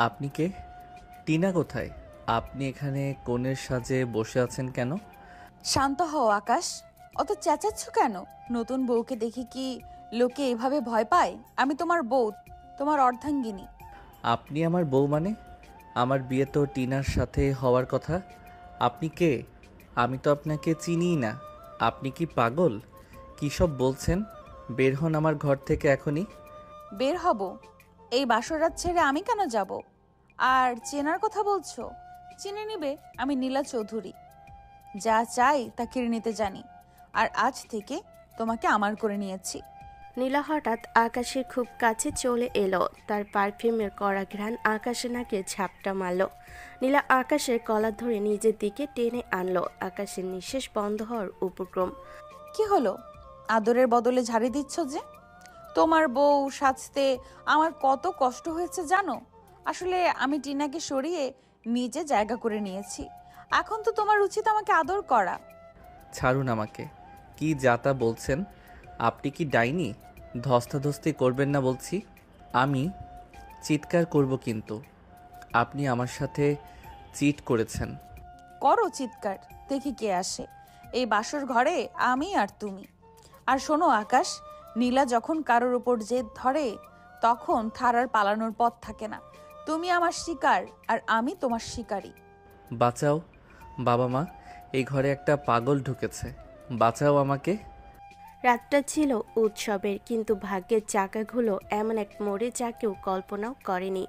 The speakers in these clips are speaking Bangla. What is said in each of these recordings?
আপনি কে? টিনা কোথায়? আপনি এখানে কনের সাজে বসে আছেন কেন? শান্ত হও আকাশ। অত চেঁচাচ্ছ কেন? নতুন বউকে দেখে কি লোকে এভাবে ভয় পায়? আমি তোমার বউ, তোমার অর্ধাঙ্গিনী। আপনি আমার বউ মানে? আমার বিয়ে তো টিনার সাথে হওয়ার কথা। আপনি কে? আমি তো আপনাকে চিনিই না। আপনি কি পাগল? কী সব বলছেন? বের হন আমার ঘর থেকে এখনই। বের হব? এই বাসরাত ছেড়ে আমি কেন যাব? আর চেনার কথা বলছো? চিনে নিবে, আমি নীলা চৌধুরী। যা চাই তা কেড়ে নিতে জানি। আর আজ থেকে তোমাকে আমার করে নিয়েছি। নীলা হঠাৎ আকাশের খুব কাছে চলে এলো। তার পারফিউমের কড়া ঘ্রাণ আকাশের নাকে ঝাপটা মারল। নীলা আকাশের কলার ধরে নিজের দিকে টেনে আনলো। আকাশের নিঃশ্বাস বন্ধ হওয়ার উপক্রম। কি হলো? আদরের বদলে ঝাড়ি দিচ্ছ যে? তোমার বউ সাজতে আমার কত কষ্ট হয়েছে জানো? আসলে আমি টিনাকে সরিয়ে নিজে জায়গা করে নিয়েছি। এখন তো তোমার উচিত আমাকে আদর করা। ছাড়ুন আমাকে। কি যাতা বলছেন? আপনি কি ডাইনি? ধস্তাধস্তি করবেন না বলছি। আমি চিৎকার করব কিন্তু। আপনি আমার সাথে চিট করেছেন। করো চিৎকার, দেখি কে আসে। এই বাসর ঘরে আমি আর তুমি। আর শোনো আকাশ, নীলা যখন কারোর উপর জেদ ধরে তখন থারার পালানোর পথ থাকে না। তুমি আমার শিকার আর আমি তোমার শিকারী। বাঁচাও বাবা মা, এই ঘরে একটা পাগল ঢুকেছে। বাঁচাও আমাকে। রাতটা ছিল উৎসবের, কিন্তু ভাগ্যের চাকাগুলো এমন এক মোড়ে যা কেউ কল্পনাও করেনি।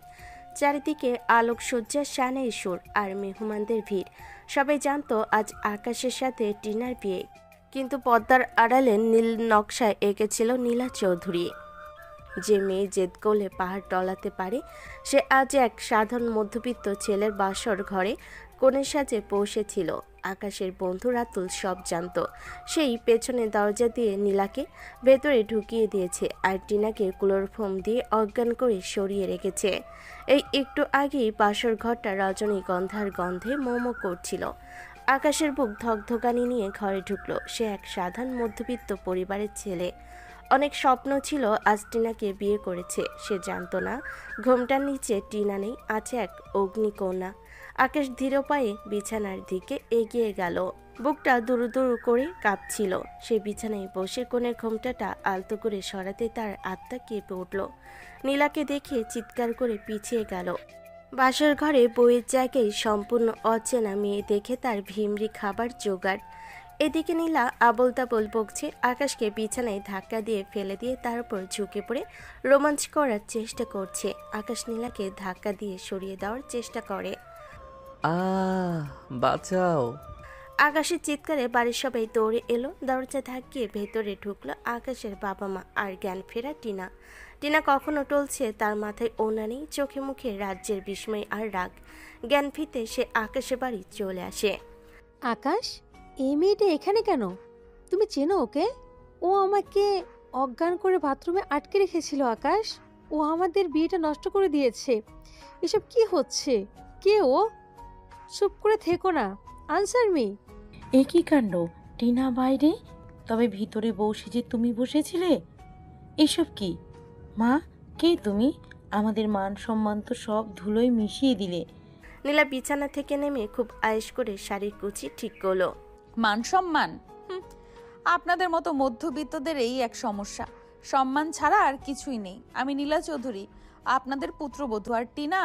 চারিদিকে আলোকসজ্জার শানের সুর আর মেহমানদের ভিড়। সবাই জানতো আজ আকাশের সাথে টিনার বিয়ে, কিন্তু পর্দার আড়ালে নীল নকশায় এঁকেছিল নীলা চৌধুরী। যে মেয়ে জেদ করলে পাহাড় টলাতে পারে, সে আজ এক সাধারণ মধ্যবিত্ত ছেলের বাসর ঘরে কনের সাজে পৌঁছেছিল। আকাশের বন্ধু রাতুল সব জানতো। সেই পেছনে দরজা দিয়ে নীলাকে ভেতরে ঢুকিয়ে দিয়েছে আর টিনাকে ক্লোরোফর্ম দিয়ে অজ্ঞান করে সরিয়ে রেখেছে। এই একটু আগেই বাসর ঘরটা রজনীগন্ধার গন্ধে মোমো করছিল। আকাশের বুক ধকধকানি নিয়ে ঘরে ঢুকলো। সে এক সাধারণ মধ্যবিত্ত পরিবারের ছেলে। অনেক স্বপ্ন ছিল আজ টিনাকে বিয়ে করেছে। সে জানতো না ঘোমটার নিচে টিনা নেই, আছে এক অগ্নিকন্যা। আকাশ ধীর পায়ে বিছানার দিকে এগিয়ে গেল। বুকটা দুরু দুরু করে কাঁপছিল। সে বিছানায় বসে কোণের ঘোমটাটা আলতো করে সরাতে তার আত্মা কেঁপে উঠল। নীলাকে দেখে চিৎকার করে পিছিয়ে গেল। বাসর ঘরে বইয়ের জায়গায় সম্পূর্ণ অচেনা মেয়ে দেখে তার ভিমরি খাবার জোগাড়। এদিকে নীলা আবোল তাবোল বকছে। আকাশকে বিছানায় ধাক্কা দিয়ে ফেলে দিয়ে তার উপর ঝুঁকে পড়ে রোমাঞ্চ করার চেষ্টা করছে। আকাশ নীলাকে ধাক্কা দিয়ে সরিয়ে দেওয়ার চেষ্টা করে। বাঁচাও। আকাশের চিৎকারে বাড়ির সবাই দৌড়ে এলো। দরজা ধাক্কিয়ে ভেতরে ঢুকলো আকাশের বাবা মা আর জ্ঞান ফেরা টিনা। টিনা কখনো টলছে, তার মাথায় ওনা নেই, চোখে মুখে রাজ্যের বিস্ময় আর রাগ। জ্ঞান ফিরতে সে আকাশের বাড়ি চলে আসে। আকাশ, এই মেয়েটা এখানে কেন? তুমি চেনো ওকে? ও আমাকে অজ্ঞান করে বাথরুমে আটকে রেখেছিল। আকাশ, ও আমাদের বিয়েটা নষ্ট করে দিয়েছে। এসব কি হচ্ছে? কে ও? চুপ করে থেকো না, আনসার মি। এ কি কাণ্ড! টিনা বাইরে, তবে ভিতরে বসে যে তুমি বসেছিলে, এসব কি? মা, কে তুমি? আমাদের মান সম্মান তো সব ধুলোয় মিশিয়ে দিলে। নীলা বিছানা থেকে নেমে খুব আয়েশ করে শাড়ির কুচি ঠিক করলো। মান সম্মান? আপনাদের মতো মধ্যবিত্তদের এই এক সমস্যা। সম্মান ছাড়া আর কিছুই নেই। আমি নীলা চৌধুরী, আপনাদের পুত্রবধূ। আর টিনা,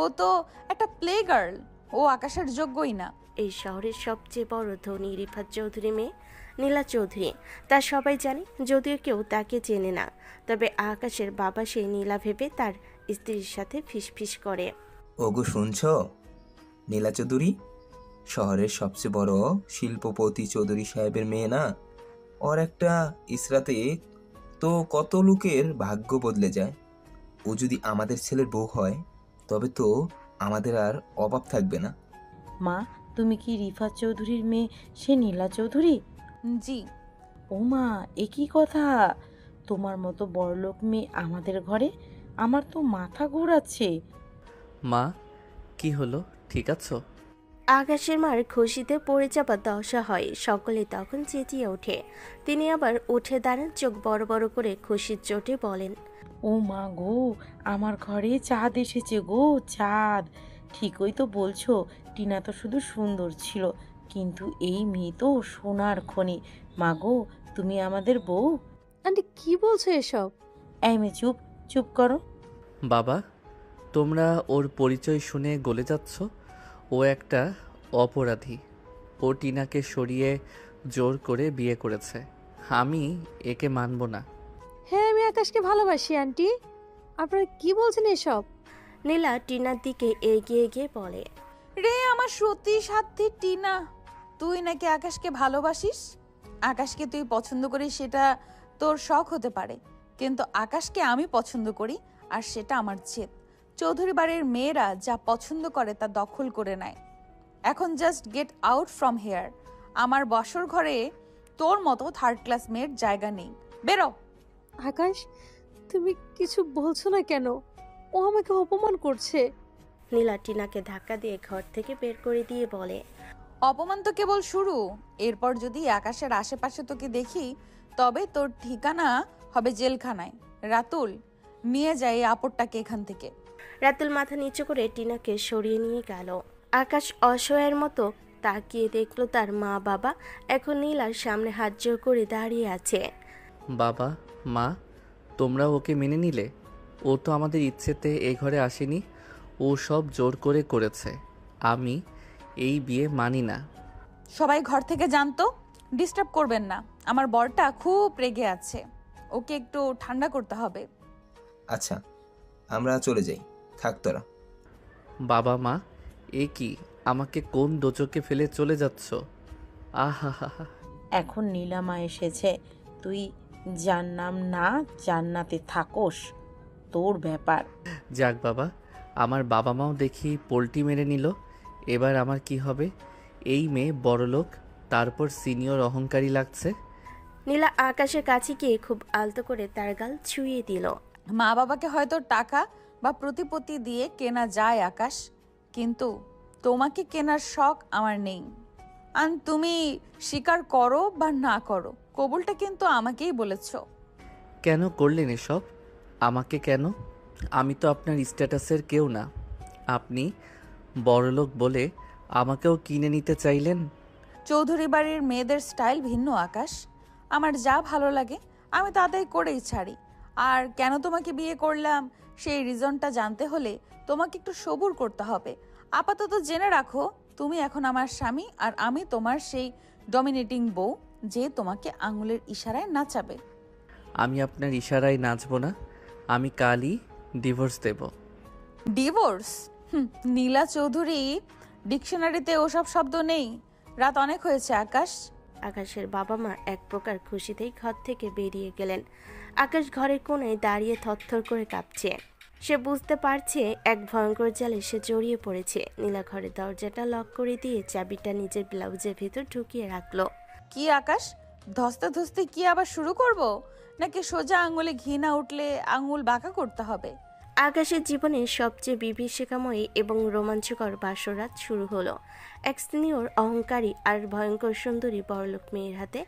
ও তো একটা প্লে গার্ল। ও আকাশের যোগ্যই না। এই শহরের সবচেয়ে বড় ধনী রিফাত চৌধুরী মেয়ে নীলা চৌধুরী, তা সবাই জানে। যদিও কেউ তাকে চেনে না, তবে আকাশের বাবা সেই নীলা ভেবে তার স্ত্রীর সাথে ফিসফিস করে। ওগো শুনছ? নীলা চৌধুরী শহরের সবচেয়ে বড় শিল্পপতি চৌধুরী সাহেবের মেয়ে না? ওর একটা ইসরাতে তো কত লোকের ভাগ্য বদলে যায়। ও যদি আমাদের ছেলের বউ হয় তবে তো আমাদের আর অভাব থাকবে না। মা, তুমি কি রিফাত চৌধুরীর মেয়ে, সে নীলা চৌধুরী? জি। ও মা, এ কি কথা! তোমার মতো বড়লোক মেয়ে আমাদের ঘরে, আমার তো মাথা ঘোরাচ্ছে। মা, কি হলো? ঠিক আছো? আকাশের মার খুশিতে পড়ে যাবার দশা হয়। সকলে তখন চেঁচিয়ে ওঠে। তিনি আবার উঠে দাঁড়ান, চোখ বড় বড় করে খুশির চোটে বলেন, ও মা গো, আমার ঘরে চাঁদ এসেছে গো, চাঁদ। ঠিকই তো বলছো, টিনা তো শুধু সুন্দর ছিল, কিন্তু এই মেয়ে তো সোনার খনি। মা গো, তুমি আমাদের বউ। আন্টি কি বলছো এসব? এই মেয়ে চুপ, চুপ করো। বাবা, তোমরা ওর পরিচয় শুনে গলে যাচ্ছ। ও একটা অপরাধী। ও টিনাকে সরিয়ে জোর করে বিয়ে করেছে। আমি একে মানব না। হ্যাঁ, আমি আকাশকে ভালোবাসি আন্টি। আপনারা কি বলছেন এসব? নীলা টিনার দিকে এগিয়ে গিয়ে বলে। রে আমার সতী সাধ্যী টিনা, তুই নাকি আকাশকে ভালোবাসিস। আকাশকে তুই পছন্দ করিস সেটা তোর শখ হতে পারে, কিন্তু আকাশকে আমি পছন্দ করি, আর সেটা আমার জেদ। চৌধুরী বাড়ির মেয়েরা যা পছন্দ করে তা দখল করে নেয়। এখন just get out from here. আমার বসর ঘরে তোর মতো থার্ড ক্লাস মেয়ের জায়গা নেই, বেরো। আকাশ, তুমি কিছু বলছো না কেন? ও আমাকে অপমান করছে। নীলা টিনাকে ধাক্কা দিয়ে ঘর থেকে বের করে দিয়ে বলে। অপমান তো কেবল শুরু। এরপর যদি আকাশের আশেপাশে তোকে দেখি, তবে তোর ঠিকানা হবে জেলখানায়। রাতুল, নিয়ে যাই এই আপদটাকে এখান থেকে। রাতুল মাথা নিচু করে টিনাকে সরিয়ে নিয়ে গেল। আকাশ অসহায়ের মতো তাকিয়ে দেখলো তার মা বাবা এখন নীলার সামনে হাত জোর করে দাঁড়িয়ে আছে। বাবা, মা, তোমরা ওকে মেনে নিলে? ও তো আমাদের ইচ্ছেতে এই ঘরে আসেনি। ও সব জোর করে করেছে। আমি এই বিয়ে মানি না। সবাই ঘর থেকে জানতো, ডিস্টার্ব করবেন না। আমার বরটা খুব রেগে আছে, ওকে একটু ঠান্ডা করতে হবে। আচ্ছা, আমরা চলে যাই, থাক তোরা। বাবা, মা, এ কি? আমাকে কোন দোজকে ফেলে চলে যাচ্ছ? আহা হা হা। এখন নীলামা এসেছে, তুই জান্নাম না জান্নাতে থাকোস, তোর ব্যাপার। যাক বাবা, আমার বাবা মাও দেখি পোল্টি মেরে নিল। এবার আমার কি হবে? এই মেয়ে বড়লোক, তারপর সিনিয়র অহংকারী লাগছে। নীলা আকাশের কাছে গিয়ে খুব আলতো করে তার গাল ছুঁয়ে দিল। মা বাবাকে হয়তো টাকা বা প্রতিপত্তি দিয়ে কেনা যায় আকাশ, কিন্তু তোমাকে কেনার শখ আমার নেই। আর তুমি স্বীকার করো বা না করো, কবুলটা কিন্তু আমাকেই বলেছো। কেন করলেন এসব? আমাকে কেন? আমি তো আপনার স্ট্যাটাসের কেউ না। আপনি বড়লোক বলে আমাকেও কিনে নিতে চাইলেন। চৌধুরী বাড়ির মেয়েদের স্টাইল ভিন্ন আকাশ। আমার যা ভালো লাগে আমি তাদের করেই ছাড়ি। আর কেন তোমাকে বিয়ে করলাম সেই রিজনটা জানতে হলে তোমাকে একটু সবুর করতে হবে। আপাতত জেনে রাখো, তুমি এখন আমার স্বামী, আর আমি তোমার সেই ডমিনেটিং বউ যে তোমাকে আঙুলের ইশারায় নাচাবে। আমি আপনার ইশারায় নাচব না। আমি কালই ডিভোর্স দেব। ডিভোর্স? নীলা চৌধুরী ডিকশনারিতে ওসব শব্দ নেই। রাত অনেক হয়েছে আকাশ। আকাশের বাবা মা এক প্রকার খুশিতেই ঘর থেকে বেরিয়ে গেলেন। আকাশ ঘরের কোণে দাঁড়িয়ে থরথর করে কাঁপছে। সে বুঝতে পারছে এক ভয়ঙ্কর জালে সে জড়িয়ে পড়েছে। নীলা ঘরের দরজাটা লক করে দিয়ে চাবিটা নিজের ব্লাউজের ভিতর ঢুকিয়ে রাখলো। কি আকাশ, ধস্তে ধস্তে কি আবার শুরু করব, নাকি সোজা আঙুলে ঘি না উঠলে আঙুল বাঁকা করতে হবে? আকাশের জীবনের সবচেয়ে বিভীষিকাময়ী এবং রোমাঞ্চকর বাসরাত শুরু হলো। এক সিনিয়র অহংকারী আর ভয়ঙ্কর সুন্দরী বড়লোক মেয়ের হাতে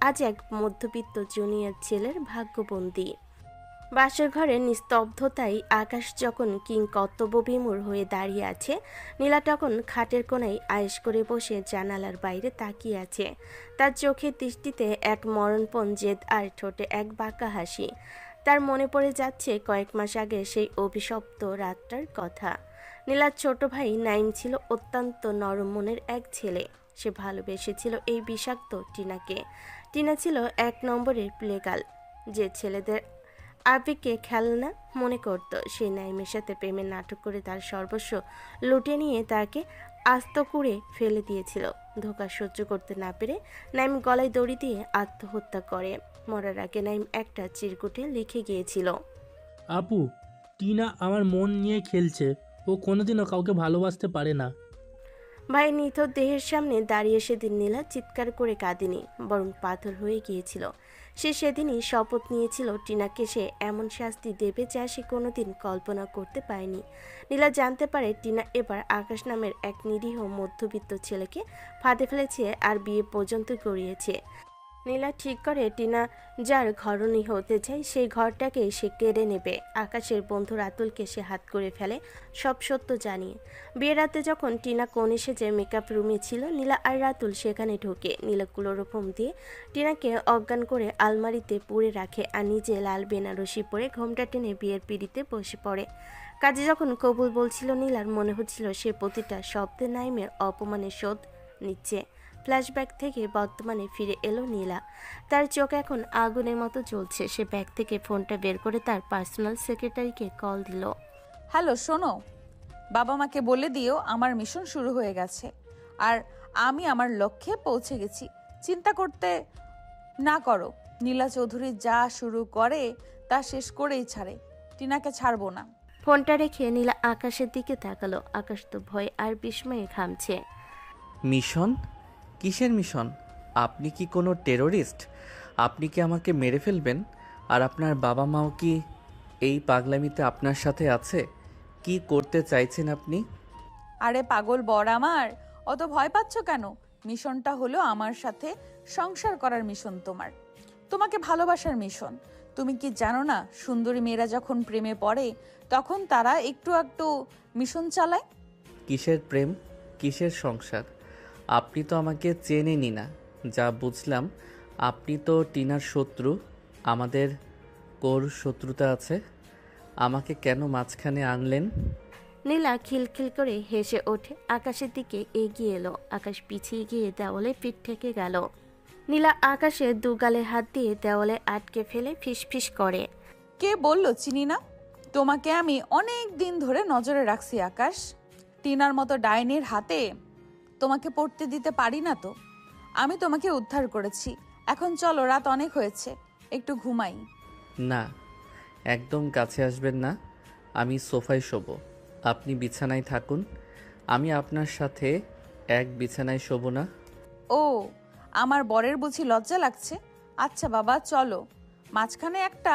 আজ এক মধ্যবিত্ত জুনিয়র ছেলের ভাগ্যবন্দি। বাসর ঘরের নিস্তব্ধতায় আকাশ যখন কিংকর্তব্যবিমূঢ় হয়ে দাঁড়িয়ে আছে, নীলা তখন খাটের কোণায় আয়েশ করে বসে জানালার বাইরে তাকিয়ে আছে। তার চোখের দৃষ্টিতে এক মরণপণ জেদ আর ঠোঁটে এক বাঁকা হাসি। তার মনে পড়ে যাচ্ছে কয়েক মাস আগে সেই অভিশপ্ত রাতটার কথা। নীলার ছোট ভাই নাইম ছিল অত্যন্ত নরম মনের এক ছেলে। সে ভালোবেসেছিল এই বিষাক্ত টিনাকে। টিনা ছিল এক নম্বরের প্লেগাল, যে ছেলেদের আবেগকে খেলনা মনে করত। সেই নাইমের সাথে প্রেমের নাটক করে তার সর্বস্ব লুটে নিয়ে তাকে আস্ত করে ফেলে দিয়েছিল। ধোঁকা সহ্য করতে না পেরে নাইম গলায় দড়ি দিয়ে আত্মহত্যা করে। মরার আগে নাইম একটা চিরকুটে লিখে গিয়েছিল, আপু, টিনা আমার মন নিয়ে খেলছে। ও কোনোদিনও কাউকে ভালোবাসতে পারে না। ভাই নিথর দেহের সামনে দাঁড়িয়ে সেদিন নীলা চিৎকার করে কাঁদেনি, বরং পাথর হয়ে গিয়েছিল। সে সেদিনই শপথ নিয়েছিল টিনাকে সে এমন শাস্তি দেবে যা সে কোনোদিন কল্পনা করতে পারেনি। নীলা জানতে পারে টিনা এবার আকাশ নামের এক নিরীহ মধ্যবিত্ত ছেলেকে ফাঁদে ফেলেছে আর বিয়ে পর্যন্ত গড়িয়েছে। নীলা ঠিক করে টিনা যার ঘরণী হতে চায় সেই ঘরটাকে সে কেড়ে নেবে। আকাশের বন্ধু রাতুলকে সে হাত করে ফেলে সব সত্য জানিয়ে। বিয়ের রাতে যখন টিনা কোণে সেজে মেকআপ রুমে ছিল, নীলা আর রাতুল সেখানে ঢোকে। নীলা ক্লোরোফর্ম দিয়ে টিনাকে অজ্ঞান করে আলমারিতে পুরে রাখে আর নিজে লাল বেনারসি পরে ঘোমটা টেনে বিয়ের পিঁড়িতে বসে পড়ে। কাজে যখন কবুল বলছিল, নীলার মনে হচ্ছিল সে প্রতিটা শব্দে নাইমের অপমানের শোধ নিচ্ছে। ফ্ল্যাশব্যাক থেকে বর্তমানে ফিরে এলো নীলা। তার চোখ এখন আগুনের মতো জ্বলছে। সে ব্যাগ থেকে ফোনটা বের করে তার পার্সোনাল সেক্রেটারিকে কল দিল। হ্যালো, শোনো, বাবা মাকে বলে দিও আমার মিশন শুরু হয়ে গেছে আর আমি আমার লক্ষ্যে পৌঁছে গেছি। চিন্তা করতে না করো, নীলা চৌধুরী যা শুরু করে তা শেষ করেই ছাড়ে। টিনাকে ছাড়বো না। ফোনটা রেখে নীলা আকাশের দিকে তাকালো। আকাশ তো ভয় আর বিস্ময়ে ঘামছে। মিশন? কিসের মিশন? আপনি কি কোনো টেরোরিস্ট? আপনি কি আমাকে মেরে ফেলবেন? আর আপনার বাবা মাও কি এই পাগলামিতে আপনার সাথে আছে? কি করতে চাইছেন আপনি? আরে পাগল বর আমার, অত ভয় পাচ্ছ কেন? মিশনটা হলো আমার সাথে সংসার করার মিশন, তোমাকে ভালোবাসার মিশন। তুমি কি জানো না, সুন্দরী মেয়েরা যখন প্রেমে পড়ে তখন তারা একটু একটু মিশন চালায়। কিসের প্রেম, কিসের সংসার? আপনি তো আমাকে চেনেনই না। যা বুঝলাম আপনি তো টিনার শত্রু। আমাদের কোর শত্রুতা আছে। আমাকে কেন মাঝখানে আনলেন? নীলা খিলখিল করে হেসে ওঠে। আকাশের দিকে এগিয়ে এলো। আকাশ পিছিয়ে গিয়ে দেওয়ালে পিঠ ঠেকে গেল। নীলা আকাশের দুগালে হাত দিয়ে দেওয়ালে আটকে ফেলে ফিসফিস করে। কে বলল চিনি না? তোমাকে আমি অনেক দিন ধরে নজরে রাখছি আকাশ। টিনার মতো ডাইনির হাতে তোমাকে পড়তে দিতে পারি না তো। আমি তোমাকে উদ্ধার করেছি। এখন চলো, রাত অনেক হয়েছে, একটু ঘুমাই। না, একদম কাছে আসবেন না। আমি সোফায় শোবো, আপনি বিছানায় থাকুন। আমি আপনার সাথে এক বিছানায় শোবো না। ও, আমার বরের বুঝি লজ্জা লাগছে? আচ্ছা বাবা, চলো মাঝখানে একটা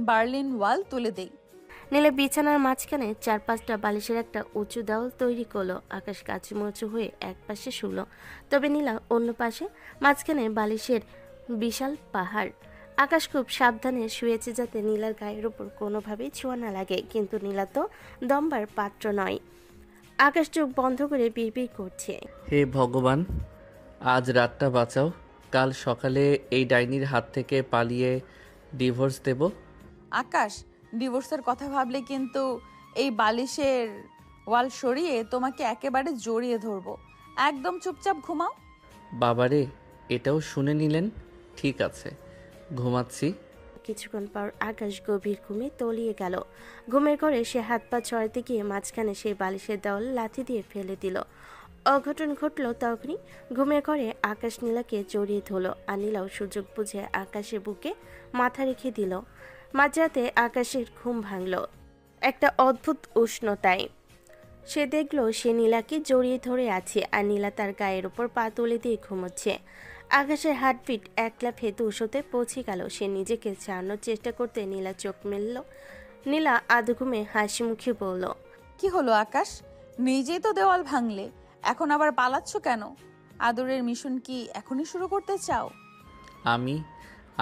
বার্লিন ওয়াল তুলে দেই। নীলা বিছানার মাঝখানে 4-5টা বালিশের একটা উঁচু দেওয়াল তৈরি করলো। আকাশ কাচুমচু হয়ে এক পাশে শুলো, তবে নীলা অন্য পাশে। মাঝখানে বালিশের বিশাল পাহাড়। আকাশ খুব সাবধানে শুয়েছে যাতে নীলার গায়ের ওপর কোনোভাবেই ছোঁয়া না লাগে, কিন্তু নীলা তো দমবার পাত্র নয়। আকাশ চোখ বন্ধ করে বিড়বিড় করছে। হে ভগবান, আজ রাতটা বাঁচাও। কাল সকালে এই ডাইনির হাত থেকে পালিয়ে ডিভোর্স দেব। আকাশ, ডিভোর্সের কথা ভাবলে কিন্তু এই বালিশের ওয়াল সরিয়ে তোমাকে একেবারে জড়িয়ে ধরবো। একদম চুপচাপ ঘুমাও। বাবারে, এটাও শুনে নিলেন? ঠিক আছে, ঘুমাচ্ছি। কিছুক্ষণ পর আকাশ গভীর ঘুমে তলিয়ে গেল। ঘুমের ঘরে সে হাত পা ছড়াতে গিয়ে মাঝখানে সেই বালিশের দেওয়াল লাথি দিয়ে ফেলে দিল। অঘটন ঘটল তখনই। ঘুমের ঘরে আকাশ নীলাকে জড়িয়ে ধরল আর নীলাও সুযোগ বুঝে আকাশের বুকে মাথা রেখে দিল। মাঝরাতে আকাশের ঘুম ভাঙল একটা অদ্ভুত উষ্ণতায়। সে দেখল সে নীলাকে জড়িয়ে ধরে আছে আর নীলা তার গায়ের ওপর পা তুলে দিয়ে ঘুমোচ্ছে। আকাশের হার্টবিট এক লাফে 200-তে পৌঁছে গেল। সে নিজেকে ছাড়ানোর চেষ্টা করতে নীলা চোখ মেলল। নীলা আধ ঘুমে হাসি মুখে বলল, কি হলো আকাশ, নিজেই তো দেওয়াল ভাঙলে, এখন আবার পালাচ্ছ কেন? আদরের মিশন কি এখনই শুরু করতে চাও?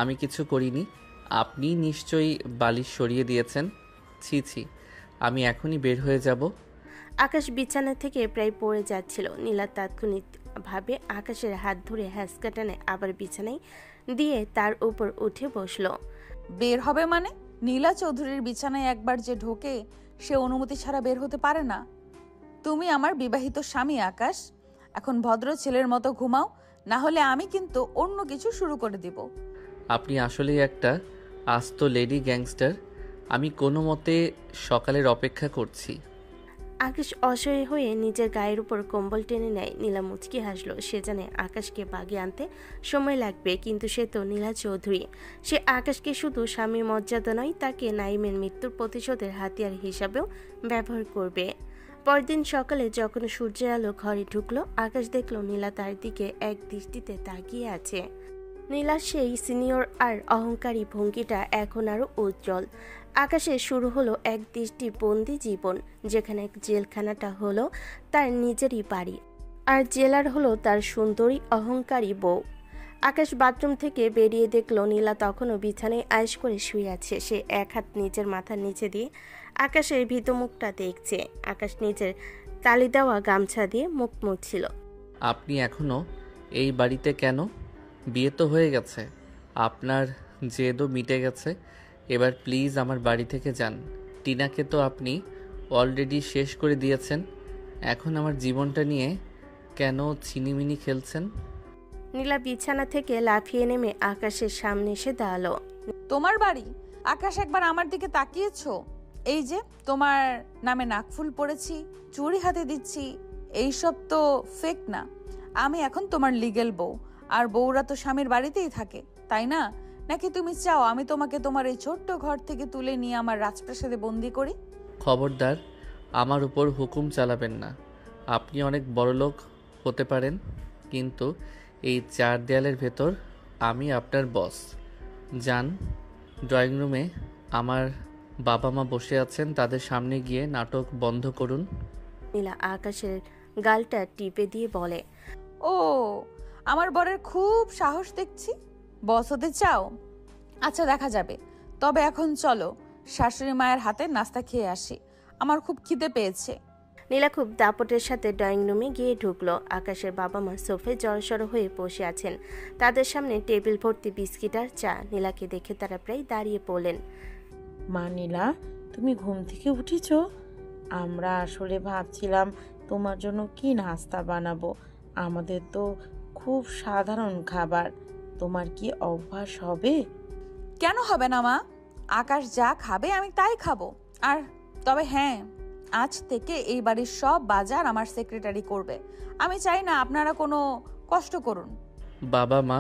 আমি কিছু করিনি। আপনি নিশ্চয়ই বালিশ সরিয়ে দিয়েছেন। ছি ছি, আমি এখনই বের হয়ে যাব। আকাশ বিছানা থেকে প্রায় পড়ে যাচ্ছিল। নীলা তাৎক্ষণিকভাবে আকাশের হাত ধরে হ্যাঁচকা টানে আবার বিছানায় দিয়ে তার উপর উঠে বসলো। বের হবে মানে? নীলা চৌধুরীর বিছানায় একবার যে ঢোকে সে অনুমতি ছাড়া বের হতে পারে না। তুমি আমার বিবাহিত স্বামী আকাশ, এখন ভদ্র ছেলের মতো ঘুমাও, না হলে আমি কিন্তু অন্য কিছু শুরু করে দিব। আপনি আসলেই একটা আস্ত লেডি গ্যাংস্টার। আমি কোনো মতে সকালের অপেক্ষা করছি। আকাশ অসহায় হয়ে নিজের গায়ের উপর কম্বল টেনে নেয়। নীলা মুচকি হাসলো। সে জানে আকাশকে বাগে আনতে সময় লাগবে, কিন্তু সে তো নীলা চৌধুরী। সে আকাশকে শুধু স্বামীর মর্যাদা নয়, তাকে নাইমের মৃত্যুর প্রতিশোধের হাতিয়ার হিসাবেও ব্যবহার করবে। পরদিন সকালে যখন সূর্যের আলো ঘরে ঢুকলো, আকাশ দেখলো নীলা তার দিকে এক দৃষ্টিতে তাকিয়ে আছে। নীলার সেই সিনিয়র আর অহংকারী ভঙ্গিটা এখন আরো উজ্জ্বল। আকাশে শুরু হলো এক দৃষ্টিবন্দি জীবন, যেখানে জেলখানাটা হলো তার নিজেরই বাড়ি আর জেলার হলো তার সুন্দরী অহংকারী বউ। আকাশ বাথরুম থেকে বেরিয়ে দেখলো নীলা তখনও বিছানায় আয়েশ করে শুয়ে আছে। সে এক হাত নিজের মাথার নিচে দিয়ে আকাশের ভীত মুখটা দেখছে। আকাশ নিজের তালি দেওয়া গামছা দিয়ে মুখ মুছছিল। আপনি এখনও এই বাড়িতে কেন? বিয়ে তো হয়ে গেছে, আপনার জেদও মিটে গেছে। এবার প্লিজ আমার বাড়ি থেকে যান। টিনাকে তো আপনি অলরেডি শেষ করে দিয়েছেন, এখন আমার জীবনটা নিয়ে কেন ছিনিমিনি খেলছেন? নীলা বিছানা থেকে লাফিয়ে নেমে আকাশের সামনে এসে দাঁড়ালো। তোমার বাড়ি? আকাশ, একবার আমার দিকে তাকিয়েছো? এই যে তোমার নামে নাকফুল পড়েছি, চুড়ি হাতে দিচ্ছি, এইসব তো ফেক না। আমি এখন তোমার লিগেল বউ, আর বউরা তো স্বামীর বাড়িতেই থাকে, তাই না? নাকি তুমি চাও আমি তোমাকে তোমার এই ছোট্ট ঘর থেকে তুলে নিয়ে আমার রাজপ্রাসাদে বন্দি করি? খবরদার আমার উপর হুকুম চালাবেন না। আপনি অনেক বড়লোক হতে পারেন, কিন্তু এই 4 দেয়ালের ভেতর আমি আপনার বস। যান, ড্রয়িং রুমে আমার বাবা মা বসে আছেন, তাদের সামনে গিয়ে নাটক বন্ধ করুন। নীলা আকাশের গালটা টিপে দিয়ে বলে, ও, আমার বরের খুব সাহস দেখছি। বস হতে চাও? আচ্ছা, দেখা যাবে। তবে এখন চলো শাশুড়ি মায়ের হাতে নাস্তা খেয়ে আসি, আমার খুব খিদে পেয়েছে। নীলা খুব দাপটের সাথে ড্রয়িং রুমে গিয়ে ঢুকলো। আকাশের বাবা মা সোফায় জড়সড় হয়ে বসে আছেন। তাদের সামনে টেবিল ভর্তি বিস্কিট আর চা। নীলাকে দেখে তারা প্রায় দাঁড়িয়ে পড়লেন। মা নীলা, তুমি ঘুম থেকে উঠেছ? আমরা আসলে ভাবছিলাম তোমার জন্য কি নাস্তা বানাবো। আমাদের তো খুব সাধারণ খাবার, তোমার কি অভ্যাস হবে? কেন হবে না মা? আকাশ যা খাবে আমি তাই খাবো। আর তবে হ্যাঁ, আজ থেকে এই বাড়ির সব বাজার আমার সেক্রেটারি করবে। আমি চাই না আপনারা কোনো কষ্ট করুন। বাবা মা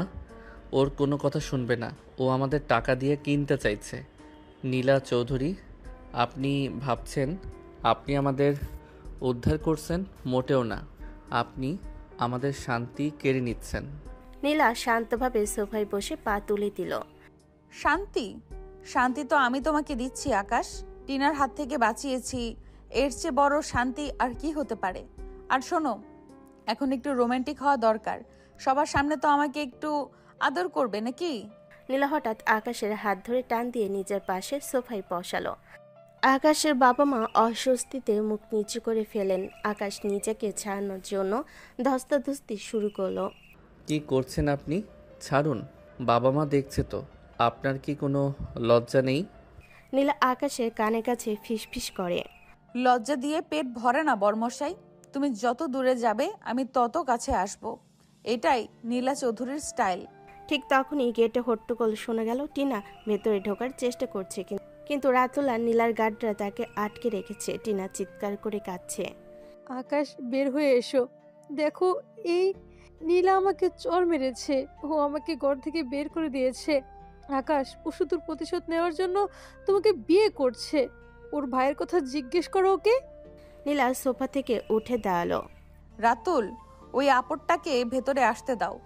ওর কোনো কথা শুনবে না, ও আমাদের টাকা দিয়ে কিনতে চাইছে। নীলা চৌধুরী, আপনি ভাবছেন আপনি আমাদের উদ্ধার করছেন? মোটেও না, আপনি আমাদের শান্তি কেড়ে নিচ্ছেন। নীলা শান্তভাবে সোফায় বসে পা তুলে দিল। শান্তি? শান্তি তো আমি তোমাকে দিচ্ছি আকাশ। টিনার হাত থেকে বাঁচিয়েছি, এর চেয়ে বড় শান্তি আর কি হতে পারে? আর শোনো, এখন একটু রোমান্টিক হওয়া দরকার। সবার সামনে তো আমাকে একটু আদর করবে নাকি? নীলা হঠাৎ আকাশের হাত ধরে টান দিয়ে নিজের পাশে সোফায় বসালো। আকাশের বাবা মা অস্বস্তিতে মুখ নিচু করে ফেলেন। আকাশ নিজেকে ছাড়ানোর জন্য ধস্তাধস্তি শুরু করলো। কি করছেন আপনি? ছাড়ুন, বাবা মা দেখছে তো। আপনার কি কোনো লজ্জা নেই? নীলা আকাশের কানে কাছে ফিসফিস করে, লজ্জা দিয়ে পেট ভরে না বর্মশাই। তুমি যত দূরে যাবে আমি তত কাছে আসব। এটাই নীলা চৌধুরীর স্টাইল। ঠিক তখনই গেটে হট্টগোল শোনা গেল। টিনা ভেতরে ঢোকার চেষ্টা করছে, কিন্তু রাতুল আর নীলার গার্ডরা তাকে আটকে রেখেছে। টিনা চিৎকার করে কাঁদছে। আকাশ, বের হয়ে এসো। দেখো, এই নীলা আমাকে চড় মেরেছে। ও আমাকে ঘর থেকে বের করে দিয়েছে। আকাশ, ও শুধু প্রতিশোধ নেওয়ার জন্য তোমাকে বিয়ে করছে। ওর ভাইয়ের কথা জিজ্ঞেস করো ওকে। নীলা সোফা থেকে উঠে দাঁড়ালো। রাতুল, ওই আপদটাকে ভেতরে আসতে দাও,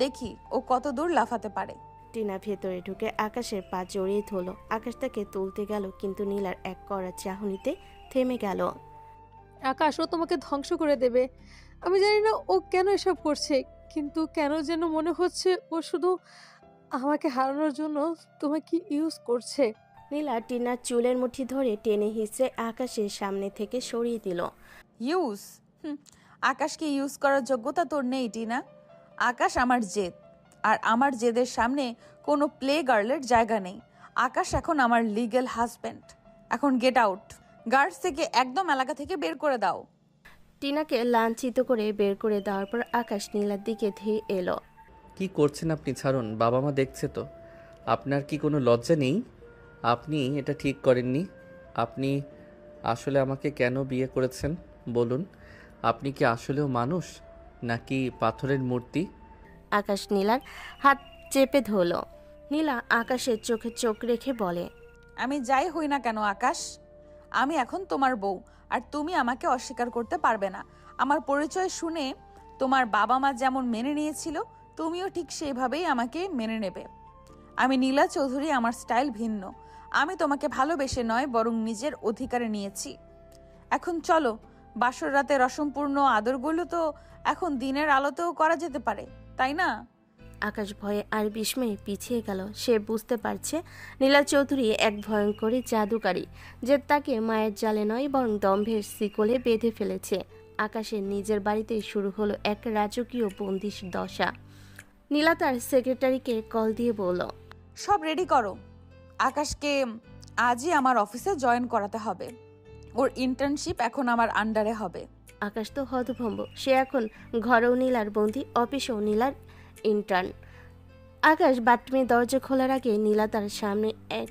দেখি ও কত দূর লাফাতে পারে। টিনা ভেতরে ঢুকে আকাশের পা জড়িয়ে ধরল। আকাশ তাকে তুলতে গেল, কিন্তু নীলার এক কড়া চাহনিতে থেমে গেল। আকাশ, ও তোমাকে ধ্বংস করে দেবে। আমি জানি না ও কেন এসব করছে, কিন্তু কেন যেন মনে হচ্ছে ও শুধু আমাকে হারানোর জন্য তোমাকে ইউজ করছে। নীলা টিনার চুলের মুঠি ধরে টেনে হিঁচড়ে আকাশের সামনে থেকে সরিয়ে দিল। ইউজ? আকাশকে ইউজ করার যোগ্যতা তোর নেই টিনা। আকাশ আমার জেদ, আর আমার জেদের সামনে কোনো প্লে গার্লের জায়গা নেই। আকাশ এখন আমার লিগ্যাল হাজব্যান্ড। এখন গেট আউট। গার্ডস থেকে একদম এলাকা থেকে বের করে দাও। টিনাকে লাঞ্ছিত করে বের করে দেওয়ার পর আকাশ নীলার দিকে ধেয়ে এলো। কি করছেন আপনি? ছাড়ুন, বাবা মা দেখছে তো। আপনার কি কোনো লজ্জা নেই? আপনি এটা ঠিক করেননি। আপনি আসলে আমাকে কেন বিয়ে করেছেন বলুন? আপনি কি আসলেও মানুষ নাকি পাথরের মূর্তি? আকাশ নীলার হাত চেপে ধরল। নীলা আকাশের চোখে চোখ রেখে বলে, আমি যাই হই না কেন আকাশ, আমি এখন তোমার বউ, আর তুমি আমাকে অস্বীকার করতে পারবে না। আমার পরিচয় শুনে তোমার বাবা মা যেমন মেনে নিয়েছিল, তুমিও ঠিক সেইভাবেই আমাকে মেনে নেবে। আমি নীলা চৌধুরী, আমার স্টাইল ভিন্ন। আমি তোমাকে ভালোবেসে নয়, বরং নিজের অধিকারে নিয়েছি। এখন চলো, বাসর রাতে রসমপূর্ণ আদরগুলো তো এখন দিনের আলোতেও করা যেতে পারে, তাই না? আকাশ ভয়ে আর বিস্ময়ে পিছিয়ে গেল। সে বুঝতে পারছে নীলা চৌধুরী এক ভয়ঙ্করী জাদুকারী, যে তাকে মায়ের জালে নয় বরং দম্ভের শিকলে বেঁধে ফেলেছে। আকাশের নিজের বাড়িতেই শুরু হলো এক রাজকীয় বন্দিশ দশা। নীলা তার সেক্রেটারিকে কল দিয়ে বলল, সব রেডি করো, আকাশকে আজই আমার অফিসে জয়েন করাতে হবে। ওর ইন্টার্নশিপ এখন আমার আন্ডারে হবে। আকাশ তো হতভম্ব। সে এখন ঘরেও নীলার বন্দি, অফিসেও নীলার ইন্টার্ন। আকাশ বাথরুমের দরজা খোলার আগে নীলা তার সামনে এক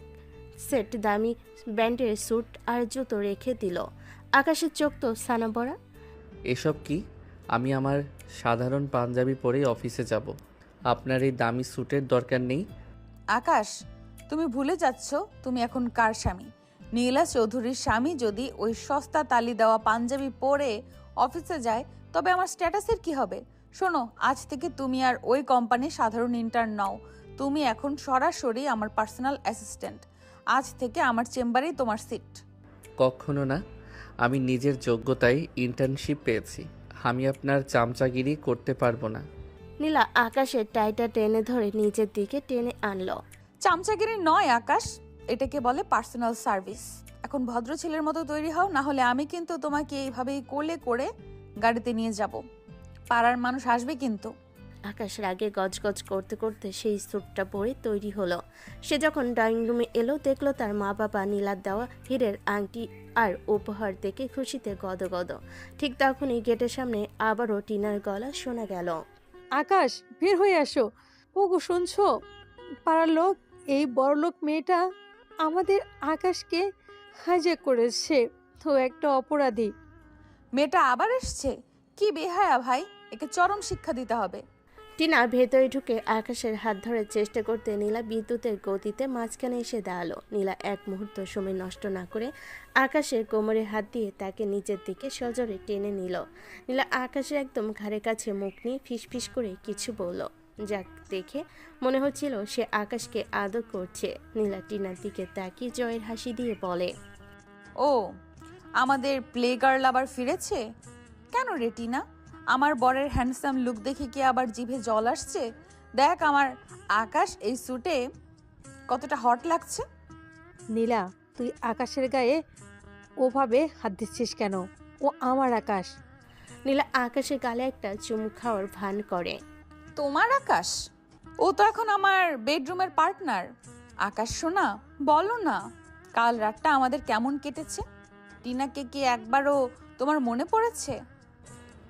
সেট দামি ব্র্যান্ডের স্যুট আর জুতো রেখে দিল। আকাশের চোখ তো ছানা পড়া। এসব কি? আমি আমার সাধারণ পাঞ্জাবি পরেই অফিসে যাব। আপনার এই দামি স্যুটের দরকার নেই। আকাশ, তুমি ভুলে যাচ্ছ তুমি এখন কার স্বামী। নীলা চৌধুরীর স্বামী যদি ওই সস্তা তালি দেওয়া পাঞ্জাবি পরে অফিসে যায় তবে আমার স্ট্যাটাসের কি হবে? শোনো, আজ থেকে তুমি আর ওই কোম্পানির সাধারণ ইন্টার্ন নও, তুমি এখন সরাসরি আমার পার্সোনাল অ্যাসিস্ট্যান্ট। আজ থেকে আমার চেম্বারেই তোমার সিট। কখনো না, আমি নিজের যোগ্যতায় ইন্টার্নশিপ পেয়েছি। আমি আপনার চামচাগিরি করতে পারবো না। নীলা আকাশের টাইটা টেনে ধরে নিজের দিকে টেনে আনলো। চামচাগিরি নয় আকাশ, এটাকে বলে পার্সোনাল সার্ভিস। এখন ভদ্র ছেলের মতো তৈরি হও, না হলে আমি কিন্তু তোমাকে এইভাবেই কোলে করে গাড়িতে নিয়ে যাব। পাড়ার মানুষ আসবে কিন্তু। আকাশ রাগে গজগজ করতে করতে সেই স্যুটটা পরে তৈরি হলো। সে যখন ড্রয়িং রুমে এলো, দেখলো তার মা বাবা নীলার দেওয়া হীরের আংটি আর উপহার দেখে খুশিতে গদগদ। ঠিক তখনই গেটের সামনে আবারও টিনার গলা শোনা গেল। আকাশ, বের হয়ে আসো। ওগো শুনছো? পাড়ার লোক, এই বড়লোক মেয়েটা আমাদের আকাশকে হাইজ্যাক করেছে। তো একটা অপরাধী। মেয়েটা আবার এসছে? কি বেহায়া ভাই, একে চরম শিক্ষা দিতে হবে। টিনা ভেতরে ঢুকে আকাশের হাত ধরার চেষ্টা করতে নীলা বিদ্যুতের গতিতে মাঝখানে এসে দাঁড়ালো। নীলা এক মুহূর্ত সময় নষ্ট না করে আকাশের কোমরে হাত দিয়ে তাকে নিচের দিকে সজোরে টেনে নিল। নীলা আকাশের একদম ঘাড়ের কাছে মুখ নিয়ে ফিসফিস করে কিছু বলল, যাক দেখে মনে হচ্ছিল সে আকাশকে আদর করছে। নীলা টিনার দিকে তাকিয়ে জয়ের হাসি দিয়ে বলে, ও, আমাদের প্লে গার্ল আবার ফিরেছে? কেন রে টিনা, আমার বরের হ্যান্ডসাম লুক দেখে কি আবার জিভে জল আসছে? দেখ আমার আকাশ এই স্যুটে কতটা হট লাগছে। নীলা, তুই আকাশের গায়ে ওভাবে হাত দিচ্ছিস কেন? ও আমার আকাশ। নীলা আকাশের গালে একটা চুমু খাওয়ার ভান করে। তোমার আকাশ? ও তো এখন আমার বেডরুমের পার্টনার। আকাশ শোনা, বলো না কাল রাতটা আমাদের কেমন কেটেছে? টিনাকে কি একবারও তোমার মনে পড়েছে?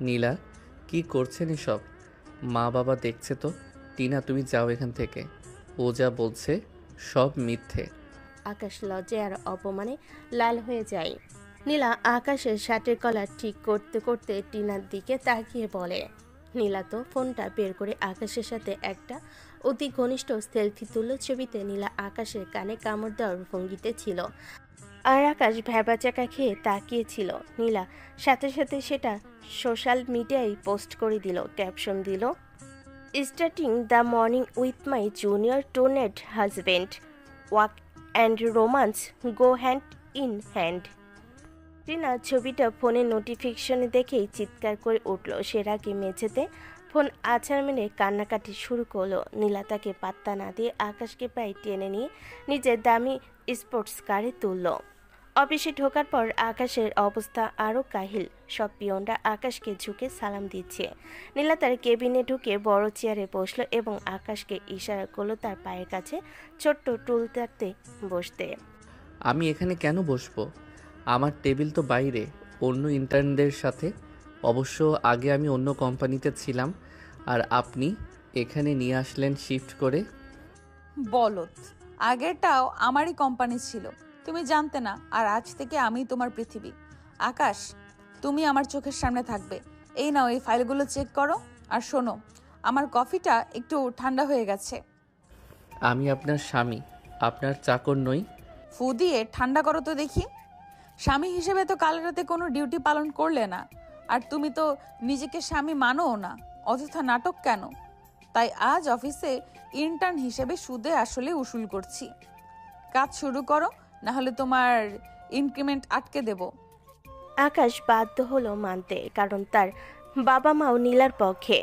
নীলা, কি করছেন এসব? মা বাবা দেখছে তো। টিনা, তুমি যাও এখান থেকে। ও যা বলছে সব মিথ্যে। আকাশ লজ্জায় আর অপমানে লাল হয়ে যায়। নীলা আকাশের শার্টের কলার ঠিক করতে করতে টিনার দিকে তাকিয়ে বলে। নীলা তো ফোনটা বের করে আকাশের সাথে একটা অতি ঘনিষ্ঠ সেলফি তুলল। ছবিতে নীলা আকাশের কানে কামড় দেওয়ার ভঙ্গিতে ছিল, আর আকাশ ভ্যাবাচাকা খেয়ে তাকিয়েছিল। নীলা সাথে সাথে সেটা সোশ্যাল মিডিয়ায় পোস্ট করে দিল। ক্যাপশন দিল, starting the morning with my junior টোনেট husband, walk and romance go hand in hand. Tina ছবিটা ফোনের নোটিফিকেশনে দেখেই চিৎকার করে উঠল। সে রাগে মেঝেতে ফোন আছাড় মেরে কান্নাকাটি শুরু করলো। নীলা তাকে পাত্তা না দিয়ে আকাশকে প্রায় টেনে নিয়ে নিজের দামি স্পোর্টস কারে তুলল। অফিসে ঢোকার পর আকাশের অবস্থা আরও কাহিল। সব পিয়নরা আকাশকে ঝুঁকে সালাম দিচ্ছে। নীলা তার কেবিনে ঢুকে বড় চেয়ারে বসলো এবং আকাশকে ইশারা করলো তার পায়ের কাছে ছোট্ট টুলটাতে বসতে। আমি এখানে কেন বসবো? আমার টেবিল তো বাইরে অন্য ইন্টার্নদের সাথে। অবশ্য আগে আমি অন্য কোম্পানিতে ছিলাম, আর আপনি এখানে নিয়ে আসলেন শিফট করে। বলত, আগেরটাও আমারই কোম্পানি ছিল, তুমি জানতে না। আর আজ থেকে আমি তোমার পৃথিবী। আকাশ, তুমি আমার চোখের সামনে থাকবে। এই নাও, এই ফাইলগুলো চেক করো। আর শোনো, আমার কফিটা একটু ঠান্ডা হয়ে গেছে। আমি আপনার স্বামী, আপনার চাকর নই। ফু দিয়ে ঠান্ডা করো তো দেখি। স্বামী হিসেবে তো কাল রাতে কোনো ডিউটি পালন করলে না, আর তুমি তো নিজেকে স্বামী মানোও না। অযথা নাটক কেন? তাই আজ অফিসে ইন্টার্ন হিসেবে সুদে আসলে উসুল করছি। কাজ শুরু করো, না হলে তোমার ইনক্রিমেন্ট আটকে দেব। আকাশ বাধ্য হলো মানতে, কারণ তার বাবা মাও নীলার পক্ষে।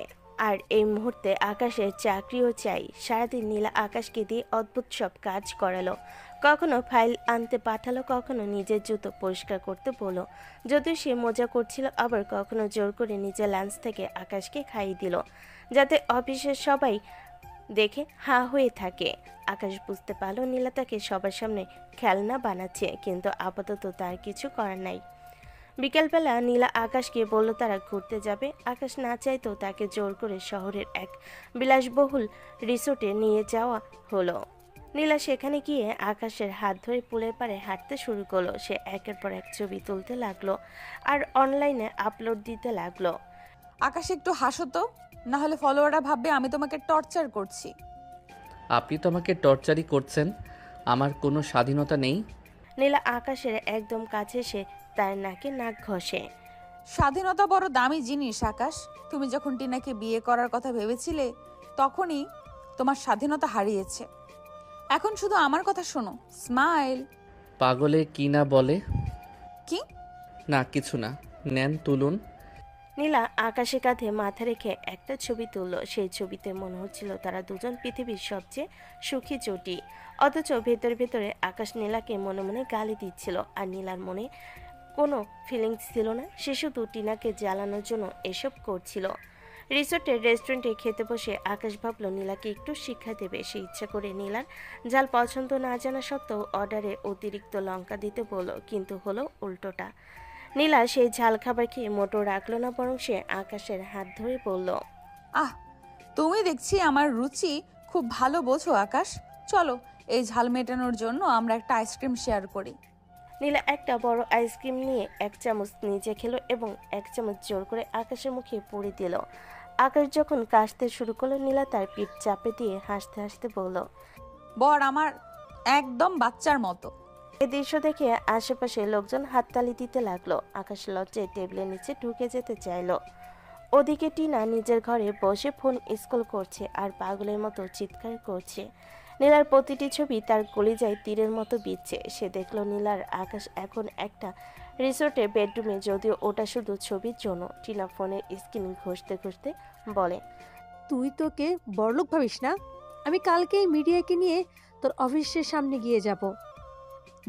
আর এই মুহূর্তে আকাশের চাকরিও চাই। সারাদিন নীলা আকাশকে দিয়ে অদ্ভুত সব কাজ করালো। কখনো ফাইল আনতে পাঠালো, কখনো নিজের জুতো পরিষ্কার করতে বলল। যদিও সে মজা করছিল, আবার কখনো জোর করে নিজের লাঞ্চ থেকে আকাশকে খাইয়ে দিল, যাতে অফিসের সবাই দেখে হা হয়ে থাকে। আকাশ বুঝতে পারল নীলা তাকে সবার সামনে খেলনা বানাচ্ছে, কিন্তু আপাতত তার কিছু করার নাই। বিকেলবেলা নীলা আকাশকে বলল তারা ঘুরতে যাবে। আকাশ না চাইতেও তাকে জোর করে শহরের এক বিলাসবহুল রিসোর্টে নিয়ে যাওয়া হলো। নীলা সেখানে গিয়ে আকাশের হাত ধরে পুলের পাড়ে হাঁটতে শুরু করলো। সে একের পর এক ছবি তুলতে লাগলো আর অনলাইনে আপলোড দিতে লাগলো। আকাশ একটু হাসো তো, না হলে ফলোয়াররা ভাববে আমি তোমাকে টর্চার করছি। আপনি তো আমাকে টর্চারই করছেন। আমার কোনো স্বাধীনতা নেই। নীলা আকাশের একদম কাছে এসে তার নাকে নাক ঘষে। স্বাধীনতা বড় দামি জিনিস আকাশ। তুমি যখন টিনাকে বিয়ে করার কথা ভেবেছিলে তখনই তোমার স্বাধীনতা হারিয়েছে। এখন শুধু আমার কথা শোনো। স্মাইল। পাগলে কি না বলে। কি? না কিছু না, নেন তুলুন। নীলা আকাশের কাঁধে মাথা রেখে একটা ছবি তুলল। সেই ছবিতে মনে হচ্ছিল তারা দুজন পৃথিবীর সবচেয়ে সুখী জুটি। অথচ ভেতরে ভেতরে আকাশ নীলাকে মনে মনে গালি দিচ্ছিল, আর নীলার মনে কোনো ফিলিংস ছিল না। সে শুধু টিনাকে জ্বালানোর জন্য এসব করছিল। রিসোর্টের রেস্টুরেন্টে খেতে বসে আকাশ ভাবল নীলাকে একটু শিক্ষা দেবে। সে ইচ্ছা করে নীলার ঝাল পছন্দ না জানা সত্ত্বেও অর্ডারে অতিরিক্ত লঙ্কা দিতে বলল, কিন্তু হলো উল্টোটা। নীলা সেই ঝাল খাবার খেয়ে মোটো রাখলো না, বরং সে আকাশের হাত ধরে বলল, আহ, তুমি দেখছি আমার রুচি খুব ভালো বোঝো আকাশ। চলো এই ঝাল মেটানোর জন্য আমরা একটা আইসক্রিম শেয়ার করি। নীলা একটা বড় আইসক্রিম নিয়ে এক চামচ নিজে খেলো এবং এক চামচ জোর করে আকাশের মুখে পুরে দিল। আকাশ যখন কাশতে শুরু করলো, নীলা তার পিঠ চাপে দিয়ে হাসতে হাসতে বলল, বর আমার একদম বাচ্চার মতো। এই দৃশ্য দেখে আশেপাশে লোকজন হাততালি দিতে লাগলো। আকাশ লজ্জায় টেবিলের নিচে ঢুকে যেতে চাইলো। ওদিকে টিনা নিজের ঘরে বসে ফোন স্ক্রল করছে আর পাগলের মতো চিৎকার করছে। নীলার প্রতিটি ছবি তার কলিজায় তীরের মতো বিচ্ছে। সে দেখলো নীলার আকাশ এখন একটা রিসোর্টের বেডরুমে, যদিও ওটা শুধু ছবির জন্য। টিনা ফোনের স্ক্রিন ঘষতে ঘষতে বলে, তুই তোকে বড়লোক ভাবিস না? আমি কালকেই মিডিয়াকে নিয়ে তোর অফিসের সামনে গিয়ে যাব,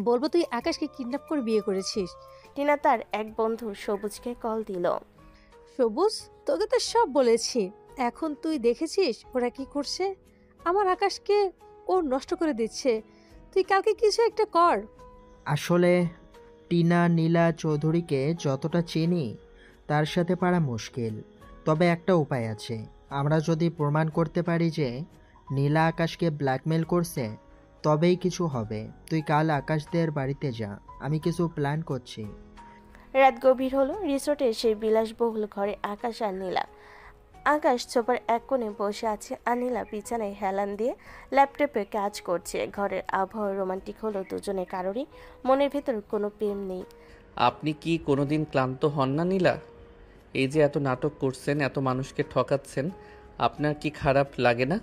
বলবো তুই আকাশকে কিডন্যাপ করে বিয়ে করেছিস। টিনা তার এক বন্ধু সবুজকে কল দিল। সবুজ, তোকে তো সব বলেছি। এখন তুই দেখেছিস ওরা কি করছে? আমার আকাশকে ও নষ্ট করে দিচ্ছে। তুই কালকে কিছু একটা কর। আসলে টিনা নীলা চৌধুরীকে যতটা চিনি তার সাথে পারা মুশকিল। তবে একটা উপায় আছে। আমরা যদি প্রমাণ করতে পারি যে নীলা আকাশকে ব্ল্যাকমেল করছে, তবেই কিছু হবে। তুই কাল আকাশদের বাড়িতে যা, আমি কিছু প্ল্যান করছি। রাত গভীর হলো। রিসোর্টের সেই বিলাসবহুল ঘরে আকাশ আর নীলা। আকাশ সোফার এক কোণে বসে আছে আর নীলা বিছানায় হেলান দিয়ে ল্যাপটপে কাজ করছে। ঘরের আবহাওয়া রোমান্টিক হলো দুজনে কারোরই মনের ভেতর কোনো প্রেম নেই। আপনি কি কোনোদিন ক্লান্ত হন না নীলা? এই যে এত নাটক করছেন, এত মানুষকে ঠকাচ্ছেন, আপনার কি খারাপ লাগে না?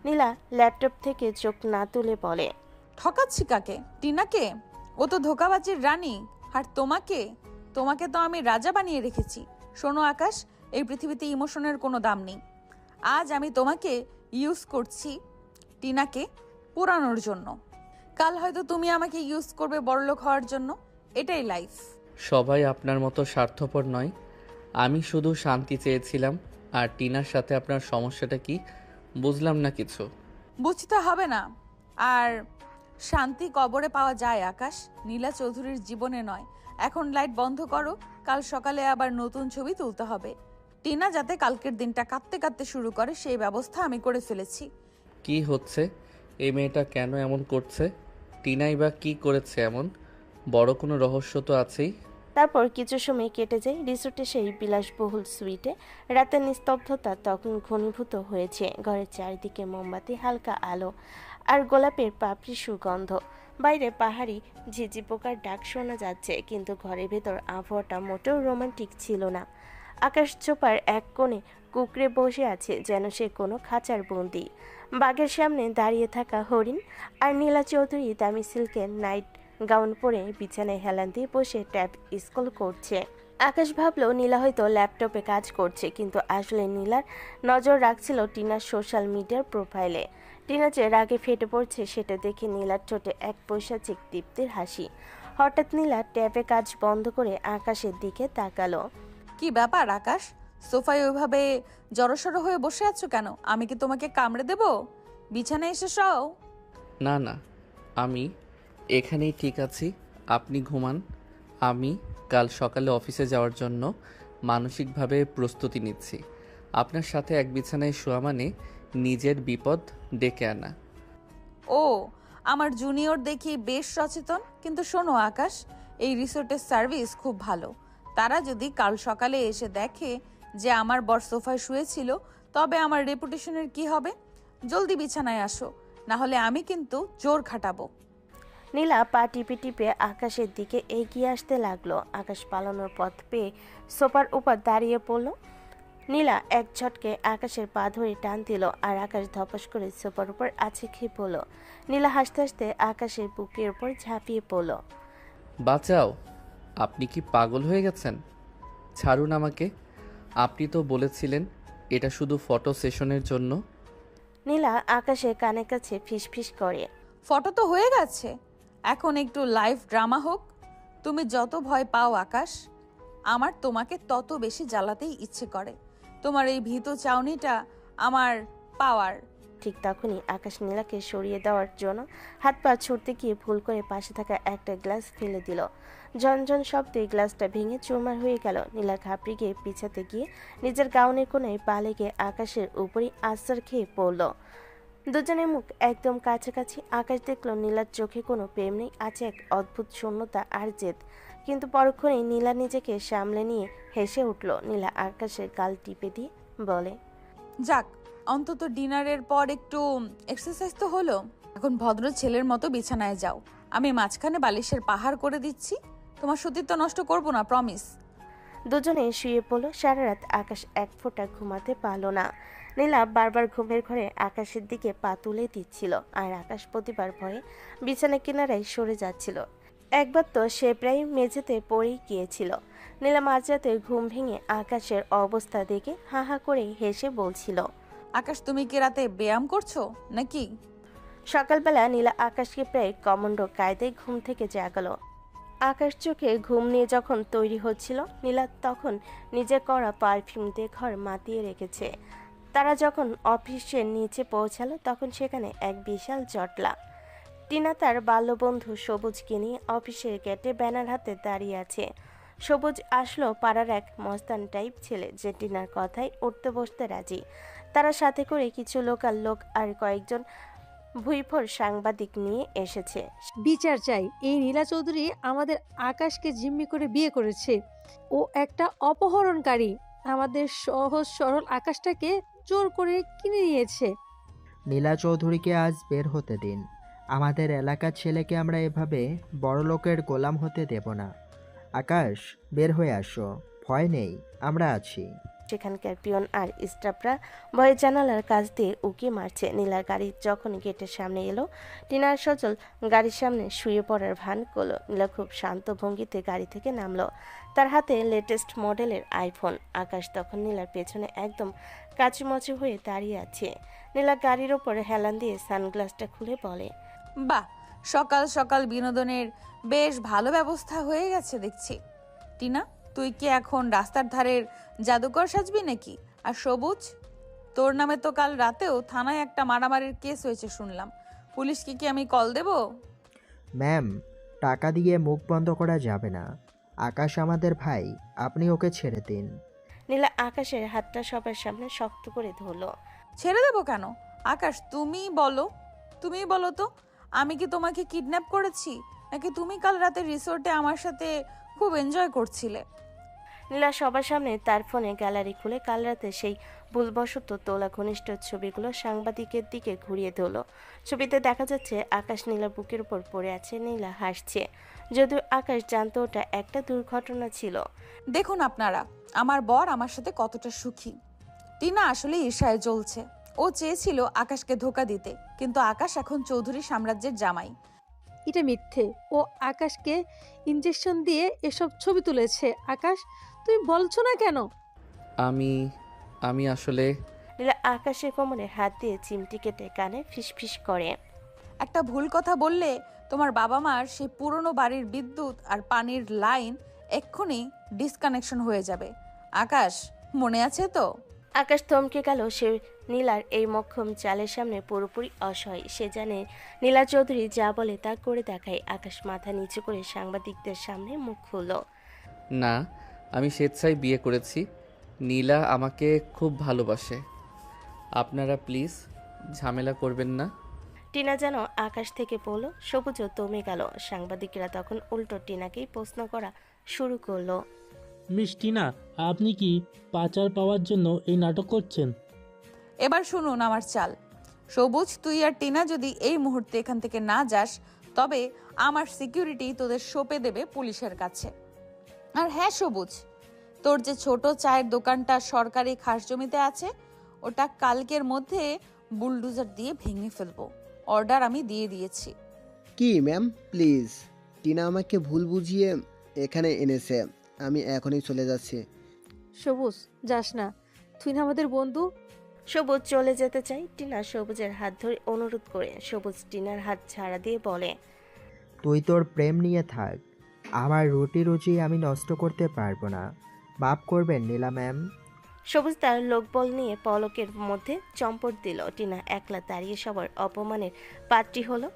নীলা ল্যাপটপ থেকে চোখ না তুলে বলে, ঠকাচ্ছি কাকে? টিনাকে? ও তো ধোকাবাজির রানী। আর তোমাকে তোমাকে তো আমি রাজা বানিয়ে রেখেছি। শোনো আকাশ, এই পৃথিবীতে ইমোশনের কোনো দাম নেই। আজ আমি তোমাকে ইউজ করছি টিনাকে পোড়ানোর জন্য, কাল হয়তো তুমি আমাকে ইউজ করবে বড়লোক হওয়ার জন্য। এটাই লাইফ। সবাই আপনার মতো স্বার্থপর নয়। আমি শুধু শান্তি চেয়েছিলাম। আর টিনার সাথে আপনার সমস্যাটা কি বুঝলাম না কিছু। বুঝতে হবে না। আর শান্তি কবরে পাওয়া যায় আকাশ, নীলা চৌধুরীর জীবনে নয়। এখন লাইট বন্ধ করো, কাল সকালে আবার নতুন ছবি তুলতে হবে। টিনা যাতে কালকের দিনটা কাঁদতে কাঁদতে শুরু করে সেই ব্যবস্থা আমি করে ফেলেছি। কি হচ্ছে? এই মেয়েটা কেন এমন করছে? টিনাই বা কি করেছে এমন? বড় কোনো রহস্য তো আছেই। তারপর কিছু সময় কেটে যায় রিসোর্টে সেই বিলাসবহুল সুইটে। রাতের নিস্তব্ধতা তখন ঘনীভূত হয়েছে। ঘরের চারিদিকে মোমবাতি, হালকা আলো আর গোলাপের পাপড়ি সুগন্ধ। বাইরে পাহাড়ি ঝিঝি পোকার ডাক শোনা যাচ্ছে, কিন্তু ঘরের ভেতর আবহাওয়াটা মোটেও রোমান্টিক ছিল না। আকাশ চোপার এক কোণে কুকড়ে বসে আছে, যেন সে কোনো খাঁচার বন্দি। বাঘের সামনে দাঁড়িয়ে থাকা হরিণ। আর নীলা চৌধুরী দামি সিল্কের নাইট গাউন পরে বিছানায় হেলান দিয়ে বসে ট্যাব স্ক্রল করছে। আকাশ ভাবলো নীলা হয়তো ল্যাপটপে কাজ করছে, কিন্তু আসলে নীলার নজর রাখছিল টিনার সোশ্যাল মিডিয়ার প্রোফাইলে। টিনা যে রাগে ফেটে পড়ছে সেটা দেখে নীলার ঠোঁটে এক পৈশাচিক তৃপ্তির হাসি। হঠাৎ নীলা ট্যাবে কাজ বন্ধ করে আকাশের দিকে তাকালো। কি ব্যাপার আকাশ, সোফায় ওইভাবে জড়সড় হয়ে বসে আছো কেন? আমি কি তোমাকে কামড়ে দেব? বিছানায় এসে শও। না না, আমি এখানেই ঠিক আছি, আপনি ঘুমান। আমি কাল সকালে অফিসে যাওয়ার জন্য মানসিকভাবে প্রস্তুতি নিচ্ছি। আপনার সাথে এক বিছানায় শোয়া মানে নিজের বিপদ ডেকে আনা। ও, আমার জুনিয়র দেখি বেশ সচেতন। কিন্তু শোনো আকাশ, এই রিসোর্টের সার্ভিস খুব ভালো। তারা যদি কাল সকালে এসে দেখে যে আমার বর সোফায় শুয়েছিল, তবে আমার রেপুটেশনের কি হবে? জলদি বিছানায় আসো, না হলে আমি কিন্তু জোর খাটাবো। নীলা পা টিপে টিপে আকাশের দিকে এগিয়ে আসতে লাগলো। আকাশ পালানোর পথ পেয়ে সোফার উপর দাঁড়িয়ে পড়ল। নীলা এক ঝটকে আকাশের পা ধরে টান দিল, আর আকাশ ধপাস করে সোফার উপর আছে খেয়ে পড়ল। নীলা হাসতে হাসতে আকাশের বুকের উপর ঝাঁপিয়ে পড়ল। বাঁচাও, আপনি কি পাগল হয়ে গেছেন? ছাড়ুন আমাকে। আপনি তো বলেছিলেন এটা শুধু ফটো সেশনের জন্য। নীলা আকাশের কানের কাছে ফিসফিস করে। ফটো তো হয়ে গেছে, এখন একটু লাইভ ড্রামা হোক। তুমি যত ভয় পাও আকাশ, আমার তোমাকে তত বেশি জ্বালাতেই ইচ্ছে করে। তোমার এই ভীত চাউনিটা আমার পাওয়ার। ঠিক তখনই আকাশ নীলাকে সরিয়ে দেওয়ার জন্য হাত পা ছুটতে গিয়ে ভুল করে পাশে থাকা একটা গ্লাস ফেলে দিল। ঝনঝন শব্দে গ্লাসটা ভেঙে চুরমার হয়ে গেল। নীলা ঘাবড়ে গিয়ে পিছাতে গিয়ে নিজের গাউনের কোণায় পা লেগে আকাশের উপরই আছাড় খেয়ে পড়ল। দুজনের মুখ একদম কাছাকাছি। আকাশ দেখলো নীলার চোখে কোনো প্রেম নেই, আছে এক অদ্ভুত শূন্যতা আর জেদ। কিন্তু পরক্ষণেই নীলা নিজেকে সামলে নিয়ে হেসে উঠল। নীলা আকাশের গাল টিপে দিয়ে বলে, যাক, অন্তত ডিনারের পর একটু এক্সারসাইজ তো হলো। এখন ভদ্র ছেলের মতো বিছানায় যাও, আমি মাঝখানে বালিশের পাহাড় করে দিচ্ছি। তোমার সতীত্ব নষ্ট করবো না, প্রমিস। দুজনে শুয়ে পড়ল। সারা রাত আকাশ এক ফোঁটা ঘুমাতে পারল না। নীলা বারবার ঘুমের ঘরে আকাশের দিকে পা তুলে দিচ্ছিল, আর আকাশ প্রতিবার ভয়ে বিছানা কিনারায় সরে যাচ্ছিল। একবার তো সে প্রায় মেঝেতে পড়েই গিয়েছিল। নীলা মাঝরাতে ঘুম ভেঙে আকাশের অবস্থা দেখে হা হা করে হেসে বলছিল, আকাশ, তুমি কি রাতে ব্যায়াম করছো নাকি? সকালবেলা নীলা আকাশকে প্রায় কমান্ডো কায়দায় ঘুম থেকে জাগালো। আকাশ চোখে ঘুম নিয়ে যখন তৈরি হচ্ছিল, নীলা তখন নিজে করা পারফিউম দিয়ে ঘর মাতিয়ে রেখেছে। তারা যখন অফিসের নিচে পৌঁছালো, তখন সেখানে এক বিশাল জটলা। টিনা তার বাল্যবন্ধু সবুজকে নিয়ে অফিসের গেটে ব্যানার হাতে দাঁড়িয়ে আছে। সবুজ আসলো পাড়ার এক মস্তান টাইপ ছেলে, যে টিনার কথায় উঠতে বসতে রাজি। তারা সাথে করে কিছু লোকাল লোক আর কয়েকজন ভুইফোর সাংবাদিক নিয়ে এসেছে। বিচার চাই, এই নীলা চৌধুরী আমাদের আকাশকে জিম্মি করে বিয়ে করেছে। ও একটা অপহরণকারী, আমাদের সহজ সরল আকাশটাকে জোর করে কিনে নিয়েছে। নীলা চৌধুরীকে আজ বের হতে দিন। আমাদের এলাকার ছেলেকে আমরা এভাবে বড়লোকের গোলাম হতে দেব না। আকাশ, বের হয়ে আসো, ভয় নেই, আমরা আছি। সেখানকার পিয়ন আর স্টাফরা ভয়ে জানালার কাছ দিয়ে উকি মারছে। নীলার গাড়ি যখন গেটের সামনে এলো, টিনার সজল গাড়ির সামনে শুয়ে পড়ার ভান করলো। নীলা খুব শান্ত ভঙ্গিতে গাড়ি থেকে নামলো। তার হাতে লেটেস্ট মডেলের আইফোন। আকাশ তখন নীলার পেছনে একদম কাচুমাচু হয়ে দাঁড়িয়ে আছে। নীলা গাড়ির ওপর হেলান দিয়ে সানগ্লাসটা খুলে বলে, বাহ, সকাল সকাল বিনোদনের বেশ ভালো ব্যবস্থা হয়ে গেছে দেখছি। টিনা, তুই কি এখন রাস্তার ধারের জাদুকর সাজবি নাকি? আর সবুজ, তোর নামে তো কাল রাতেও থানায় একটা মারামারির কেস হয়েছে শুনলাম। পুলিশকে কি আমি কল দেব? ম্যাম, টাকা দিয়ে মুখ বন্ধ করা যাবে না। আকাশ আমাদের ভাই, আপনি ওকে ছেড়ে দিন। নীলা আকাশের হাতটা সবার সামনে শক্ত করে ধরলো। ছেড়ে দেবো কেন? আকাশ, তুমিই বলো তো, আমি কি তোমাকে কিডন্যাপ করেছি, নাকি তুমি কাল রাতে রিসোর্টে আমার সাথে খুব এনজয় করছিলে? নীলা সবার সামনে তার ফোনে গ্যালারি খুলে কাল রাতে সেই ভুলবশত তোলা ঘনিষ্ঠ ছবিগুলো সাংবাদিকের দিকে ঘুরিয়ে ধরল। ছবিতে দেখা যাচ্ছে আকাশ নীলার বুকের উপর পড়ে আছে। নীলা হাসছে, যদিও আকাশ জানতো ওটা একটা দুর্ঘটনা ছিল। দেখুন আপনারা, আমার বর আমার সাথে কতটা সুখী। টিনা আসলে ঈর্ষায় জ্বলছে। ও চেয়েছিল আকাশকে ধোকা দিতে, কিন্তু আকাশ এখন চৌধুরী সাম্রাজ্যের জামাই। এটা মিথ্যে। ও আকাশকে ইঞ্জেকশন দিয়ে এসব ছবি তুলেছে। আকাশ, তুমি বলছো না কেন? আমি আমি আসলে নীলা আকাশের কোমরে হাত দিয়ে চিমটি কেটে কানে ফিসফিস করে। একটা ভুল কথা বললে তোমার বাবা মার সেই পুরনো বাড়ির বিদ্যুৎ আর পানির লাইন এক্ষুনি ডিসকানেকশন হয়ে যাবে। আকাশ, মনে আছে তো? আকাশ থমকে গেল। সে নীলার এই মক্ষম চালের সামনে পুরোপুরি অসহায়। সে জানে নীলা চৌধুরী যা বলে তা করে দেখায়। আকাশ মাথা নিচু করে সাংবাদিকদের সামনে মুখ খুলল। না, আমি স্বেচ্ছায় বিয়ে করেছি। নীলা আমাকে খুব ভালোবাসে। আপনারা প্লিজ ঝামেলা করবেন না। টিনা যেন আকাশ থেকে পড়ল। সবুজও দমে গেল। সাংবাদিকরা তখন উল্টো টিনাকেই প্রশ্ন করা শুরু করলো। মিস টিনা, আপনি কি পাচার পাওয়ার জন্য এই নাটক করছেন? এবার শুনুন আমার চাল। সবুজ, তুই আর টিনা যদি এই মুহূর্তে এখান থেকে না যাস, তবে আমার সিকিউরিটি তোদের সঁপে দেবে পুলিশের কাছে। আর হ্যাঁ সবুজ, তোর যে ছোট চায়ের দোকানটা সরকারি খাস জমিতে আছে, ওটা কালকের মধ্যে বুলডোজার দিয়ে ভেঙে ফেলবো। অর্ডার আমি দিয়ে দিয়েছি। কি ম্যাম, প্লিজ, টিনা আমাকে ভুল বুঝিয়ে এখানে এনেছে। আমি এখনই চলে যাচ্ছি। সবুজ, যাস না, তুই না আমাদের বন্ধু। সবুজ চলে যেতে চাই। টিনা সবুজের হাত ধরে অনুরোধ করে। সবুজ টিনার হাত ছাড়া দিয়ে বলে, তুই তোর প্রেম নিয়ে থাক, আমার রুটি রুচি আমি নষ্ট করতে পারবো না। মাফ করবেন নীলা ম্যাম। সবুজ তার লোকবল নিয়ে পলকের মধ্যে চম্পট দিল। টিনা একলা দাঁড়িয়ে সবার অপমানের পাত্রী হলো।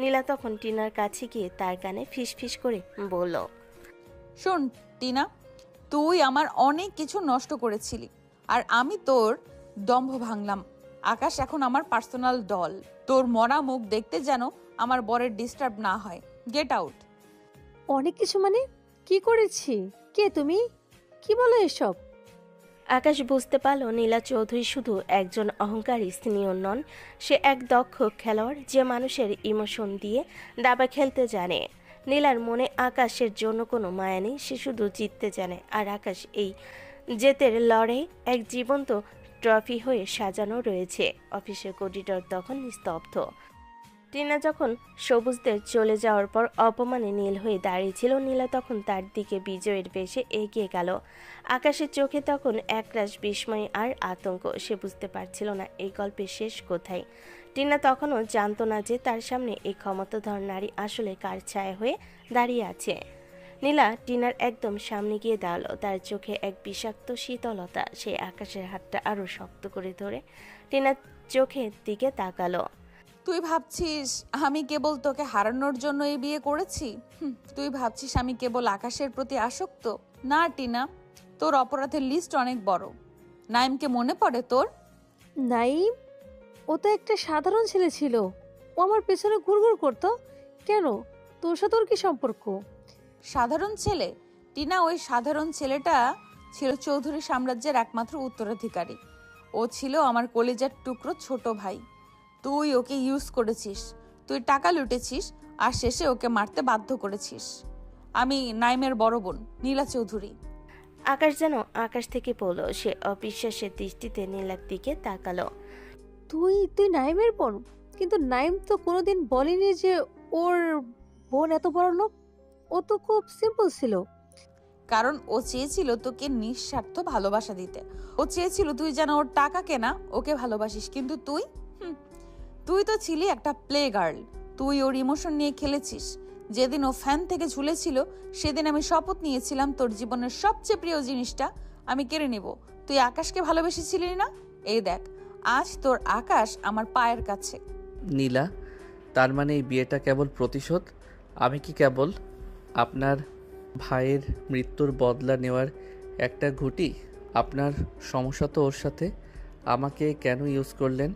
নীলা তখন টিনার কাছে গিয়ে তার কানে ফিসফিস করে বলল, শোন টিনা, তুই আমার অনেক কিছু নষ্ট করেছিলি, আর আমি তোর দম্ভ ভাঙলাম। আকাশ এখন আমার পার্সোনাল ডল। তোর মরা মুখ দেখতে যেন আমার বরের ডিস্টার্ব না হয়। Get out. অনেক কিছু মানে? কি করেছি? কে তুমি? কি বলো এসব? আকাশ বুঝতে পারল নীলা চৌধুরী শুধু একজন অহংকারী সিনিয়র নন, সে এক দক্ষ খেলোয়াড় যে মানুষের ইমোশন দিয়ে দাবা খেলতে জানে। নীলার মনে আকাশের জন্য কোনো মায়া নেই, সে শুধু জিততে জানে। আর আকাশ এই জেতের লড়াই এক জীবন্ত ট্রফি হয়ে সাজানো রয়েছে। অফিসের করিডর তখন নিস্তব্ধ। টিনা যখন সবুজদের চলে যাওয়ার পর অপমানে নীল হয়ে দাঁড়িয়েছিল, নীলা তখন তার দিকে বিজয়ের বেশে এগিয়ে গেল। আকাশের চোখে তখন একরাশ বিস্ময় আর আতঙ্ক। সে বুঝতে পারছিল না এই গল্পের শেষ কোথায়। টিনা তখনও জানতো না যে তার সামনে এই ক্ষমতাধর নারী আসলে কার ছায়া হয়ে দাঁড়িয়ে আছে। নীলা টিনার একদম সামনে গিয়ে দাঁড়ালো। তার চোখে এক বিষাক্ত শীতলতা। সে আকাশের হাতটা আরো শক্ত করে ধরে টিনার চোখের দিকে তাকালো। তুই ভাবছিস আমি কেবল তোকে হারানোর জন্য এই বিয়ে করেছি? তুই ভাবছিস আমি কেবল আকাশের প্রতি আসক্ত? না টিনা, তোর অপরাধের লিস্ট অনেক বড়। নাইমকে মনে পড়ে তোর? নাইম? ও তো একটা সাধারণ ছেলে ছিল। ও আমার পেছনে ঘুরঘুর করতো কেন? তোর সাথে ওর কি সম্পর্ক? সাধারণ ছেলে? টিনা, ওই সাধারণ ছেলেটা ছিল চৌধুরী সাম্রাজ্যের একমাত্র উত্তরাধিকারী। ও ছিল আমার কলিজার টুকরো ছোট ভাই। তুই ওকে ইউজ করেছিস, তুই টাকা লুটেছিস, আর শেষে ওকে মারতে বাধ্য করেছিস। আমি নাইমের বড় বোন, নীলা চৌধুরী। আকাশ যেন আকাশ থেকে পড়ল। সে অবিশ্বাসের দৃষ্টিতে নীলার দিকে তাকালো। তুই তুই নাইমের বোন? কিন্তু নাইম তো কোনোদিন বলেনি যে ওর বোন এত বড় লোক। ও তো খুব সিম্পল ছিল। কারণ ও চেয়েছিল তোকে নিঃস্বার্থ ভালোবাসা দিতে। ও চেয়েছিল তুই যেন ওর টাকা কেনা ওকে ভালোবাসিস। কিন্তু তুই তো ছিলি একটা প্লে গার্ল। তুই ওর ইমোশন নিয়ে খেলেছিস। যেদিন ও ফ্যান থেকে ঝুলেছিল, সেদিন আমি শপথ নিয়েছিলাম তোর জীবনের সবচেয়ে প্রিয় জিনিসটা আমি কেড়ে নেব। তুই আকাশকে ভালোবেসেছিলি না? এই দেখ, আজ তোর আকাশ আমার পায়ের কাছে। নীলা, তার মানে এই বিয়েটা কেবল প্রতিশোধ? আমি কি কেবল আপনার ভাইয়ের মৃত্যুর বদলা নেওয়ার একটা ঘুঁটি? আপনার সমস্যা তো ওর সাথে। আমাকে কেন ইউজ করলেন?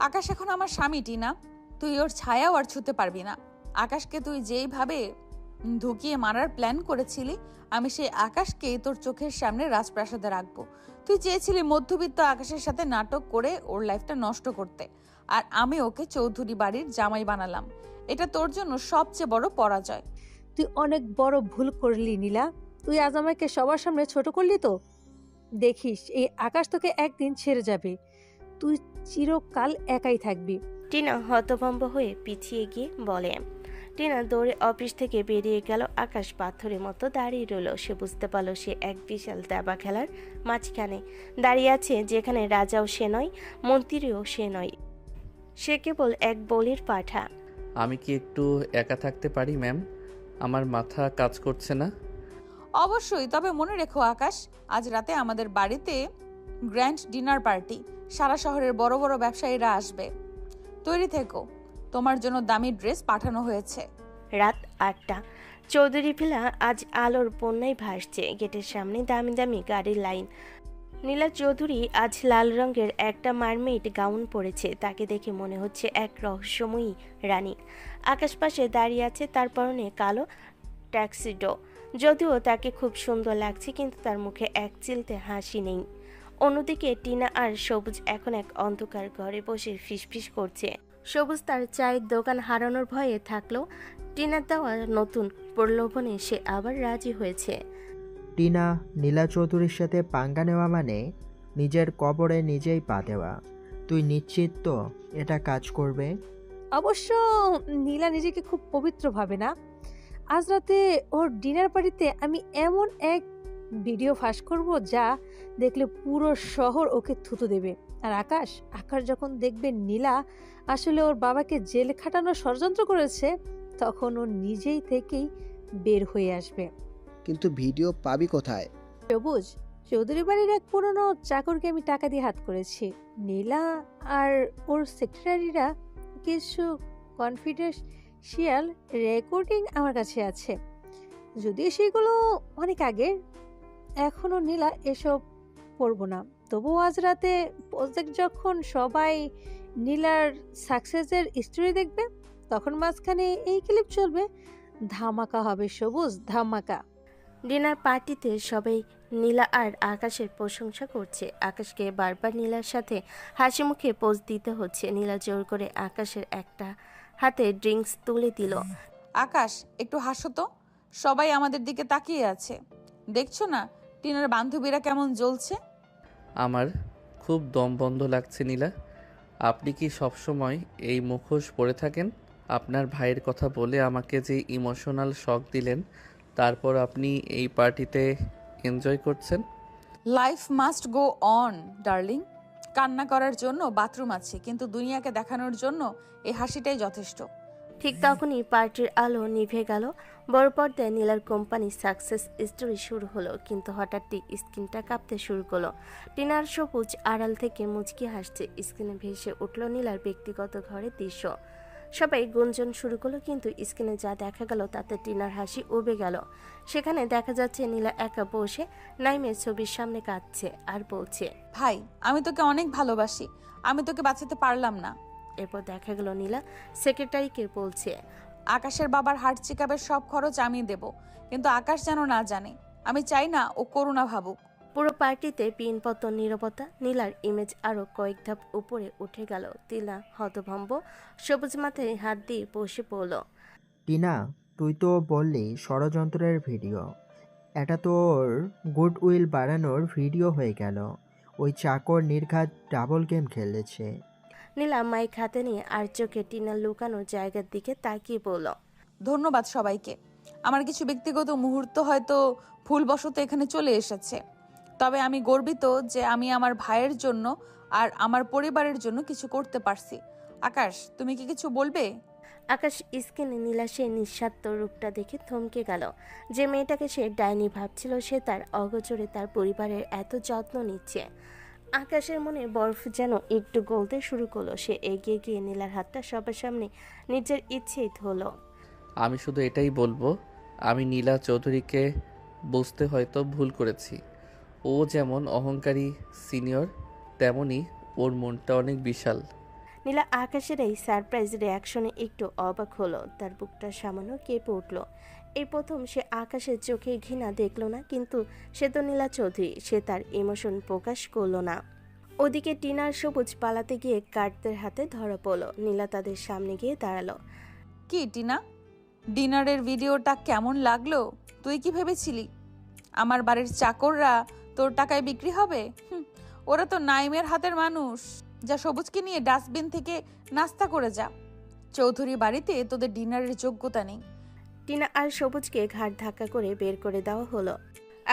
আকাশ এখন আমার স্বামী টিনা। তুই ওর ছায়াও আর ছুঁতে পারবি না। আকাশকে তুই যেইভাবে ঢুকিয়ে মারার প্ল্যান করেছিলি, আমি সেই আকাশকে তোর চোখের সামনে রাজপ্রাসাদে রাখবো। তুই চেয়েছিলি মধ্যবিত্ত আকাশের সাথে নাটক করে ওর লাইফটা নষ্ট করতে, আর আমি ওকে চৌধুরী বাড়ির জামাই বানালাম। এটা তোর জন্য সবচেয়ে বড় পরাজয়। তুই অনেক বড় ভুল করলি নীলা। তুই আজ আমাকে সবার সামনে ছোট করলি তো। দেখিস, এই আকাশ তোকে একদিন ছেড়ে যাবে। তুই চিরকাল একাই থাকবি। টিনা হতভম্ব হয়ে পিছিয়ে গিয়ে বলে। টিনা দৌড়ে অফিস থেকে বেরিয়ে গেল। আকাশ পাথরের মতো দাঁড়িয়ে রইল। সে বুঝতে পারল সে এক বিশাল দাবা খেলার মাঝখানে দাঁড়িয়ে আছে, যেখানে রাজাও সে নয়, মন্ত্রীও সে নয়, সে কেবল এক বলির পাঠা। আমি কি একটু একা থাকতে পারি ম্যাম? আমার মাথা কাজ করছে না। অবশ্যই, তবে মনে রেখো আকাশ, আজ রাতে আমাদের বাড়িতে গ্র্যান্ড ডিনার পার্টি। সারা শহরের বড় বড় ব্যবসায়ীরা আসবে। তৈরি থেকো, তোমার জন্য দামি ড্রেস পাঠানো হয়েছে। রাত 8টা। চৌধুরী ভিলা আজ আলোর বন্যায় ভাসছে। গেটের সামনে দামি দামি গাড়ির লাইন। নীলা চৌধুরী আজ লাল রঙের একটা মারমেড গাউন পরেছে। তাকে দেখে মনে হচ্ছে এক রহস্যময়ী রানী। আকাশ পাশে দাঁড়িয়ে আছে, তার পরনে কালো ট্যাক্সিডো। যদিও তাকে খুব সুন্দর লাগছে, কিন্তু তার মুখে এক চিলতে হাসি নেই। অন্যদিকে টিনা আর সবুজ এখন এক অন্ধকার ঘরে বসে ফিসফিস করছে। সবুজ তার চায়ের দোকান হারানোর ভয়ে থাকলেও টিনার দেওয়া নতুন প্রলোভনে সে আবার রাজি হয়েছে। টিনা, নীলা চৌধুরীর সাথে পাঙ্গা নেওয়া মানে নিজের কবরে নিজেই পা দেওয়া। তুই নিশ্চিত তো এটা কাজ করবে? অবশ্য নীলা নিজেকে খুব পবিত্র ভাবে না। আজ রাতে ওর ডিনার পার্টিতে আমি এমন এক ভিডিও ফাঁস করব যা দেখলে পুরো শহর ওকে থুতু দেবে। আর আকাশ যখন দেখবে নীলা আসলে ওর বাবাকে জেলে খাটানোর ষড়যন্ত্র করেছে, তখন ও নিজেই থেকেই বের হয়ে আসবে। কিন্তু ভিডিও পাবি কোথায়? সবুজ, চৌধুরী বাড়ির এক পুরনো চাকরকে আমি টাকা দিয়ে হাত করেছি। নীলা আর ওর সেক্রেটারিরা কিছু কনফিডেন্সিয়াল রেকর্ডিং আমার কাছে আছে, যদিও সেগুলো অনেক আগের। এখনো নীলা এসব পড়বো না, তবুও আজ রাতে প্রজেক্ট যখন সবাই নীলার সাকসেসের স্টোরি দেখবে, তখন মাঝখানে এই ক্লিপ চলবে। ধামাকা হবে সবুজ, ধামাকা। ডিনার পার্টিতে সবাই নীলা আর আকাশের প্রশংসা করছে। আকাশকে বারবার নীলার সাথে হাসি মুখে পোজ দিতে হচ্ছে। নীলা জোর করে আকাশের একটা হাতে ড্রিঙ্কস তুলে দিল। আকাশ, একটু হাসো তো, সবাই আমাদের দিকে তাকিয়ে আছে। দেখছো না টিনার বান্ধবীরা কেমন জ্বলছে? আমার খুব দম বন্ধ লাগছে নীলা। আপনি কি সবসময় এই মুখোশ পরে থাকেন? আপনার ভাইয়ের কথা বলে আমাকে যে ইমোশনাল শক দিলেন, তারপর আপনি এই পার্টিতে এনজয় করছেন। Life must go on darling. কান্না করার জন্য বাথরুম আছে, কিন্তু দুনিয়াকে দেখানোর জন্য এই হাসিটাই যথেষ্ট। ঠিক তখনই পার্টির আলো নিভে গেল। বড় পর্দায় নীলার কোম্পানি সাকসেস স্টোরি শুরু হলো, কিন্তু হঠাৎই স্ক্রিনটা কাঁপতে শুরু করলো। টিনার সবুজ আড়াল থেকে মুচকি হাসছে। স্ক্রিনে ভেসে উঠল নীলার ব্যক্তিগত ঘরের দৃশ্য। সবাই গুঞ্জন শুরু করলো, কিন্তু স্ক্রিনে যা দেখা গেল তাতে টিনার হাসি উবে গেল। সেখানে দেখা যাচ্ছে নীলা একা বসে নাইমের ছবির সামনে কাঁদছে আর বলছে, ভাই, আমি তোকে অনেক ভালোবাসি, আমি তোকে বাঁচাতে পারলাম না। এরপর দেখা গেল নীলা সেক্রেটারিকে বলছে, আকাশের বাবার হার্ট চেকআপের সব খরচ আমি দেব, কিন্তু আকাশ যেন না জানে। আমি চাই না ও করুণা ভাবুক। পুরো পার্টিতে পিনপতন নীরবতা। নীলার ইমেজ আরো কয়েক ধাপ উপরে উঠে গেল। নীলা হতভম্ব, সবুজ মাথায় হাত দিয়ে বসে পড়ল। টিনা, তুই তো বললি ষড়যন্ত্রের ভিডিও। এটা তোর গুড উইল বাড়ানোর ভিডিও হয়ে গেল। ওই চাকর নির্ঘাত ডাবল গেম খেলেছে। নীলা মাইক হাতে নিয়ে আর চোখে টিনার লুকানোর জায়গার দিকে তাকিয়ে বলল, ধন্যবাদ সবাইকে। আমার কিছু ব্যক্তিগত মুহূর্ত হয়তো ভুলবশত এখানে চলে এসেছে, তবে আমি গর্বিত যে আমি আমার ভাইয়ের জন্য আর আমার পরিবারের জন্য কিছু করতে পারছি। আকাশ, তুমি কি কিছু বলবে? আকাশ স্ক্রিনে নীলা সেই নিঃস্বার্থ রূপটা দেখে থমকে গেল। যে মেয়েটাকে সে ডাইনি ভাবছিল, সে তার অগোচরে তার পরিবারের এত যত্ন নিচ্ছে। আকাশের মনে বরফ যেন একটু গলতে শুরু করলো। সে এগিয়ে গিয়ে নীলার হাতটা সবার সামনে নিজের ইচ্ছেই ধরল। আমি শুধু এটাই বলবো, আমি নীলা চৌধুরীকে বুঝতে হয়তো ভুল করেছি। ও যেমন অহংকারী সিনিয়র, তেমনি ওর মনটা অনেক বিশাল। নীলা আকাশের এই সারপ্রাইজ রিয়াকশনে একটু অবাক হলো। তার বুকটা সামান্য কেঁপে উঠল। এই প্রথম সে আকাশের চোখে ঘৃণা দেখল না, কিন্তু সে তো নীলা চৌধুরী, সে তার ইমোশন প্রকাশ করলো না। ওদিকে টিনার সবুজ পালাতে গিয়ে গার্ডদের হাতে ধরা পড়ল। নীলা তাদের সামনে গিয়ে দাঁড়ালো। কি টিনা, ডিনারের ভিডিওটা কেমন লাগলো? তুই কি ভেবেছিলি আমার বাড়ির চাকররা তোর টাকায় বিক্রি হবে? ওরা তো নাইমের হাতের মানুষ। যা সবুজকে নিয়ে ডাস্টবিন থেকে নাস্তা করে যা। চৌধুরী বাড়িতে তোদের ডিনারের যোগ্যতা নেই। টিনা আর সবুজকে ঘাড় ধাক্কা করে বের করে দেওয়া হলো।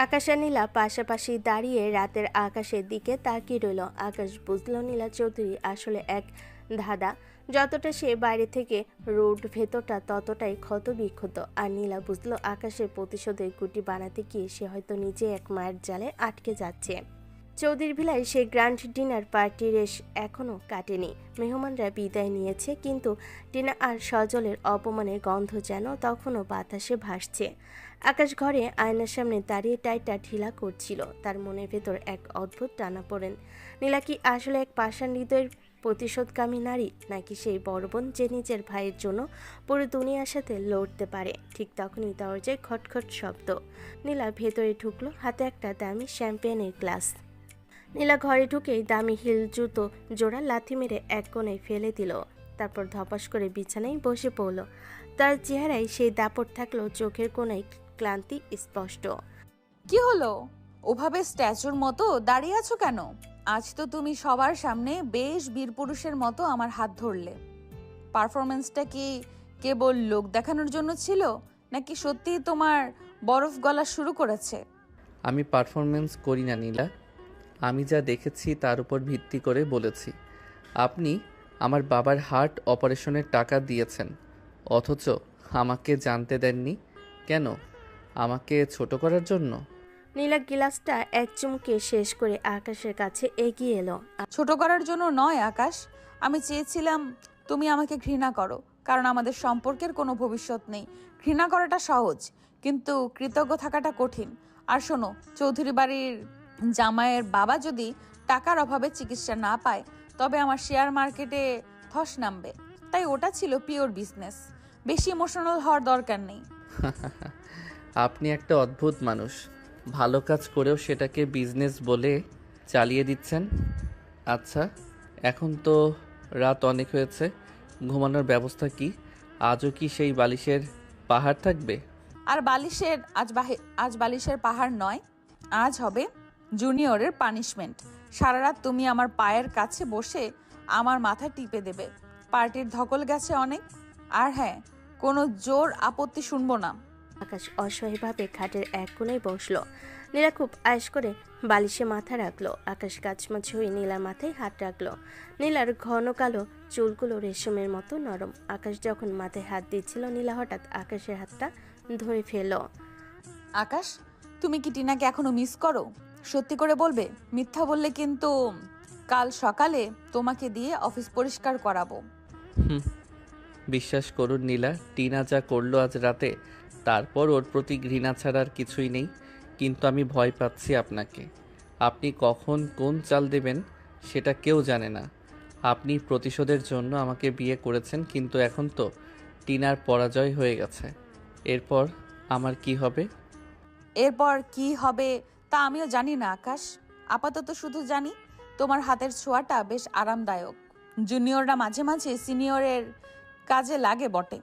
আকাশ আর নীলা পাশাপাশি দাঁড়িয়ে রাতের আকাশের দিকে তাকিয়ে রইল। আকাশ বুঝল নীলা চৌধুরী আসলে এক ধাঁধা। যতটা সে বাইরে থেকে রোড, ভেতরটা ততটাই ক্ষত বিক্ষত। আর নীলা বুঝলো আকাশের প্রতিশোধের গুটি বানাতে গিয়ে সে হয়তো নিজে এক মায়ের জালে আটকে যাচ্ছে। চৌধুরী ভিলায় সে গ্র্যান্ড ডিনার পার্টির রেশ এখনও কাটেনি। মেহমানরা বিদায় নিয়েছে, কিন্তু টিনা আর সজলের অপমানের গন্ধ যেন তখনও বাতাসে ভাসছে। আকাশ ঘরে আয়নার সামনে দাঁড়িয়ে টাইটা ঢিলা করছিল। তার মনের ভেতর এক অদ্ভুত টানাপোড়েন। নীলা কি আসলে এক পাষাণ হৃদয়ের প্রতিশোধকামী নারী, নাকি সেই বড় বোন যে নিজের ভাইয়ের জন্য পুরো দুনিয়ার সাথে লড়তে পারে? ঠিক তখনই দরজায় খটখট শব্দ। নীলা ভেতরে ঢুকলো, হাতে একটা দামি শ্যাম্পেনের গ্লাস। নীলা ঘরে ঢুকেই দামি হিল জুতো জোড়া লাথি মেরে এক কোণে ফেলে দিল। তারপর ধপাস করে বিছানায় বসে পড়ল। তার চেহারায় সেই দাপট থাকলো, চোখের কোণায় ক্লান্তি স্পষ্ট। কি হলো? ওভাবে স্ট্যাচুর মতো দাঁড়িয়ে আছো কেন? আজ তো তুমি সবার সামনে বেশ বীরপুরুষের মতো আমার হাত ধরলে। পারফরমেন্সটা কি কেবল লোক দেখানোর জন্য ছিল, নাকি সত্যিই তোমার বরফ গলা শুরু করেছে? আমি পারফরমেন্স করি না নীলা, আমি যা দেখেছি তার উপর ভিত্তি করে বলেছি। আপনি আমার বাবার হার্ট অপারেশনের টাকা দিয়েছেন, অথচ আমাকে জানতে দেননি কেন? আমাকে ছোট করার জন্য? নীলা গিলাসটা এক চুমুকে শেষ করে আকাশের কাছে এগিয়ে এলো। ছোট করার জন্য নয় আকাশ, আমি চেয়েছিলাম তুমি আমাকে ঘৃণা করো, কারণ আমাদের সম্পর্কের কোনো ভবিষ্যৎ নেই। ঘৃণা করাটা সহজ, কিন্তু কৃতজ্ঞ থাকাটা কঠিন। আর শোনো, চৌধুরী বাড়ির জামাইয়ের বাবা যদি টাকার অভাবে চিকিৎসা না পায়, তবে আমার শেয়ার মার্কেটে ধস নামবে। তাই ওটা ছিল পিওর বিজনেস, বেশি ইমোশনাল হওয়ার দরকার নেই। আপনি একটা অদ্ভুত মানুষ, ভালো কাজ করেও সেটাকে বিজনেস বলে চালিয়ে দিচ্ছেন। আচ্ছা, এখন তো রাত অনেক হয়েছে, ঘুমানোর ব্যবস্থা কি? আজও কি সেই বালিশের পাহাড় থাকবে? আর আজ বালিশের পাহাড় নয়, আজ হবে জুনিয়রের পানিশমেন্ট। সারা রাত তুমি আমার পায়ের কাছে বসে আমার মাথা টিপে দেবে। পার্টির ধকল গেছে অনেক। আর হ্যাঁ, কোনো জোর আপত্তি শুনবো না। আকাশ অসহায়ভাবে খাটের এক কোণায় বসলো। নীলা খুব আয়েশ করে বালিশে মাথা রাখলো। আকাশ কাচমাচ হয়ে নীলার মাথায় হাত রাখলো। নীলার ঘন কালো চুলগুলো রেশমের মতো নরম। আকাশ যখন মাথায় হাত দিচ্ছিল, নীলা হঠাৎ আকাশের হাতটা ধরে ফেলল। আকাশ, তুমি কি টিনাকে এখনো মিস করো? সত্যি করে বলবে, মিথ্যা বললে কিন্তু কাল সকালে তোমাকে দিয়ে অফিস পরিষ্কার করাবো। বিশ্বাস করুন নীলা, টিনা যা করলো আজ রাতে, তারপর ওর প্রতি ঘৃণা ছাড়া আর কিছুই নেই। কিন্তু আমি ভয় পাচ্ছি আপনাকে। আপনি কখন কোন চাল দেবেন সেটা কেউ জানে না। আপনি প্রতিশোধের জন্য আমাকে বিয়ে করেছেন, কিন্তু এখন তো টিনার পরাজয় হয়ে গেছে। এরপর আমার কি হবে? এরপর কি হবে তা আমিও জানি না আকাশ। আপাতত শুধু জানি তোমার হাতের ছোঁয়াটা বেশ আরামদায়ক। জুনিয়ররা মাঝে মাঝে সিনিয়রের কাজে লাগে বটে।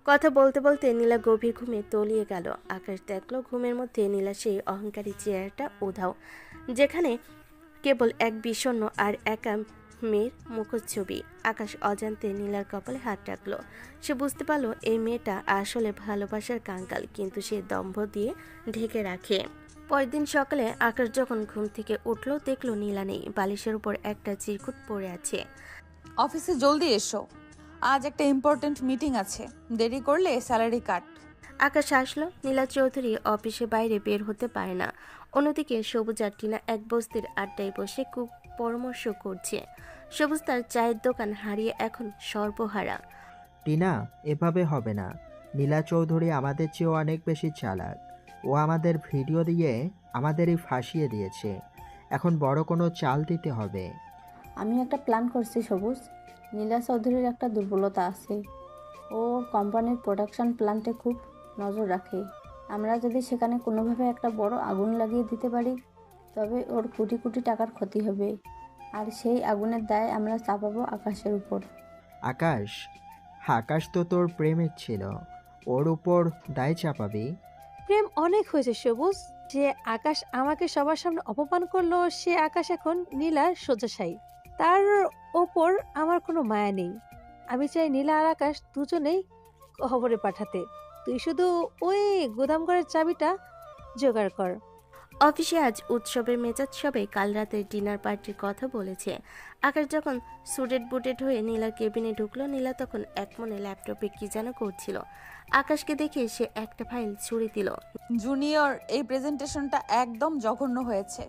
কথা বলতে বলতে নীলা গভীর ঘুমে তলিয়ে গেল। আকাশ দেখলো ঘুমের মধ্যে নীলা সেই অহংকারী চেহারাটা উধাও, যেখানে কেবল এক বিষণ্ণ আর একা মেয়ের মুখচ্ছবি। আকাশ অজান্তে নীলার কপালে হাত রাখলো। সে বুঝতে পারলো এই মেয়েটা আসলে ভালোবাসার কাঙ্গাল, কিন্তু সে দম্ভ দিয়ে ঢেকে রাখে। পরের দিন সকালে আকাশ যখন ঘুম থেকে উঠলো, দেখলো নীলা নেই। বালিশের উপর একটা চিরকুট পড়ে আছে। অফিসে জলদি এসো, আজ একটা ইম্পর্টেন্ট মিটিং আছে, দেরি করলে স্যালারি কাট। আকাশ আসলো। নীলা চৌধুরী অফিসে বাইরে বের হতে পারে না। অন্যদিকে সবুজ আর টিনা এক বস্তির আড্ডায় বসে খুব পরামর্শ করছে। সবুজ তার চায়ের দোকান হারিয়ে এখন সর্বহারা। টিনা, এভাবে হবে না। নীলা চৌধুরী আমাদের চেয়েও অনেক বেশি চালাক। ও আমাদের ভিডিও দিয়ে আমাদেরই ফাঁসিয়ে দিয়েছে। এখন বড় কোনো চাল দিতে হবে। আমি একটা প্ল্যান করছি সবুজ। নীলা চৌধুরীর একটা দুর্বলতা আছে, ও কোম্পানির প্রোডাকশন প্ল্যান্টে খুব নজর রাখে। আমরা যদি সেখানে কোনোভাবে একটা বড় আগুন লাগিয়ে দিতে পারি, তবে ওর কোটি কোটি টাকার ক্ষতি হবে। আর সেই আগুনের দায় আমরা চাপাবো আকাশের উপর। আকাশ? আকাশ তো তোর প্রেমিক ছিল, ওর উপর দায় চাপাবি? প্রেম অনেক হয়েছে সবুজ। যে আকাশ আমাকে সবার সামনে অপমান করলো, সে আকাশ এখন নীলার শয্যাশায়ী। তার ওপর আমার কোনো মায়া নেই। আমি চাই নীলা আর আকাশ দুজনেই খবরে পাঠাতে। তুই শুধু ওই গোদামঘরের চাবিটা জোগাড় কর। অফিসে আজ উৎসবের মেজাজ সবাই কাল রাতের ডিনার পার্টির কথা বলেছে। আকাশ যখন সুটেড বুটেড হয়ে নীলার কেবিনে ঢুকলো, নীলা তখন এক মনে ল্যাপটপে কি যেন করছিল। আকাশকে দেখে সে একটা ফাইল ছুড়ে দিল। জুনিয়র, এই প্রেজেন্টেশনটা একদম জঘন্য হয়েছে।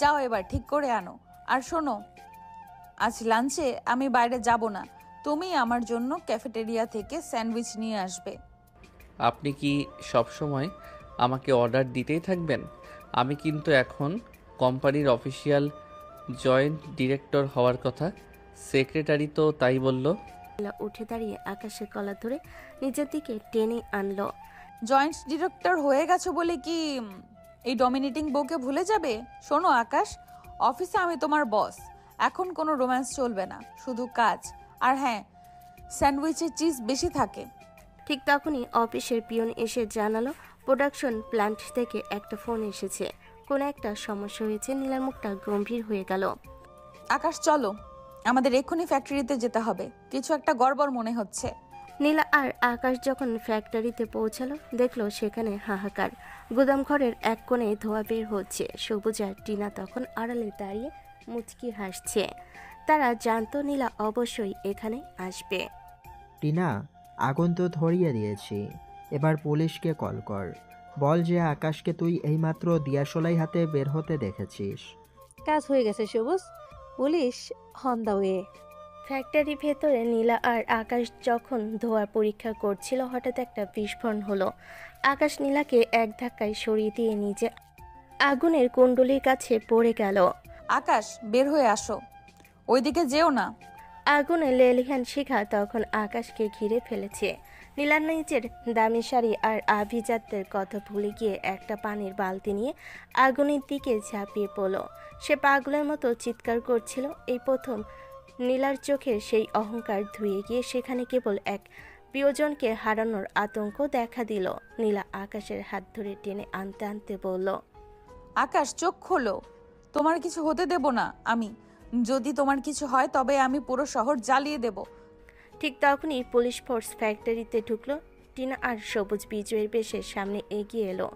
যাও এবার ঠিক করে আনো। আর শোনো, আজ লাঞ্চে আমি বাইরে যাব না, তুমি আমার জন্য ক্যাফেটেরিয়া থেকে স্যান্ডউইচ নিয়ে আসবে। আপনি কি সব সময় আমাকে অর্ডার দিতেই থাকবেন? আমি কিন্তু এখন কোম্পানির অফিসিয়াল জয়েন্ট ডিরেক্টর হওয়ার কথা। সেক্রেটারি তো তাই বলল। নীলা উঠে দাঁড়িয়ে আকাশের কলার ধরে নিজের দিকে টেনে আনলো। জয়েন্ট ডিরেক্টর হয়ে গেছো বলে কি এই ডমিনেটিং বউকে ভুলে যাবে? শোনো আকাশ, অফিসে আমি তোমার বস, এখন কোনো রোম্যান্স চলবে না, শুধু কাজ। আর হ্যাঁ, স্যান্ডউইচের চিজ বেশি থাকে। ঠিক তখনই অফিসের পিয়ন এসে জানালো প্রোডাকশন প্ল্যান্ট থেকে একটা ফোন এসেছে, কোনো একটা সমস্যা হয়েছে। নীলার মুখটা গম্ভীর হয়ে গেল। আকাশ চলো, আমাদের এক্ষুনি ফ্যাক্টরিতে যেতে হবে, কিছু একটা গড়বড় মনে হচ্ছে। নীলা আর আকাশ যখন ফ্যাক্টরিতে পৌঁছালো, দেখলো সেখানে হাহাকার। গুদাম ঘরের এক কোণে ধোঁয়া বের হচ্ছে। সবুজ আর টিনা তখন আড়ালে দাঁড়িয়ে মুচকি হাসছে। তারা জানতো নীলা অবশ্যই এখানে আসবে। টিনা, আগুন তো ধরিয়ে দিয়েছি, এবার পুলিশকে কল কর। বল যে আকাশকে তুই এইমাত্র দিয়াশলাই হাতে বের হতে দেখেছিস। কাজ হয়ে গেছে সবুজ, police on the way. Factory ভেতরে নীলা আর আকাশ যখন ধোঁয়ার পরীক্ষা করছিল, হঠাৎ একটা বিস্ফোরণ হলো। আকাশ নীলাকে এক ধাক্কায় সরিয়ে দিয়ে নিজে আগুনের কুণ্ডলির কাছে পড়ে গেল। আকাশ, বের হয়ে আসো, ওইদিকে যেও না। আগুনে লেলিহান শিখা তখন আকাশকে ঘিরে ফেলেছে। নীলার নিজের দামি শাড়ি আর আভিজাত্যের কথা ভুলে গিয়ে একটা পানির বালতি নিয়ে আগুনের দিকে ঝাঁপিয়ে পড়ল। সে পাগলের মতো চিৎকার করছিল। এই প্রথম নীলার চোখের সেই অহংকার ধুয়ে গিয়ে সেখানে কেবল এক প্রিয়জনকে হারানোর আতঙ্ক দেখা দিল। নীলা আকাশের হাত ধরে টেনে আনতে আনতে বলল, আকাশ চোখ খোলো, তোমার কিছু হতে দেব না আমি। যদি তোমার কিছু হয় তবে আমি পুরো শহর জ্বালিয়ে দেব। ঠিক তখনই পুলিশ ফোর্স ফ্যাক্টরিতে ঢুকলো। টিনা আর সবুজ বিজয়ের বেশে সামনে এগিয়ে এলো।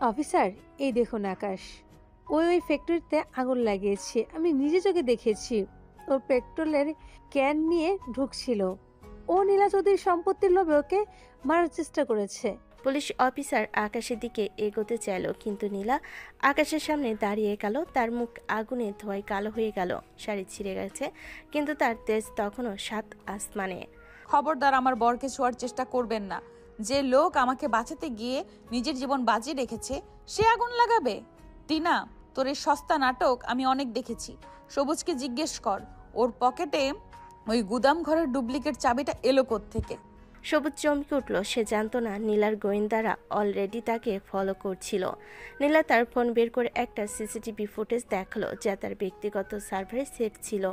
অফিসার, এই দেখুন আকাশ, ওই ফ্যাক্টরিতে আগুন লাগিয়েছে, আমি নিজে চোখে দেখেছি। ও পেট্রোলের ক্যান নিয়ে ঢুকছিল। ও নীলা চৌধুরীর সম্পত্তির লোভে ওকে মারার চেষ্টা করেছে। পুলিশ অফিসার আকাশের দিকে এগোতে চাইল, কিন্তু নীলা আকাশের সামনে দাঁড়িয়ে গেল। তার মুখ আগুনে ধোঁয়ায় কালো হয়ে গেল, শাড়ি ছিঁড়ে গেছে, কিন্তু তার তেজ তখনও সাত আসমানে। খবরদার আমার বরকে ছোঁয়ার চেষ্টা করবেন না। যে লোক আমাকে বাঁচাতে গিয়ে নিজের জীবন বাজিয়ে রেখেছে, সে আগুন লাগাবে? টিনা, তোর এই সস্তা নাটক আমি অনেক দেখেছি। সবুজকে জিজ্ঞেস কর, ওর পকেটে ওই গুদাম ঘরের ডুপ্লিকেট চাবিটা এলো কোত্থেকে। সবুজ চমকে উঠল। সে জানতো না নীলার গোয়েন্দারা অলরেডি তাকে ফলো করছিল। নীলা তার ফোন বের করে একটা সিসিটিভি ফুটেজ দেখালো, যা তার ব্যক্তিগত সার্ভারে সেভ ছিল।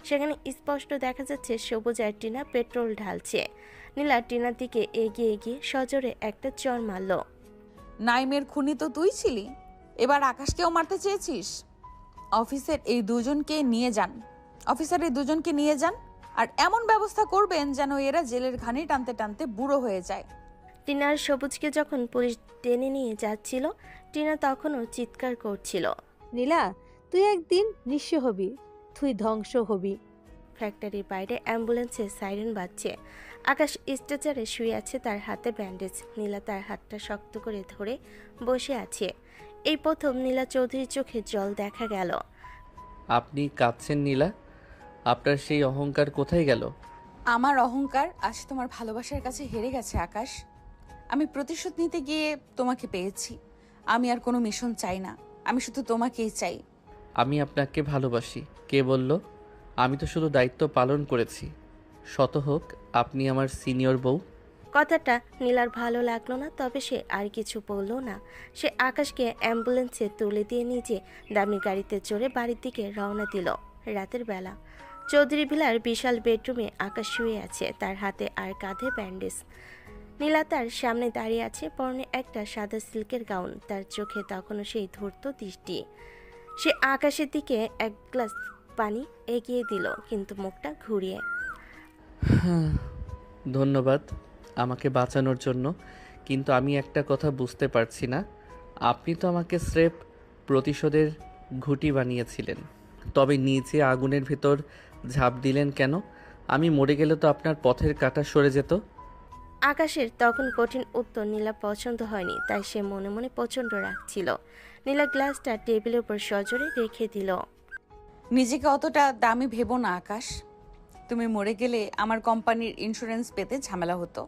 সেখানে স্পষ্ট দেখা যাচ্ছে সবুজ আর টিনা পেট্রোল ঢালছে। নীলা টিনার দিকে এগিয়ে গিয়ে সজোরে একটা চড় মারল। নাইমের খুনি তো তুই ছিলি, এবার আকাশকেও মারতে চেয়েছিস? অফিসের এই দুজনকে নিয়ে যান, আর এমন ব্যবস্থা করবেন যেন এরা জেলের ঘানি টানতে টানতে বুড়ো হয়ে যায়। টিনার সবুজকে যখন পুলিশ টেনে নিয়ে যাচ্ছিল, টিনা তখনও চিৎকার করছিল, নীলা, তুই একদিন নিঃস্ব হবি, তুই ধ্বংস হবি। ফ্যাক্টরির বাইরে অ্যাম্বুলেন্সের সাইরেন বাজছে। আকাশ স্ট্রেচারে শুয়ে আছে, তার হাতে ব্যান্ডেজ। নীলা তার হাতটা শক্ত করে ধরে বসে আছে। এই প্রথম নীলা চৌধুরীর চোখে জল দেখা গেল। আপনি কাঁদছেন নীলা? আপনার সেই অহংকার কোথায় গেল? আমার অহংকার আজ তোমার ভালোবাসার কাছে হেরে গেছে আকাশ। আমি প্রতিশোধ নিতে গিয়ে তোমাকে পেয়েছি। আমি আর কোনো মিশন চাই না, আমি শুধু তোমাকেই চাই। আমি আপনাকে ভালোবাসি। কে বলল? আমি তো শুধু দায়িত্ব পালন করেছি। শত হোক আপনি আমার সিনিয়র বউ। কথাটা নীলার ভালো লাগলো না, তবে সে আর কিছু বলল না। সে আকাশকে অ্যাম্বুলেন্সে তুলে দিয়ে নিজে দামি গাড়িতে চড়ে বাড়ির দিকে রওনা দিল। রাতের বেলা চৌধুরী ভিলার বিশাল বেডরুমে আকাশ শুয়ে আছে, তার হাতে আর কাঁধে ব্যান্ডেজ। নীলা তার সামনে দাঁড়িয়ে আছে, পরনে একটা সাদা সিল্কের গাউন। তার চোখে তখনও সেই ধূর্ত দৃষ্টি। সে আকাশের দিকে এক গ্লাস পানি এগিয়ে দিল, কিন্তু মুখটা ঘুরিয়ে। হ্যাঁ, ধন্যবাদ আমাকে বাঁচানোর জন্য, কিন্তু আমি একটা কথা বুঝতে পারছি না। আপনি তো আমাকে স্রেফ প্রতিশোধের ঘুঁটি বানিয়েছিলেন, তবে নিচে আগুনের ভেতর ঝাঁপ দিলেন কেন? আমি মরে গেলে তো আপনার পথের কাঁটা সরে যেত। আকাশের তখন কঠিন উত্তর নীলা পছন্দ হয়নি, তাই সে মনে মনে প্রচণ্ড রাগছিল। নীলা গ্লাসটা টেবিলের উপর সজোরে রেখে দিল। নিজেকে অতটা দামি ভেবো না আকাশ। তুমি মরে গেলে আমার কোম্পানির ইন্স্যুরেন্স পেতে ঝামেলা হতো,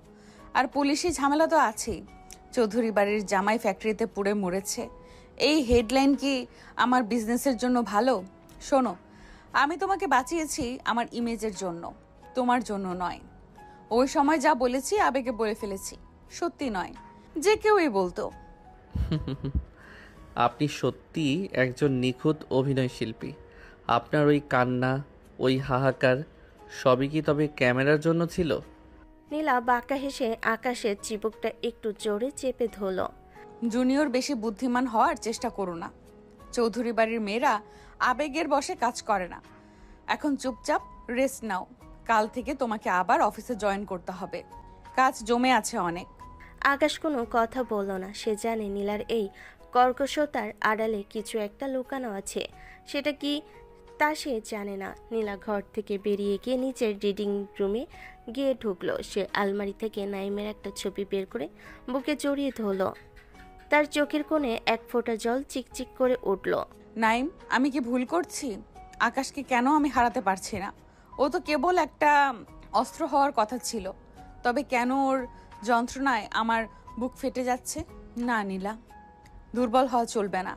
আর পুলিশি ঝামেলা তো আছেই। চৌধুরী বাড়ির জামাই ফ্যাক্টরিতে পুড়ে মরেছে, এই হেডলাইন কি আমার বিজনেসের জন্য ভালো? শোনো, আমি তোমাকে বাঁচিয়েছি আমার ইমেজের জন্য, তোমার জন্য নয়। ওই সময় যা বলেছি আবেগে বলে ফেলেছি, সত্যি নয়, যে কেউই বলতো। আপনি সত্যিই একজন নিখুঁত অভিনয় শিল্পী। আপনার ওই কান্না, ওই হাহাকার সবই কি তবে ক্যামেরার জন্য ছিল? নীলা বাঁকা হেসে আকাশের চিবুকটা একটু জোরে চেপে ধরল। জুনিয়র বেশি বুদ্ধিমান হওয়ার চেষ্টা করো না। চৌধুরী বাড়ির মেয়েরা আবেগের বশে কাজ করে না। এখন চুপচাপ রেস্ট নাও, কাল থেকে তোমাকে আবার অফিসে জয়েন করতে হবে, কাজ জমে আছে অনেক। আকাশ কোনো কথা বলল না। সে জানে নীলার এই কর্কশতার আড়ালে কিছু একটা লুকানো আছে। সেটা কি তা সে জানে না। নীলা ঘর থেকে বেরিয়ে গিয়ে নিচের রিডিং রুমে গিয়ে ঢুকলো। সে আলমারি থেকে নাইমের একটা ছবি বের করে বুকে জড়িয়ে ধরল। তার চোখের কোণে এক ফোঁটা জল চিকচিক করে উঠল। নাইম, আমি কি ভুল করছি? আকাশকে কেন আমি হারাতে পারছি না? ও তো কেবল একটা অস্ত্র হওয়ার কথা ছিল, তবে কেন ওর যন্ত্রণায় আমার বুক ফেটে যাচ্ছে? না নীলা, দুর্বল হওয়া চলবে না।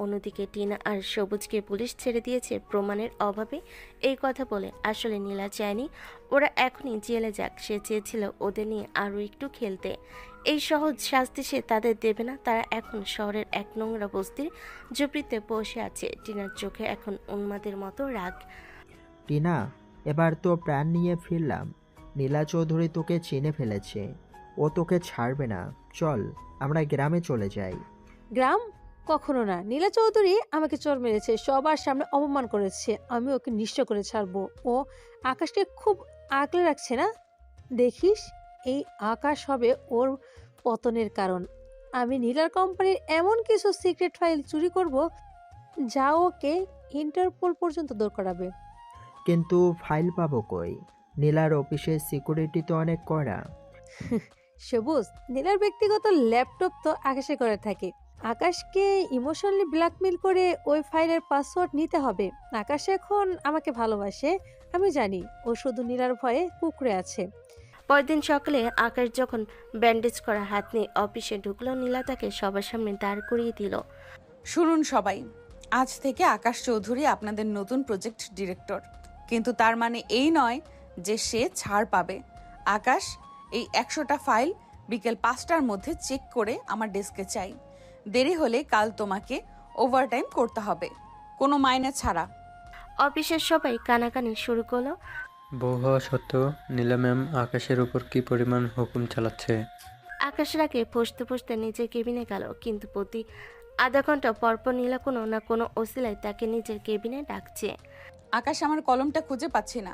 অন্যদিকে টিনা আর সবুজকে পুলিশ ছেড়ে দিয়েছে প্রমাণের অভাবে। এই কথা বলে আসলে নীলা চায়নি ওরা এখনই জেলে যাক। সে চেয়েছিল ওদের নিয়ে আরও একটু খেলতে। এই সহজ শাস্তি সে তাদের দেবে না। তারা এখন শহরের এক নোংরা বস্তির ঝুপড়িতে বসে আছে। টিনার চোখে এখন উন্মাদের মতো রাগ। টিনা, এবার তো প্রাণ নিয়ে ফিরলাম। নীলা চৌধুরী তোকে চিনে ফেলেছে, ও তোকে ছাড়বে না। চল আমরা গ্রামে চলে যাই। গ্রাম? কখনো না। নীলা চৌধুরী আমাকে চোর মেরেছে, সবার সামনে অপমান করেছে, আমি ওকে নিঃস্ব করে ছাড়বো। ও আকাশকে খুব আগলে রাখছে না? দেখিস, এই আকাশ হবে ওর পতনের কারণ। আমি নীলার কোম্পানির এমন কিছু সিক্রেট ফাইল চুরি করব যা ওকে ইন্টারপোল পর্যন্ত দৌড় করাবে। কিন্তু ফাইল পাবো কই? নীলার অফিসের সিকিউরিটি তো অনেক কড়া। সবুজ, নীলার ব্যক্তিগত ল্যাপটপ তো আকাশে করে থাকে। আকাশকে ইমোশনালি ব্ল্যাকমেল করে ওই ফাইলের পাসওয়ার্ড নিতে হবে। আকাশ এখন আমাকে ভালোবাসে, আমি জানি। ও শুধু নীলার ভয়ে কুঁকড়ে আছে। পরদিন সকালে আকাশ যখন ব্যান্ডেজ করা হাত নিয়ে অফিসে ঢুকলো, নীলা তাকে সবার সামনে দাঁড় করিয়ে দিল। শুনুন সবাই, আজ থেকে আকাশ চৌধুরী আপনাদের নতুন প্রজেক্ট ডিরেক্টর, কিন্তু তার মানে এই নয় যে সে ছাড় পাবে। আকাশ, এই 100টা ফাইল বিকেল 5টার মধ্যে চেক করে আমার ডেস্কে চাই। দেরি হলে কাল তোমাকে ওভারটাইম করতে হবে, কোনো মাইনে ছাড়া। অফিসের সবাই কানাকানি শুরু করলো। বউ হওয়া সত্ত্বেও নীলা ম্যাম আকাশের উপর কি পরিমাণ হুকুম চালাচ্ছে। আকাশের আগে ফসতে ফসতে নিজের কেবিনে গেল, কিন্তু প্রতি আধা ঘন্টা পরপর নীলা কোনো না কোনো ওসিলায় তাকে নিজের কেবিনে ডাকছে। আকাশ, আমার কলমটা খুঁজে পাচ্ছি না,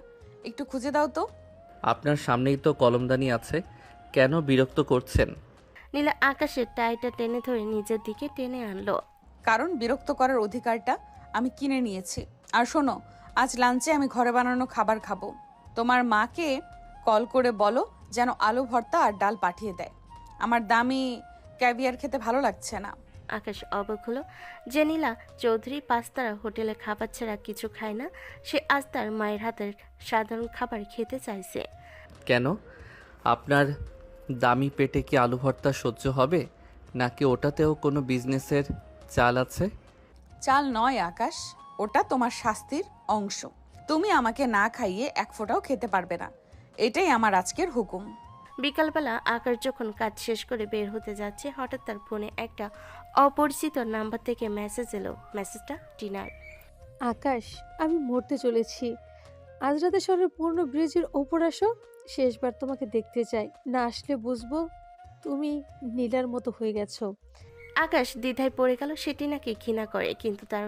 একটু খুঁজে দাও তো। আপনার সামনেই তো কলমদানি আছে, কেন বিরক্ত করছেন? নীলা আকাশের টাইটা টেনে ধরে নিজের দিকে টেনে আনলো। কারণ বিরক্ত করার অধিকারটা আমি কিনে নিয়েছি। আর শোনো, আজ লাঞ্চে আমি ঘরে বানানো খাবার খাবো। তোমার মাকে কল করে বলো যেন আলু ভর্তা আর ডাল পাঠিয়ে দেয়। আমার দামি ক্যাভিয়ার খেতে ভালো লাগছে না। আকাশ অবাক হলো যে নীলা চৌধুরী পাঁচতারা হোটেলে খাবার ছাড়া কিছু খায় না। সে আজ তার মায়ের হাতের সাধারণ খাবার খেতে চাইছে। কেন? আপনার দামি পেটে কি আলু ভর্তা সহ্য হবে, নাকি ওটাতেও কোনো বিজনেসের চাল আছে? চাল নয় আকাশ, ওটা তোমার শাস্তির অংশ। তুমি আমাকে না খাইয়ে এক ফোঁটাও খেতে পারবে না, এটাই আমার আজকের হুকুম। বিকালবেলা আকাশ যখন কাজ শেষ করে বের হতে যাচ্ছে, হঠাৎ তার ফোনে একটা অপরিচিত নাম্বার থেকে মেসেজ এলো। মেসেজটা টিনার। আকাশ, আমি মরতে চলেছি। আজ রাতে শহরের পুরনো ব্রিজের ওপর আসো, শেষবার তোমাকে দেখতে চাই। না আসলে বুঝবো তুমি নীলার মতো হয়ে গেছো। আকাশ দ্বিধায় পড়ে গেল। সে টিনাকে ঘৃণা করে, কিন্তু তার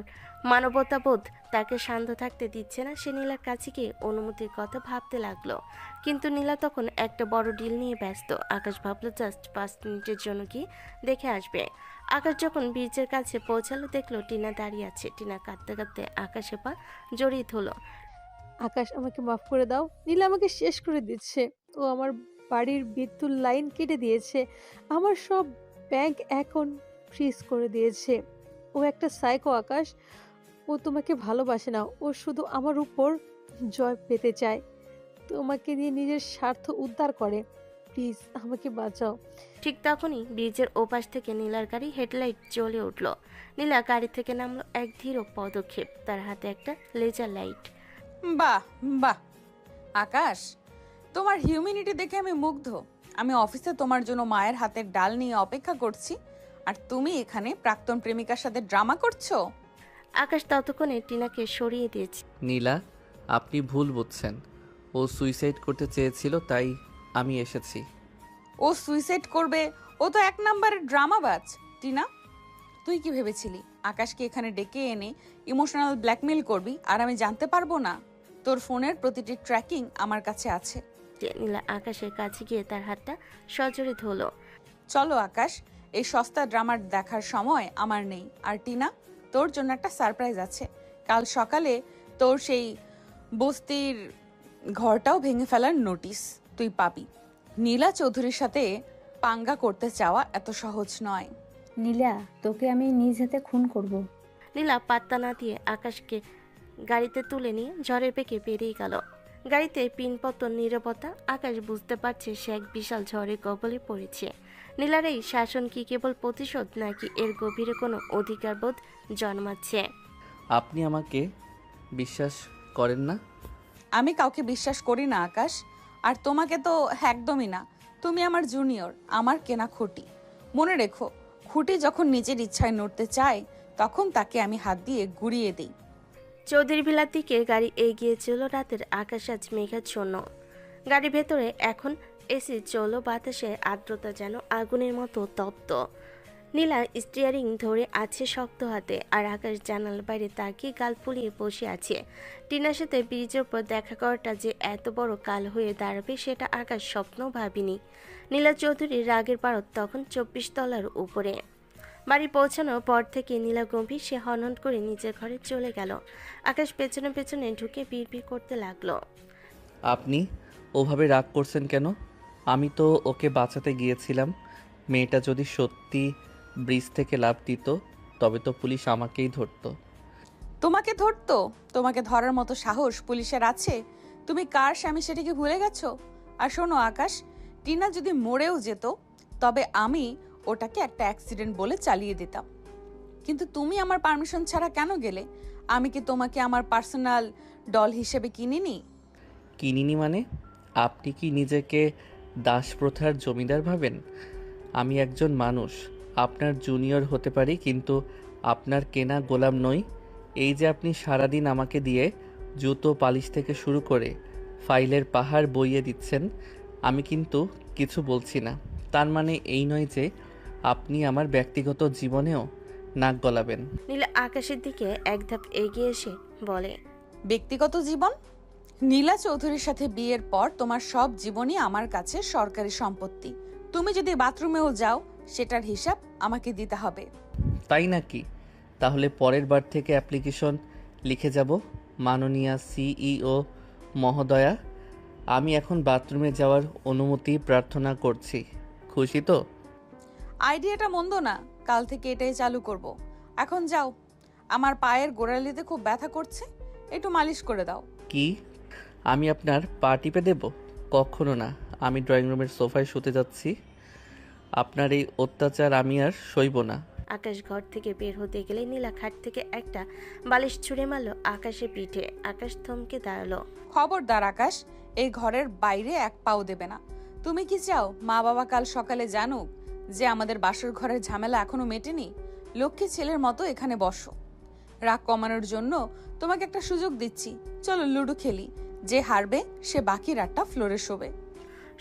মানবতাবোধ তাকে শান্ত থাকতে দিচ্ছে না। সে নীলার কাছে গিয়ে অনুমতির কথা ভাবতে লাগলো, কিন্তু নীলা তখন একটা বড় ডিল নিয়ে ব্যস্ত। আকাশ ভাবলো জাস্ট 5 মিনিটের জন্য কি দেখে আসবে। আকাশ যখন ব্রিজের কাছে পৌঁছালো, দেখলো টিনা দাঁড়িয়ে আছে। টিনা কাঁদতে কাঁদতে আকাশে পা জড়িয়ে ধরলো। আকাশ, আমাকে মাফ করে দাও। নীলা আমাকে শেষ করে দিচ্ছে। ও আমার বাড়ির বিদ্যুৎ লাইন কেটে দিয়েছে, আমার সব ব্যাংক অ্যাকাউন্ট ফ্রিজ করে দিয়েছে। ও একটা সাইকো আকাশ। ও তোমাকে ভালোবাসে না, ও শুধু আমার উপর জয় পেতে চায়, তোমাকে দিয়ে নিজের স্বার্থ উদ্ধার করে। প্লিজ আমাকে বাঁচাও। ঠিক তখনই ব্রিজের ওপাশ থেকে নীলার গাড়ি হেডলাইট জ্বলে উঠল। নীলা গাড়ি থেকে নামলো এক ধীর পদক্ষেপ, তার হাতে একটা লেজার লাইট। বাহ বাহ আকাশ, তোমার হিউম্যানিটি দেখে আমি মুগ্ধ। আমি অফিসে তোমার জন্য মায়ের হাতের ডাল নিয়ে অপেক্ষা করছি, আর তুমি এখানে প্রাক্তন প্রেমিকার সাথে ড্রামা করছো। আকাশ ততক্ষণে টিনাকে সরিয়ে দিয়েছে। নীলা, আপনি ভুল বুঝছেন। ও সুইসাইড করতে চেয়েছিল, তাই আমি এসেছি। ও সুইসাইড করবে? ও তো 1 নম্বরের ড্রামাবাজ। টিনা, তুই কি ভেবেছিলি আকাশকে এখানে ডেকে এনে ইমোশনাল ব্ল্যাকমেল করবি আর আমি জানতে পারবো না? তোর ফোনের প্রতিটি ট্র্যাকিং আমার কাছে আছে। নীলা আকাশের কাছে গিয়ে তার হাতটা সজোরে ধরলো। চলো আকাশ, এই সস্তা ড্রামার দেখার সময় আমার নেই। আর টিনা, তোর জন্য একটা সারপ্রাইজ আছে। কাল সকালে তোর সেই বস্তির ঘরটাও ভেঙে ফেলার নোটিশ তুই পাবি। নীলা চৌধুরীর সাথে পাঙ্গা করতে চাওয়া এত সহজ নয়। নীলা, তোকে আমি নিজ হাতে খুন করব। নীলা পাত্তা না দিয়ে আকাশকে গাড়িতে তুলে নিয়ে ঝড়ের বেগে বেরিয়ে গেল। গাড়িতে পিনপতন নীরবতা। আকাশ বুঝতে পারছে সে এক বিশাল ঝড়ের কবলে পড়েছে। নীলার এই শাসন কি কেবল প্রতিশোধ, নাকি এর গভীরে কোনো অধিকারবোধ জন্মাচ্ছে? আপনি আমাকে বিশ্বাস করেন না? আমি কাউকে বিশ্বাস করি না আকাশ, আর তোমাকে তো একদমই না। তুমি আমার জুনিয়র, আমার কেনা খুঁটি। মনে রেখো, খুঁটি যখন নিজের ইচ্ছায় নড়তে চায় তখন তাকে আমি হাত দিয়ে গুড়িয়ে দিই। চৌধুরী ভিলার দিকে গাড়ি এগিয়ে চল। রাতের আকাশ আজ মেঘাচ্ছন্ন। গাড়ির ভেতরে এখন এসি চলো, বাতাসে আর্দ্রতা যেন আগুনের মতো তপ্ত। নীলা স্টিয়ারিং ধরে আছে শক্ত হাতে, আর আকাশ জানালার বাইরে তাকিয়ে গাল ফুলিয়ে বসে আছে। টিনার সাথে ব্রিজের উপর দেখা করাটা যে এত বড় কাল হয়ে দাঁড়াবে সেটা আকাশ স্বপ্নও ভাবিনি। নীলা চৌধুরীর রাগের পারদ তখন 24 তলার উপরে। বাড়ি পৌঁছানোর পর থেকে নীলা গম্ভীর। সে হনহন করে নিজের ঘরে চলে গেল। আকাশ পেছনে পেছনে ঢুকে বিড়বিড় করতে লাগলো। আপনি ওভাবে রাগ করছেন কেন? আমি তো ওকে বাঁচাতে গিয়েছিলাম। মেয়েটা যদি সত্যি ব্রিজ থেকে লাফ দিত তবে তো পুলিশ আমাকেই ধরতো। তোমাকে ধরতো? তোমাকে ধরার মতো সাহস পুলিশের আছে? তুমি কার স্বামী সেটা কি ভুলে গেছো? আর শোনো আকাশ, টিনা যদি মরেও যেত তবে আমি ওটাকে একটা অ্যাক্সিডেন্ট বলে চালিয়ে দিতাম। কিন্তু তুমি আমার পারমিশন ছাড়া কেন গেলে? আমি কি তোমাকে আমার পার্সোনাল ডল হিসেবে কিনিনি? কিনিনি মানে? আপনি কি নিজেকে দাসপ্রথার জমিদার ভাবেন? আমি একজন মানুষ, আপনার জুনিয়র হতে পারি, কিন্তু আপনার কেনা গোলাম নই। এই যে আপনি সারাদিন আমাকে দিয়ে জুতো পালিশ থেকে শুরু করে ফাইলের পাহাড় বইয়ে দিচ্ছেন, আমি কিন্তু কিছু বলছি না। তার মানে এই নয় যে আপনি আমার ব্যক্তিগত জীবনেও নাক গলাবেন। নীলা আকাশের দিকে এক ধাপ এগিয়ে এসে বলে, ব্যক্তিগত জীবন? নীলা চৌধুরীর সাথে বিয়ের পর তোমার সব জীবনই আমার কাছে সরকারি সম্পত্তি। তুমি যদি বাথরুমেও যাও সেটার হিসাব আমাকে দিতে হবে। তাই নাকি? তাহলে পরের বার থেকে অ্যাপ্লিকেশন লিখে যাব, মাননীয়া সিইও মহোদয়া, আমি এখন বাথরুমে যাওয়ার অনুমতি প্রার্থনা করছি। খুশি তো? আইডিয়াটা মন্দ না, কাল থেকে এটাই চালু করব। এখন যাও, আমার পায়ের গোড়ালিতে খুব ব্যথা করছে, একটু মালিশ করে দাও। কি আমি আপনার পা টিপে দেব? কখনো না। আমি ড্রয়িং রুমের সোফায় শুতে যাচ্ছি। আপনার এই অত্যাচার আমি আর সইব না। আকাশ ঘর থেকে বের হতে গেলে নীলা খাট থেকে একটা বালিশ ছুঁড়ে মারল আকাশের পিঠে। আকাশ থমকে দাঁড়ালো। খবরদার আকাশ, এই ঘরের বাইরে এক পাও দেবে না। তুমি কি চাও মা বাবা কাল সকালে জানুক যে আমাদের বাসর ঘরের ঝামেলা এখনো মেটেনি? লক্ষ্মী ছেলের মতো এখানে বসো। রাগ কমানোর জন্য তোমাকে একটা সুযোগ দিচ্ছি, চলো লুডো খেলি। যে হারবে সে বাকি রাতটা ফ্লোরে শোবে।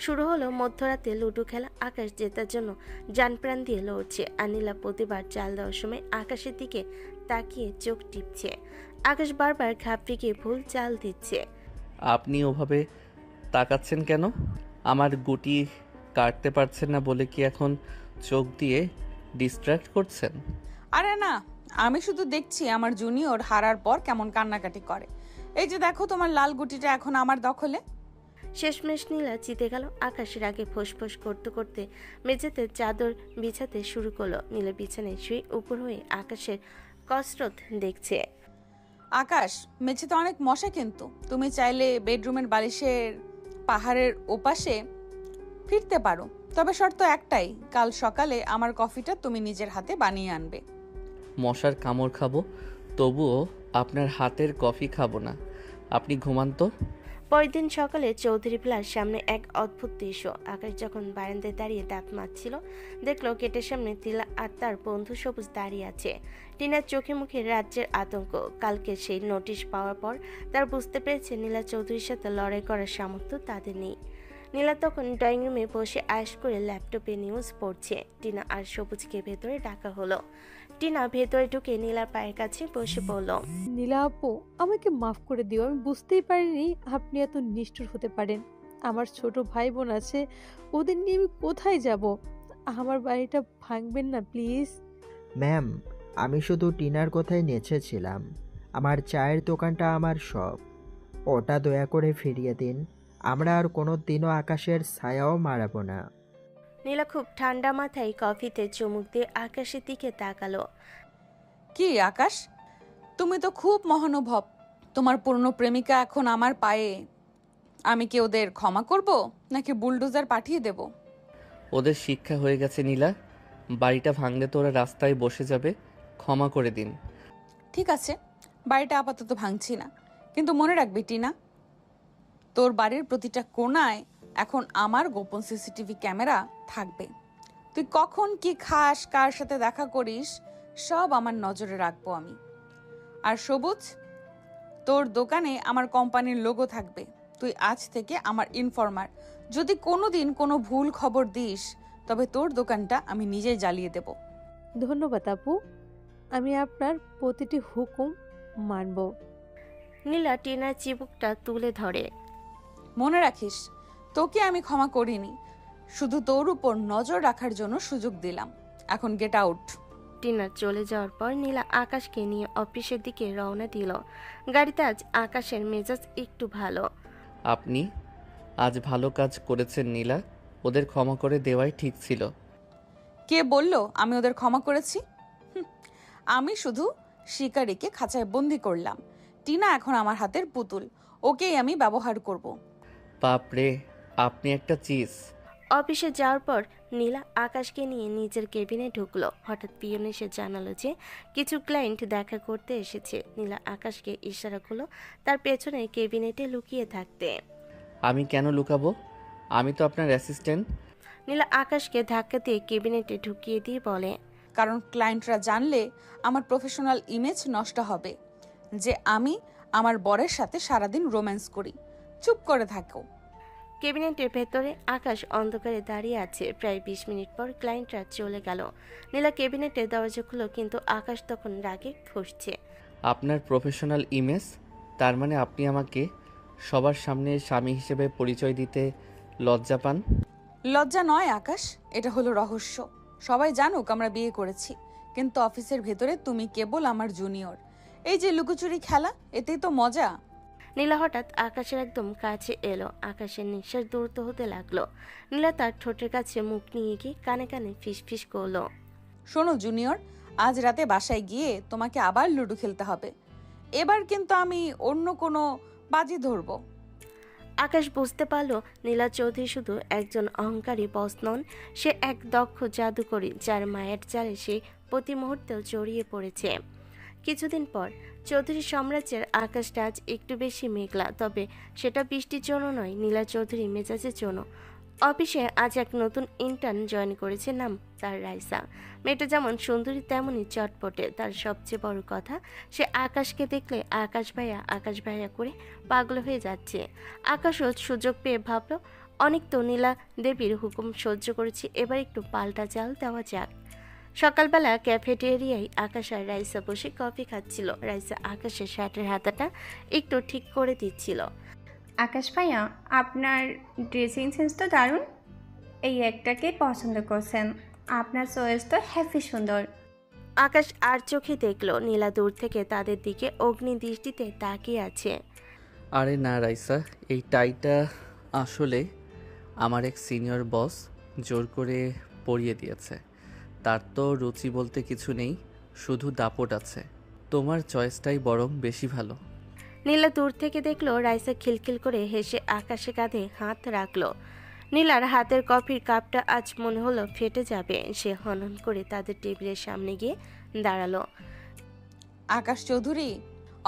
শুরু হলো মধ্যরাতে লুডো খেলা। আকাশ জেতার জন্য জানপ্রাণ দিয়ে লড়ছে, আর নীলা প্রতিবার চাল দেওয়ার সময় আকাশের দিকে তাকিয়ে চোখ টিপছে। আকাশ বারবার ঘাবড়ে গিয়ে ভুল চাল দিচ্ছে। আপনি ওভাবে তাকাচ্ছেন কেন? আমার গুটি কাটতে পারছেন না বলে কি এখন চোখ দিয়ে ডিস্ট্র্যাক্ট করছেন? আরে না, আমি শুধু দেখছি আমার জুনিয়র হারার পর কেমন কান্নাকাটি করে। এই যে দেখো, তোমার লাল গুটিটা এখন আমার দখলে। শেষমেশ নীলা জিতে গেল। আকাশের আগে ফোঁস করতে করতে মেঝেতে চাদর বিছাতে শুরু করলো। নীলা বিছানায় শুয়ে উপর হয়ে আকাশের কসরত দেখছে। আকাশ, মেঝেতে অনেক মশা, কিন্তু তুমি চাইলে বেডরুমের বালিশের পাহাড়ের ওপাশে ফিরতে পারো। তবে শর্ত একটাই, কাল সকালে আমার কফিটা তুমি নিজের হাতে বানিয়ে আনবে। মশার কামড় খাবো, তবুও আপনার হাতের কফি খাবো না। আপনি ঘুমান তো। পরের দিন সকালে চৌধুরী প্লার সামনে এক অদ্ভুত দৃশ্য। আকাশ যখন বারান্দায় দাঁড়িয়ে দাঁত মাজছিল, দেখলো গেটের সামনে তিলা আর তার বন্ধু সবুজ দাঁড়িয়ে আছে। টিনার চোখে মুখে রাজ্যের আতঙ্ক। কালকে সেই নোটিশ পাওয়ার পর তার বুঝতে পেরেছে নীলা চৌধুরীর সাথে লড়াই করার সামর্থ্য তাদের নেই। নীলা তখন ড্রয়িং রুমে বসে আয়েশ করে ল্যাপটপে নিউজ পড়ছে। টিনা আর সবুজকে ভেতরে ডাকা হলো। টিনা ভেতরে ঢুকে নীলার পায়ের কাছে বসে পড়ল। নীলা আপু, আমাকে মাফ করে দিও। আমি বুঝতেই পারিনি আপনি এত নিষ্ঠুর হতে পারেন। আমার ছোট ভাই বোন আছে, ওদের নিয়ে আমি কোথায় যাব? আমার বাড়িটা ভাঙবেন না প্লিজ। ম্যাম, আমি শুধু টিনার কথাই নেচেছিলাম। আমার চায়ের দোকানটা আমার সব। ওটা দয়া করে ফিরিয়ে দিন। আমরা আর কোনো দিনও আকাশের ছায়াও মারাবো না। নীলা খুব ঠান্ডা মাথায় কফিতে চুমুক দিয়ে আকাশের দিকে তাকালো। কি আকাশ, তুমি তো খুব মহানুভব। তোমার পুরনো প্রেমিকা এখন আমার পায়ে। আমি কি ওদের ক্ষমা করব, নাকি বুলডোজার পাঠিয়ে দেব? ওদের শিক্ষা হয়ে গেছে নীলা। বাড়িটা ভাঙলে তো ওরা রাস্তায় বসে যাবে। ক্ষমা করে দিন। ঠিক আছে, বাড়িটা আপাতত ভাঙছি না, কিন্তু মনে রাখবি টিনা, তোর বাড়ির প্রতিটা কোণায় এখন আমার গোপন সিসিটিভি ক্যামেরা থাকবে। তুই কখন কি খাস, কার সাথে দেখা করিস, সব আমার নজরে রাখবো আমি। আর সবুজ, তোর দোকানে আমার কোম্পানির লোগো থাকবে। তুই আজ থেকে আমার ইনফর্মার। যদি কোনোদিন কোনো ভুল খবর দিস, তবে তোর দোকানটা আমি নিজেই জ্বালিয়ে দেব। ধন্যবাদ আপু, আমি আপনার প্রতিটি হুকুম মানব। নীলা টিনার চিবুকটা তুলে ধরে। মনে রাখিস, তোকে আমি ক্ষমা করিনি, শুধু তোর উপর নজর রাখার জন্য সুযোগ দিলাম। এখন গেট আউট। টিনা চলে যাওয়ার পর নীলা আকাশকে নিয়ে অফিসের দিকে রওনা দিল। গাড়িতে আজ আকাশের মেজাজ একটু ভালো। আপনি আজ ভালো কাজ করেছেন নীলা। ওদের ক্ষমা করে দেওয়াই ঠিক ছিল। কে বলল আমি ওদের ক্ষমা করেছি? আমি শুধু শিকারীকে খাঁচায় বন্দি করলাম। টিনা এখন আমার হাতের পুতুল, ওকেই আমি ব্যবহার করব। বাপরে, আপনি একটা চিজ। অফিসে যাওয়ার পর নীলা আকাশকে নিয়ে নিজের কেবিনে ঢুকলো। হঠাৎ পিয়ন এসে জানালো যে কিছু ক্লায়েন্ট দেখা করতে এসেছে। নীলা আকাশকে ইশারা করলো তার পেছনে কেবিনেটে লুকিয়ে থাকতে। আমি কেন লুকাবো? আমি তো আপনার অ্যাসিস্ট্যান্ট। নীলা আকাশকে ধাক্কা দিয়ে কেবিনেটে ঢুকিয়ে দিয়ে বলে, কারণ ক্লায়েন্টরা জানলে আমার প্রফেশনাল ইমেজ নষ্ট হবে যে আমি আমার বরের সাথে সারাদিন রোম্যান্স করি। চুপ করে থাকো। কেবিনেটের ভেতরে আকাশ অন্ধকারে দাঁড়িয়ে আছে। প্রায় 20 মিনিট পর ক্লায়েন্টরা চলে গেল। নীলা কেবিনেটের দরজা খুলল, কিন্তু আকাশ তখন রাগে ফুঁসছে। আপনার প্রফেশনাল ইমেজ? তার মানে আপনি আমাকে সবার সামনে স্বামী হিসেবে পরিচয় দিতে লজ্জা পান? লজ্জা নয় আকাশ, এটা হলো রহস্য। সবাই জানুক আমরা বিয়ে করেছি, কিন্তু অফিসের ভেতরে তুমি কেবল আমার জুনিয়র। এই যে লুকোচুরি খেলা, এতেই তো মজা। নীলা হঠাৎ আকাশের একদম কাছে এলো। আকাশের নিঃশ্বাস দ্রুত হতে লাগলো। নীলা তার ঠোঁটের কাছে মুখ নিয়ে গিয়ে কানে কানে ফিসফিস করলো, শোনো জুনিয়র, আজ রাতে বাসায় গিয়ে তোমাকে আবার লুডো খেলতে হবে। এবার কিন্তু আমি অন্য কোনো বাজি ধরবো। আকাশ বুঝতে পারলো নীলা চৌধুরী শুধু একজন অহংকারী বস নন, সে এক দক্ষ জাদুকরী যার মায়ের জালে সে প্রতি মুহূর্তেও জড়িয়ে পড়েছে। কিছুদিন পর চৌধুরী সাম্রাজ্যের আকাশটা আজ একটু বেশি মেঘলা, তবে সেটা বৃষ্টির জন্য নয়, নীলা চৌধুরী মেজাজের জন্য। অফিসে আজ এক নতুন ইন্টার্ন জয়েন করেছে, নাম তার রাইসা। মেয়েটা যেমন সুন্দরী তেমনই চটপটে। তার সবচেয়ে বড় কথা, সে আকাশকে দেখলে আকাশ ভাইয়া করে পাগল হয়ে যাচ্ছে। আকাশও সুযোগ পেয়ে ভাবলো অনেক তো নীলা দেবীর হুকুম সহ্য করেছি, এবার একটু পাল্টা চাল দেওয়া যাক। সকালবেলা ক্যাফেটেরিয়ায় আকাশ আর রাইসা বসে কফি খাচ্ছিল। রাইসা আকাশের শার্টের হাতাটা একটু ঠিক করে দিচ্ছিল। আকাশ ভাইয়া, আপনার ড্রেসিং সেন্স তো দারুণ। এই একটাকে পছন্দ করছেন। আপনার চয়েস তো হ্যাপি সুন্দর। আকাশ আর চোখে দেখলো নীলা দূর থেকে তাদের দিকে অগ্নি দৃষ্টিতে তাকিয়ে আছে। আরে না রাইসা, এই টাইটা আসলে আমার এক সিনিয়র বস জোর করে পরিয়ে দিয়েছে। তার তো রুচি বলতে কিছু নেই, শুধু দাপট আছে। তোমার চয়েসটাই বরং বেশি ভালো। নীলা দূর থেকে দেখলো রাইসা খিলখিল করে হেসে আকাশে কাঁধে হাত রাখলো। নীলার হাতের কফির কাপটা আজ মনে হলো ফেটে যাবে। সে হনন করে তাদের টেবিলের সামনে গিয়ে দাঁড়ালো। আকাশ চৌধুরী,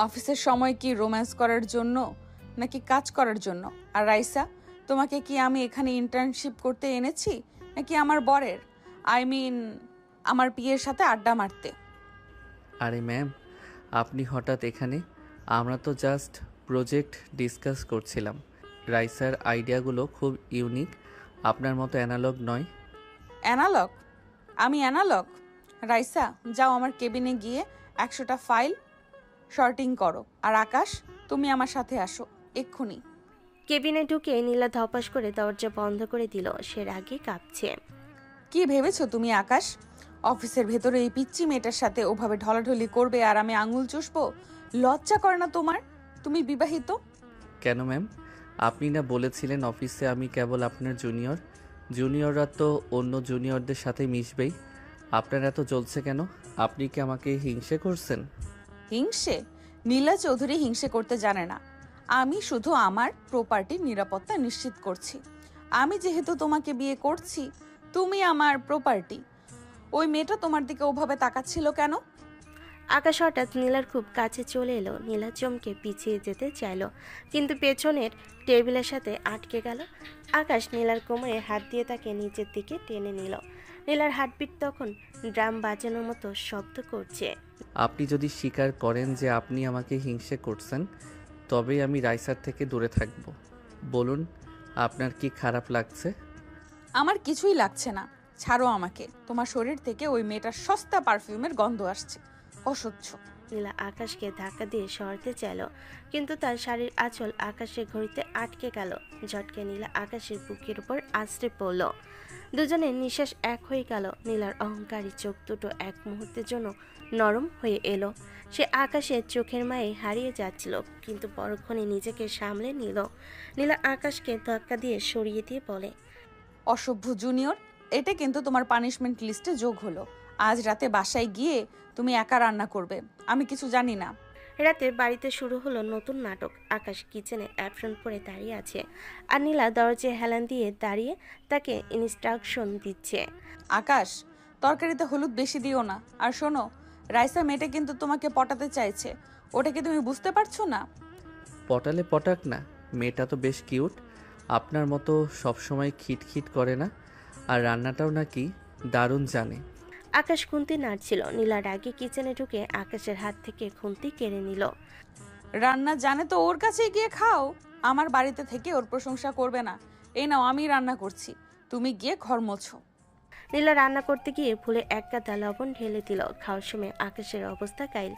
অফিসের সময় কি রোম্যান্স করার জন্য নাকি কাজ করার জন্য? আর রাইসা, তোমাকে কি আমি এখানে ইন্টার্নশিপ করতে এনেছি নাকি আমার বরের আমার পিয়ের সাথে আড্ডা মারতে? আরে ম্যাম, আপনি হঠাৎ এখানে? আমরা তো জাস্ট প্রজেক্ট ডিসকাস করছিলাম। রাইসার আইডিয়াগুলো খুব ইউনিক, আপনার মতো অ্যানালগ নয়। অ্যানালগ? আমি অ্যানালগ? রাইসা, যাও আমার কেবিনে গিয়ে 100টা ফাইল শর্টিং করো। আর আকাশ, তুমি আমার সাথে আসো এক্ষুনি। কেবিনে ঢুকে নীলা ধপাস করে দরজা বন্ধ করে দিল। সে রাগে কাঁপছে। কি ভেবেছো তুমি আকাশ? অফিসের ভেতরে এই পিচ্চি মেয়েটার সাথে ওভাবে ঢলাঢলি করবে আর আমি আঙুল চুষবো? লজ্জা করে না তোমার? তুমি বিবাহিত। কেন ম্যাম? আপনি না বলেছিলেন অফিসে আমি কেবল আপনার জুনিয়র? জুনিয়ররা তো অন্য জুনিয়রদের সাথে মিশবেই। আপনার এত জ্বলছে কেন? আপনি কি আমাকে হিংসে করছেন? হিংসে? নীলা চৌধুরী হিংসে করতে জানে না। আমি শুধু আমার প্রপার্টির নিরাপত্তা নিশ্চিত করছি। আমি যেহেতু তোমাকে বিয়ে করছি, তুমি আমার প্রপার্টি। ওই মেয়েটা তোমার দিকে ওভাবে তাকাচ্ছিল কেন? আকাশ হঠাৎ নীলার খুব কাছে চলে এলো। নীলা চমকে পিছিয়ে যেতে চাইলো, কিন্তু পেছনের টেবিলের সাথে আটকে গেল। আকাশ নীলার কোমরে হাত দিয়ে তাকে নিচের দিকে টেনে নিল। নীলার হার্টবিট তখন ড্রাম বাজানোর মতো শব্দ করছে। আপনি যদি স্বীকার করেন যে আপনি আমাকে হিংসে করছেন, তবেই আমি রাইসার থেকে দূরে থাকব। বলুন, আপনার কি খারাপ লাগছে? আমার কিছুই লাগছে না। ছাড়ো আমাকে। তোমার শরীর থেকে ওই মেয়েটার সস্তা পারফিউমের গন্ধ আসছে। অসহ্য। নীলা আকাশকে ধাক্কা দিয়ে সরাতে চাইল, কিন্তু তার শাড়ির আঁচল আকাশের ঘড়িতে আটকে গেল। ঝটকে নীলা আকাশের বুকের উপর আছড়ে পড়ল। দুজনের নিঃশ্বাস এক হয়ে গেল। নীলার অহংকারী চোখ দুটো এক মুহূর্তের জন্য নরম হয়ে এলো। সে আকাশের চোখের মায়ে হারিয়ে যাচ্ছিল, কিন্তু পরক্ষণে নিজেকে সামলে নিল। নীলা আকাশকে ধাক্কা দিয়ে সরিয়ে দিয়ে বলে, অসভ্য জুনিয়র, এটা কিন্তু তোমার পানিশমেন্ট লিস্টে যোগ হলো। আজ রাতে বাসায় গিয়ে তুমি একা রান্না করবে, আমি কিছু জানি না। রাতে বাড়িতে শুরু হলো নতুন নাটক। আকাশ কিচেনে অ্যাপ্রন পরে দাঁড়িয়ে আছে, আর নীলা দরজায় হেলান দিয়ে দাঁড়িয়ে তাকে ইনস্ট্রাকশন দিচ্ছে। আকাশ, তরকারিতে হলুদ বেশি দিও না। আর শোনো, রাইসা মেয়েটা কিন্তু তোমাকে পটাতে চাইছে। ওটা কি তুমি বুঝতে পারছো না? পটালে পটাক না, মেয়েটা তো বেশ কিউট। আপনার মতো সবসময় খিটখিট করে না, আর রান্নাটাও নাকি দারুণ জানে। আকাশ খুন্তি নাড়ছিল। নীলা রাগে কিচেনে ঢুকে আকাশের হাত থেকে খুন্তি কেড়ে নিল। রান্না জানে তো ওর কাছে গিয়ে খাও। আমার বাড়িতে থেকে ওর প্রশংসা করবে না। এই নাও, আমি রান্না করছি, তুমি গিয়ে ঘর মোছো। নীলা রান্না করতে গিয়ে ভুলে এক গাদা লবণ ঢেলে দিল। খাওয়ার সময় আকাশের অবস্থা কাইল।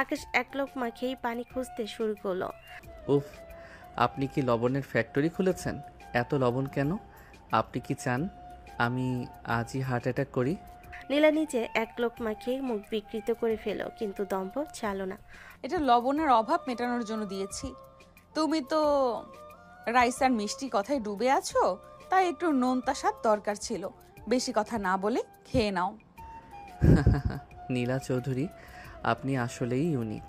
আকাশ এক লোকমা খেয়েই পানি খুঁজতে শুরু করলো। উফ, আপনি কি লবণের ফ্যাক্টরি খুলেছেন? এত লবণ কেন? আপনি কি চান আমি আজই হার্ট অ্যাটাক করি? নীলা নিচে এক লোকমা খেয়ে মুখ বিকৃত করে ফেল, কিন্তু দম্ভ ছাড়ল না। এটা লবণের অভাব মেটানোর জন্য দিয়েছি। তুমি তো রাইসার মিষ্টি কথায় ডুবে আছো, তাই একটু নোনতা স্বাদ দরকার ছিল। বেশি কথা না বলে খেয়ে নাও। নীলা চৌধুরী, আপনি আসলেই ইউনিক।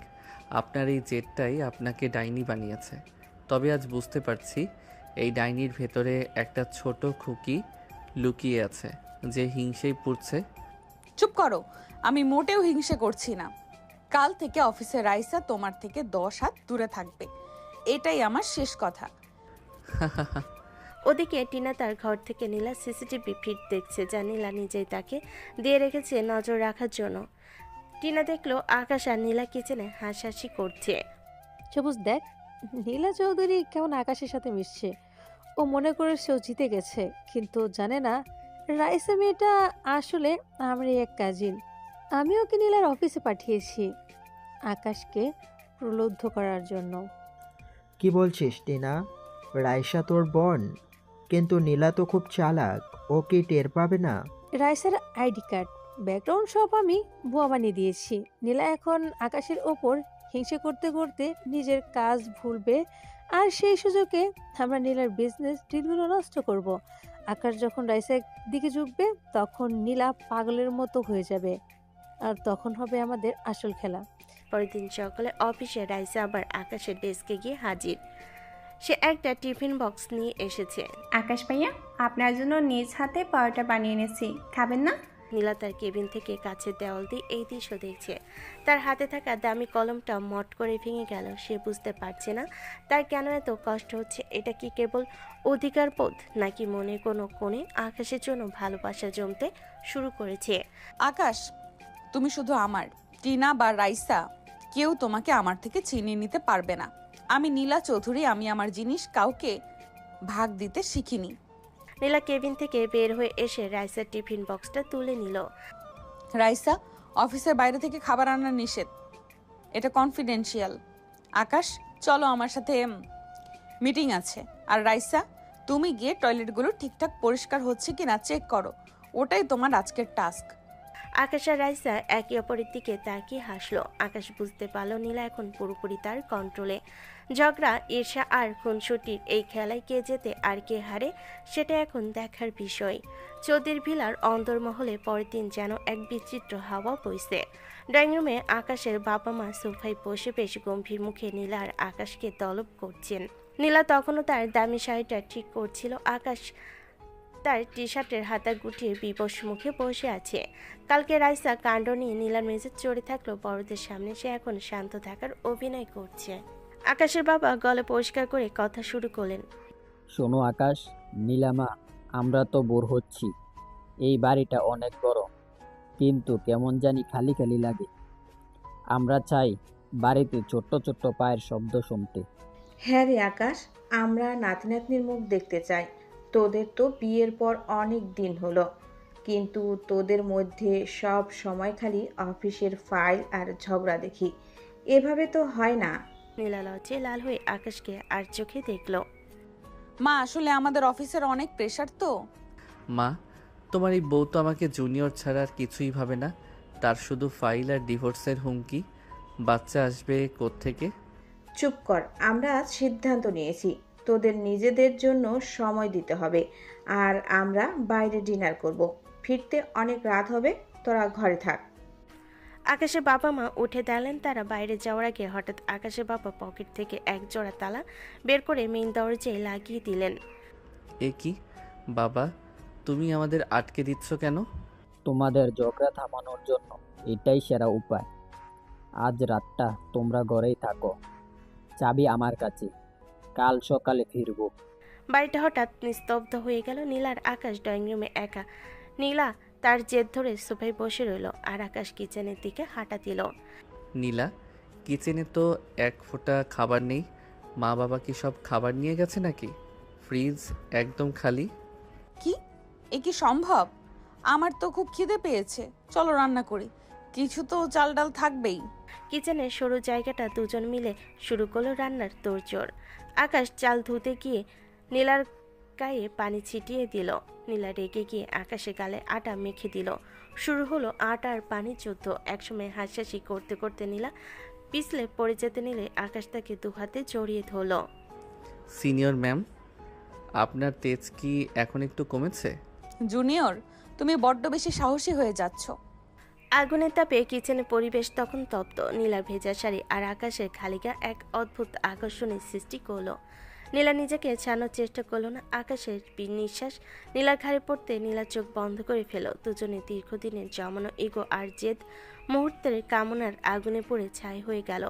আপনার এই জেদটাই আপনাকে ডাইনি বানিয়েছে। তবে আজ বুঝতে পারছি এই ডাইনির ভেতরে একটা ছোট খুকি লুকিয়ে আছে, যে হিংসেই পুড়ছে। চুপ করো, আমি মোটেও হিংসে করছি না। কাল থেকে অফিসে রাইসা তোমার থেকে 10 হাত দূরে থাকবে, এটাই আমার শেষ কথা। ওদিকে টিনা তার ঘর থেকে নীলা সিসিটিভি ফিড দেখছে, যা নীলা নিজেই তাকে দিয়ে রেখেছে নজর রাখার জন্য। টিনা দেখলো আকাশ আর নীলা কিচেনে হাসাহাসি করছে। সবুজ দেখ, নীলা চৌধুরী কেমন আকাশের সাথে মিশছে। ও মনে করে সেও জিতে গেছে, কিন্তু জানে না রাইসা মেয়েটা আসলে আমারই এক কাজিন। আমি ওকে নীলার অফিসে পাঠিয়েছি আকাশকে প্রলুব্ধ করার জন্য। কি বলছিস টিনা? রাইসা তোর বোন, কিন্তু নীলা তো খুব চালাক, ও কি টের পাবে না? রাইসার আইডি কার্ড, ব্যাকগ্রাউন্ড সব আমি ভুয়া বানিয়ে দিয়েছি। নীলা এখন আকাশের ওপর হিংসে করতে করতে নিজের কাজ ভুলবে, আর সেই সুযোগে আমরা নীলার বিজনেস ডিলগুলো নষ্ট করব। আকাশ যখন রাইসার দিকে ঝুঁকবে তখন নীলা পাগলের মতো হয়ে যাবে, আর তখন হবে আমাদের আসল খেলা। পরের দিন সকালে অফিসে রাইসা আবার আকাশের ডেস্কে গিয়ে হাজির। সে একটা টিফিন বক্স নিয়ে এসেছে। আকাশ ভাইয়া, আপনার জন্য নিজ হাতে পরোটা বানিয়ে এনেছি, খাবেন না? নীলা তার কেবিন থেকে কাছের দেওয়াল দিয়ে এই দৃশ্য দেখছে। তার হাতে থাকা দামি কলমটা মট করে ভেঙে গেল। সে বুঝতে পারছে না তার কেন এত কষ্ট হচ্ছে। এটা কি কেবল অধিকার বোধ, নাকি মনে কোনো কোণে আকাশের জন্য ভালোবাসা জমতে শুরু করেছে? আকাশ, তুমি শুধু আমার, টিনা বা রাইসা কেউ তোমাকে আমার থেকে চিনিয়ে নিতে পারবে না। আমি নীলা চৌধুরী, আমি আমার জিনিস কাউকে ভাগ দিতে শিখিনি। নীলা কেবিন থেকে বের হয়ে এসে রাইসার টিফিন বক্সটা তুলে নিল। রাইসা, অফিসের বাইরে থেকে খাবার আনা নিষেধ, এটা কনফিডেন্সিয়াল। আকাশ, চলো আমার সাথে মিটিং আছে। আর রাইসা, তুমি গিয়ে টয়লেটগুলো ঠিকঠাক পরিষ্কার হচ্ছে কিনা চেক করো, ওটাই তোমার আজকের টাস্ক। আকাশ আর রাইসা একে অপরের দিকে তাকিয়ে হাসলো। আকাশ বুঝতে পারল নীলা এখন পুরোপুরি তার কন্ট্রোলে। ঝগড়া, ঈর্ষা আর খুনসুটির এই খেলায় কে জেতে আর কে হারে সেটা এখন দেখার বিষয়। চৌধুরী ভিলার অন্দরমহলে পরের দিন যেন এক বিচিত্র হাওয়া বইছে। ড্রয়িং রুমে আকাশের বাবা মা সোফায় বসে বেশ গম্ভীর মুখে নীলা আর আকাশকে তলব করছেন। নীলা তখনও তার দামি শাড়িটা ঠিক করছিল। আকাশ তার টি শার্টের হাতা গুটিয়ে বিবশ মুখে বসে আছে। কালকে রাইসা কাণ্ড নিয়ে নীলার মেজে চড়ে থাকলো বড়দের সামনে সে এখন শান্ত থাকার অভিনয় করছে। আকাশের বাবা গলা পরিষ্কার করে কথা শুরু করলেন। শোনো আকাশ, নীলামা, আমরা তো বোর হচ্ছি। এই বাড়িটা অনেক বড়, কিন্তু কেমন জানি খালি খালি লাগে। আমরা চাই বাড়িতে ছোট্ট ছোট্ট পায়ের শব্দ শুনতে। হ্যাঁ রে আকাশ, আমরা নাতি নাতনির মুখ দেখতে চাই। তোদের তো বিয়ের পর অনেক দিন হলো, কিন্তু তোদের মধ্যে সব সময় খালি অফিসের ফাইল আর ঝগড়া দেখি। এভাবে তো হয় না। নীলা লজ্জে লাল হয়ে আকাশকে আর চোখে দেখল। মা, আসলে আমাদের অফিসের অনেক প্রেশার তো। মা, তোমার এই বউ তো আমাকে জুনিয়র ছাড়া আর কিছুই ভাবে না। তার শুধু ফাইল আর ডিভোর্সের হুমকি। বাচ্চা আসবে কোত্থেকে? চুপ কর, আমরা আজ সিদ্ধান্ত নিয়েছি তোদের নিজেদের জন্য সময় দিতে হবে, আর আমরা বাইরে ডিনার করব। ফিরতে অনেক রাত হবে, তোরা ঘরে থাক। আকাশের বাবা মা উঠে দাঁড়ালেন। তারা বাইরে যাওয়ার আগে হঠাৎ আকাশের বাবা পকেট থেকে এক জোড়া তালা বের করে মেইন দরজায় লাগিয়ে দিলেন। এ কি বাবা, তুমি আমাদের আটকে দিচ্ছ কেন? তোমাদের ঝগড়া থামানোর জন্য এটাই সেরা উপায়। আজ রাতটা তোমরা ঘরেই থাকো, চাবি আমার কাছে, কাল সকালে ফিরবো। বাড়িটা হঠাৎ নিস্তব্ধ হয়ে গেল। নীলা আর আকাশ ড্রয়িং রুমে একা। নীলা তার জেদ ধরে সোফায় বসে রইল, আর আকাশ কিচেনের দিকে হাঁটা দিল। নীলা, কিচেনে তো এক ফোঁটা খাবার নেই। মা বাবা কি সব খাবার নিয়ে গেছে নাকি? ফ্রিজ একদম খালি। কি, এ কি সম্ভব? আমার তো খুব খিদে পেয়েছে, চলো রান্না করি, কিছু তো চাল ডাল থাকবেই। কিচেনের সরু জায়গাটা দুজন মিলে শুরু করলো রান্নার তোড়জোড়। আকাশ চাল ধুতে গিয়ে নীলার গায়ে পানি ছিটিয়ে দিল। নীলা রেগে গিয়ে আকাশে গালে আটা মেখে দিল। শুরু হলো আটা আর পানি যুদ্ধ। একসময় হাসাহাসি করতে করতে নীলা পিছলে পড়ে যেতে নিলে আকাশ তাকে দুহাতে জড়িয়ে ধরল। সিনিয়র ম্যাম, আপনার তেজ কি এখন একটু কমেছে? জুনিয়র, তুমি বড্ড বেশি সাহসী হয়ে যাচ্ছ। আগুনের তাপে কিচেনের পরিবেশ তখন তপ্ত। নীলার ভেজা শাড়ি আর আকাশের খালিগা এক অদ্ভুত আকর্ষণের সৃষ্টি করলো। নীলা নিজেকে ছাড়ানোর চেষ্টা করলো না। আকাশের নিঃশ্বাস নীলার ঘাড়ে পড়তে নীলা চোখ বন্ধ করে ফেল। দুজনে দীর্ঘদিনের জমানো ইগো আর জেদ মুহূর্তের কামনার আগুনে পড়ে ছাই হয়ে গেল।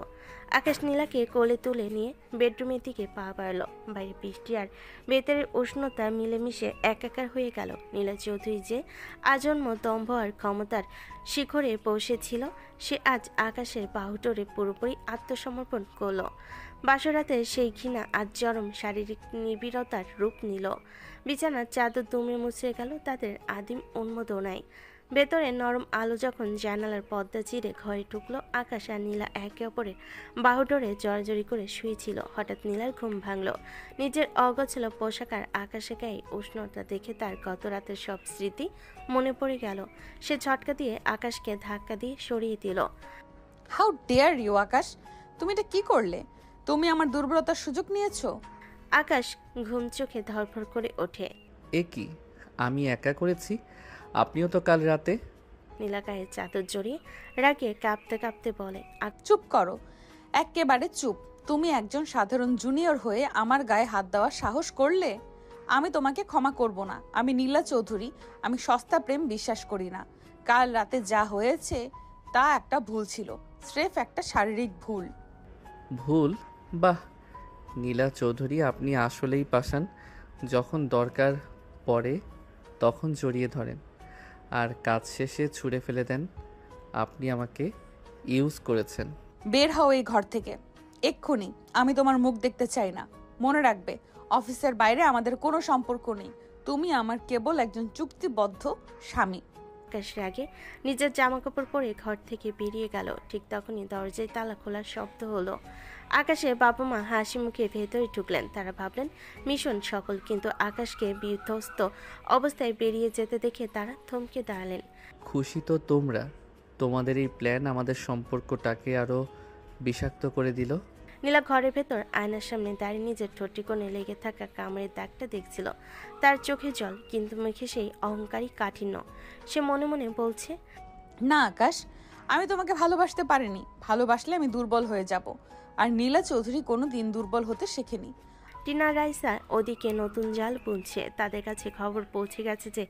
আকাশ নীলাকে কোলে তুলে নিয়ে বেডরুমের দিকে পা বাড়ালো। বাইরে বৃষ্টি আর ভেতরের উষ্ণতা মিলেমিশে একাকার হয়ে গেল। নীলা চৌধুরী যে আজন্ম দম্ভ আর ক্ষমতার শিখরে বসেছিল, সে আজ আকাশের বাহুডোরে পুরোপুরি আত্মসমর্পণ করল। বাসরাতে সেই ঘৃণা আজ চরম শারীরিক নিবিড়তার রূপ নিল। বিছানার চাদর দুমড়ে মুচড়ে গেল তাদের আদিম উন্মোদনায়। ভেতরে নরম আলো যখন জানালার পর্দা চিরে ঘরে ঢুকলো, আকাশ আর নীলা একে অপরের বাহু ধরে জড়াজড়ি করে শুয়েছিল। হঠাৎ নীলার ঘুম ভাঙল। নিজের অগোছালো পোশাক আর আকাশে গায়ে উষ্ণতা দেখে তার গত রাতের সব স্মৃতি মনে পড়ে গেল। সে ঝটকা দিয়ে আকাশকে ধাক্কা দিয়ে সরিয়ে দিল। হাউ ডেয়ার ইউ আকাশ, তুমি এটা কি করলে? তুমি আমার দুর্বলতার সুযোগ নিয়েছো। আকাশ ঘুম চোখে ধরফর করে ওঠে। এ কি, আমি একা করেছি? আপনিও তো কাল রাতে। নীলা গায়ে চাদর জড়িয়ে রাগে কাঁপতে কাঁপতে বলে। চুপ করো, একেবারে চুপ। তুমি একজন সাধারণ জুনিয়র হয়ে আমার গায়ে হাত দেওয়ার সাহস করলে? আমি তোমাকে ক্ষমা করব না। আমি নীলা চৌধুরী, আমি সস্তা প্রেম বিশ্বাস করি না। কাল রাতে যা হয়েছে তা একটা ভুল ছিল, স্রেফ একটা শারীরিক ভুল। ভুল? বাহ নীলা চৌধুরী, আপনি আসলেই পাষাণ। যখন দরকার পড়ে তখন জড়িয়ে ধরেন আর কাজ শেষে ছুঁড়ে ফেলে দেন। আপনি আমাকে ইউজ করেছেন। বের হও এই ঘর থেকে এক্ষুনি। আমি তোমার মুখ দেখতে চাই না। মনে রাখবে, অফিসের বাইরে আমাদের কোনো সম্পর্ক নেই। তুমি আমার কেবল একজন চুক্তিবদ্ধ স্বামী। আকাশ রাগে নিজের জামা কাপড় পরে ঘর থেকে বেরিয়ে গেল। ঠিক তখনই দরজায় তালা খোলার শব্দ হলো। আকাশের বাবা মা হাসি মুখে ভেতরে ঢুকলেন। তারা ভাবলেন মিশন সফল, কিন্তু আকাশকে বিধ্বস্ত অবস্থায় বেরিয়ে যেতে দেখে তারা থমকে দাঁড়ালেন। খুশি তো তোমরা? তোমাদের এই প্ল্যান আমাদের সম্পর্কটাকে আরও বিষাক্ত করে দিল। নীলা ঘরের ভেতর আয়নার সামনে দাঁড়িয়ে নিজের ঠোঁটি কোণে লেগে থাকা কামড়ের দাগটা দেখছিল। তার চোখে জল, কিন্তু মুখে সেই অহংকারী কাঠিন্য। সে মনে মনে বলছে, না আকাশ, আমি তোমাকে ভালোবাসতে পারিনি। ভালোবাসলে আমি দুর্বল হয়ে যাব। আর নীলা চৌধুরী কোনো দিন দুর্বল হতে শেখেনি। টিনা রাইসা ওদিকে নতুন জাল বুনছে। তাদের কাছে খবর পৌঁছে গেছে যে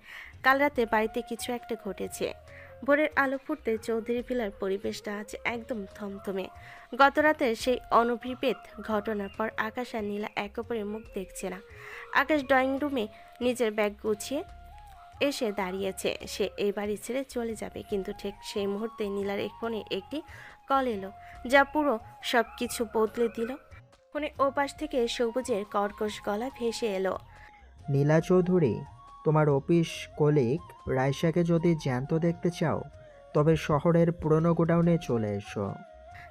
কাল রাতে বাড়িতে কিছু একটা ঘটেছে। ভোরের আলো ফুটতে চৌধুরী ভিলার পরিবেশটা আজ একদম থমথমে। গত রাতের সেই অনভিপ্রেত ঘটনার পর আকাশ আর নীলা এক অপরের মুখ দেখছে না। আকাশ ড্রয়িং রুমে নিজের ব্যাগ গুছিয়ে এসে দাঁড়িয়েছে। সে এই বাড়ি ছেড়ে চলে যাবে, কিন্তু ঠিক সেই মুহূর্তে নীলার ফোনে একটি কল এলো, যা পুরো সব কিছু বদলে দিল। ফোনে ওপাশ থেকে সবুজের কর্কশ গলা ভেসে এলো। নীলা চৌধুরী, তোমার অফিস কলিগ রাইসাকে যদি জ্যান্ত দেখতে চাও তবে শহরের পুরনো গোডাউনে চলে এসো।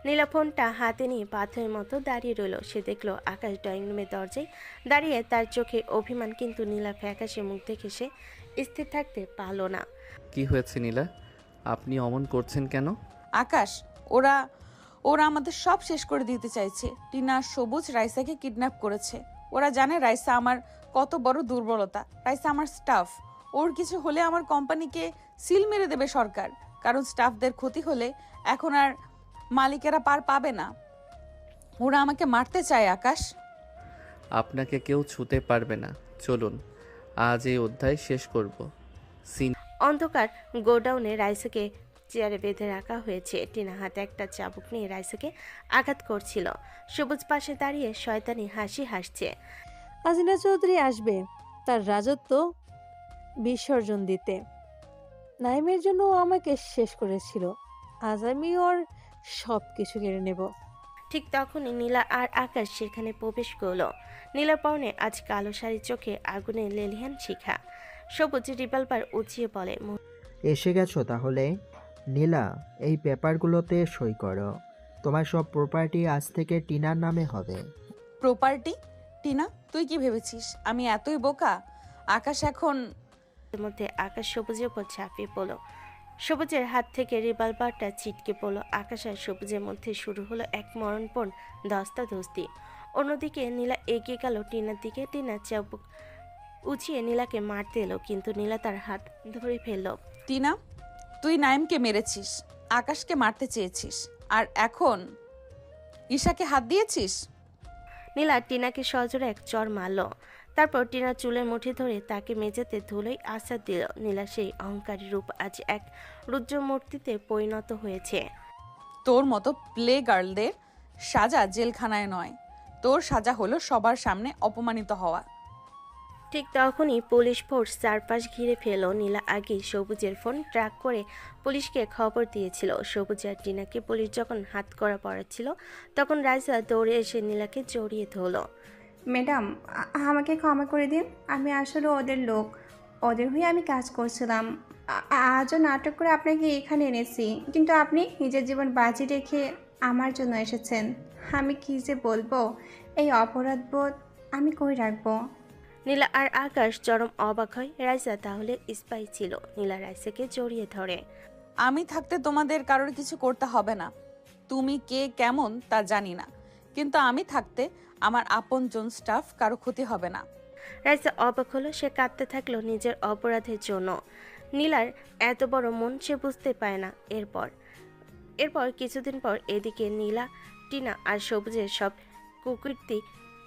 নীলা ফোনটা হাতে নিয়ে পাথরের মতো দাঁড়িয়ে রইল। সে দেখলো আকাশ ড্রয়িং রুমের দরজায় দাঁড়িয়ে। তার চোখে অভিমান, কিন্তু নীলা ফ্যাকাশে মুখ দেখে সে স্থির থাকতে পারল না। কি হয়েছে নীলা, আপনি অমন করছেন কেন? আকাশ, ওরা আমাদের সব শেষ করে দিতে চাইছে। টিনা সবুজ রাইসাকে কিডন্যাপ করেছে। ওরা জানে রাইসা আমার কত বড় দুর্বলতা। রাইসা আমার স্টাফ। ওর কিছু হলে আমার কোম্পানিকে সিল মেরে দেবে সরকার। কারণ স্টাফদের ক্ষতি হলে এখন আর মালিকেরা পার পাবে না। ওরা আমাকে মারতে চায় আকাশ। আপনাকে কেউ ছুতে পারবে না। চলুন আজ এই অধ্যায় শেষ করব। অন্ধকার গোডাউনে রাইসাকে চেয়ারে বেঁধে রাখা হয়েছে। টিনা হাতে একটা চাবুক নিয়ে রাইসাকে আঘাত করছিল। সবুজ পাশে দাঁড়িয়ে শয়তানি হাসি হাসছে। আজিনা চৌধুরী আসবে তার রাজত্ব বিসর্জন দিতে। নাইমের জন্য ও আমাকে শেষ করেছিল, আজ আমি ওর সব কিছু কেড়ে নেব। ঠিক তখনই নীলা আর আকাশ সেখানে প্রবেশ করলো। নীলার পরনে আজ কালো শাড়ি, চোখে আগুনের লেলিহান শিখা। সবুজ রিভলভার উঁচিয়ে বলে, এসে গেছো তাহলে? নীলা, এই পেপারগুলোতে সই করো। তোমার সব প্রপার্টি আজ থেকে টিনার নামে হবে। প্রপার্টি? টিনা, তুই কি ভেবেছিস আমি এতই বোকা? আকাশ এখন মধ্যে আকাশ সবুজের উপর ঝাঁপিয়ে পড়ল। সবুজের হাত থেকে রিভলভারটা ছিটকে পড়ল। আকাশ আর সবুজের মধ্যে শুরু হলো এক মরণপণ ধস্তাধস্তি। অন্যদিকে নীলা এগিয়ে গেল টিনার দিকে। টিনা চাবুক উঁচিয়ে নীলাকে মারতে এলো, কিন্তু নীলা তার হাত ধরে ফেলল। টিনা, তুই নাইমকে মেরেছিস, আকাশকে মারতে চেয়েছিস, আর এখন ঈশাকে হাত দিয়েছিস। নীলা টিনাকে সজোরে এক চড় মারল। তারপর টিনার চুলের মুঠি ধরে তাকে মেঝেতে ধুলোই আশ্বাস দিল। নীলা সেই অহংকারী রূপ আজ এক রুদ্র মূর্তিতে পরিণত হয়েছে। তোর মতো প্লে গার্লদের সাজা জেলখানায় নয়, তোর সাজা হলো সবার সামনে অপমানিত হওয়া। ঠিক তখনই পুলিশ ফোর্স চারপাশ ঘিরে ফেল। নীলা আগেই সবুজের ফোন ট্র্যাক করে পুলিশকে খবর দিয়েছিল। সবুজ আর টিনাকে পুলিশ যখন হাতকড়া পড়াচ্ছিল তখন রাইসা দৌড়ে এসে নীলাকে জড়িয়ে ধরল। ম্যাডাম, আমাকে ক্ষমা করে দিন। আমি আসলে ওদের লোক, ওদের হয়ে আমি কাজ করছিলাম। আজও নাটক করে আপনাকে এখানে এনেছি, কিন্তু আপনি নিজের জীবন বাজি রেখে আমার জন্য এসেছেন। আমি কী যে বলবো, এই অপরাধবোধ আমি কই রাখবো। নীলা আর আকাশ চরম অবাক হয়। রাইসা তাহলে স্পাই ছিল। নীলা রাইসাকে জড়িয়ে ধরে। আমি থাকতে তোমাদের কারোর কিছু করতে হবে না। তুমি কে কেমন তা জানি না, কিন্তু আমি থাকতে আমার আপনজন স্টাফ কারো ক্ষতি হবে না। রাইসা অবাক হলো। সে কাঁদতে থাকলো নিজের অপরাধের জন্য। নীলার এত বড় মন সে বুঝতে পায় না। এরপর কিছুদিন পর এদিকে নীলা, টিনা আর সবুজের সব কুকীর্তি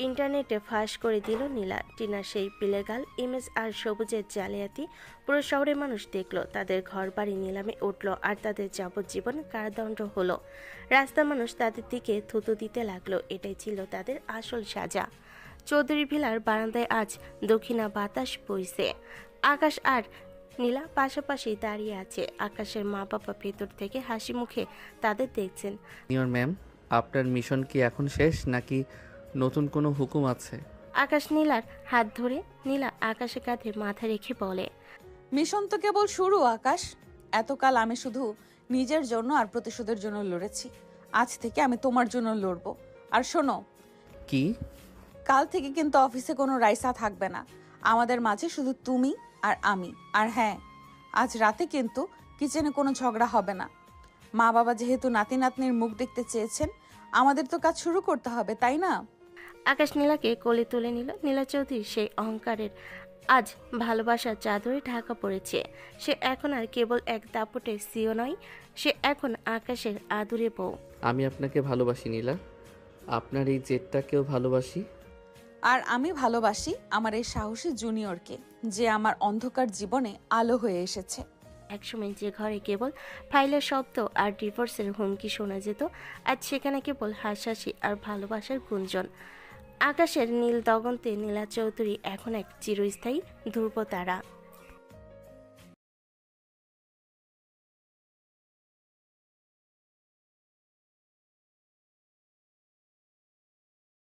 ইন্টারনেটে ফাঁস করে দিল নীলা। টিনার সেই পিলেগাল ইমেজ আর সবুজের জালিয়াতি পুরো শহরের মানুষ দেখলো। তাদের ঘর বাড়ি নিলামে উঠলো আর তাদের যাবজ্জীবন কারাদণ্ড হলো। রাস্তার মানুষ তাদের দিকে থুতু দিতে লাগলো। এটাই ছিল তাদের আসল সাজা। চৌধুরী ভিলার বারান্দায় আজ দক্ষিণা বাতাস বইছে। আকাশ আর নীলা পাশাপাশি দাঁড়িয়ে আছে। আকাশের মা বাবা ভেতর থেকে হাসি মুখে তাদের দেখছেন। সিনিয়র ম্যাম, আপনার মিশন কি এখন শেষ নাকি নতুন কোনো হুকুম আছে? আকাশ নীলার হাত ধরে নীলা আকাশের কাঁধে মাথা রেখে বলে, মিশন তো কেবল শুরু আকাশ। এতকাল আমি শুধু নিজের জন্য আর প্রতিশোধের জন্য লড়েছি। আজ থেকে আমি তোমার জন্য লড়বো। আর শোনো, কি? কাল থেকে কিন্তু অফিসে কোনো রাইসা থাকবে না। আমাদের মাঝে শুধু তুমি আর আমি। আর হ্যাঁ, আজ রাতে কিন্তু কিচেনে কোনো ঝগড়া হবে না। মা বাবা যেহেতু নাতি নাতনির মুখ দেখতে চেয়েছেন, আমাদের তো কাজ শুরু করতে হবে, তাই না? আকাশ নীলাকে কোলে তুলে নিল। নীলা চৌধুরী সেই অহংকারের আজ ভালোবাসার চাদরে ঢাকা পড়েছে। সে এখন আর কেবল এক দাপটে সিও নয়, সে এখন আকাশের আদুরে বউ। আমি আপনাকে ভালোবাসি নীলা, আপনার এই জেটটাকেও ভালোবাসি। আর আমি ভালোবাসি আমার এই সাহসী জুনিয়রকে, যে আমার অন্ধকার জীবনে আলো হয়ে এসেছে। একসময় যে ঘরে কেবল ফাইলের শব্দ আর ডিভোর্সের হুমকি শোনা যেত, আজ সেখানে কেবল হাসাহাসি আর ভালোবাসার গুঞ্জন। আকাশের নীল দগন্তে নীলা চৌধুরী এখন এক চিরস্থায়ী ধ্রুবতারা।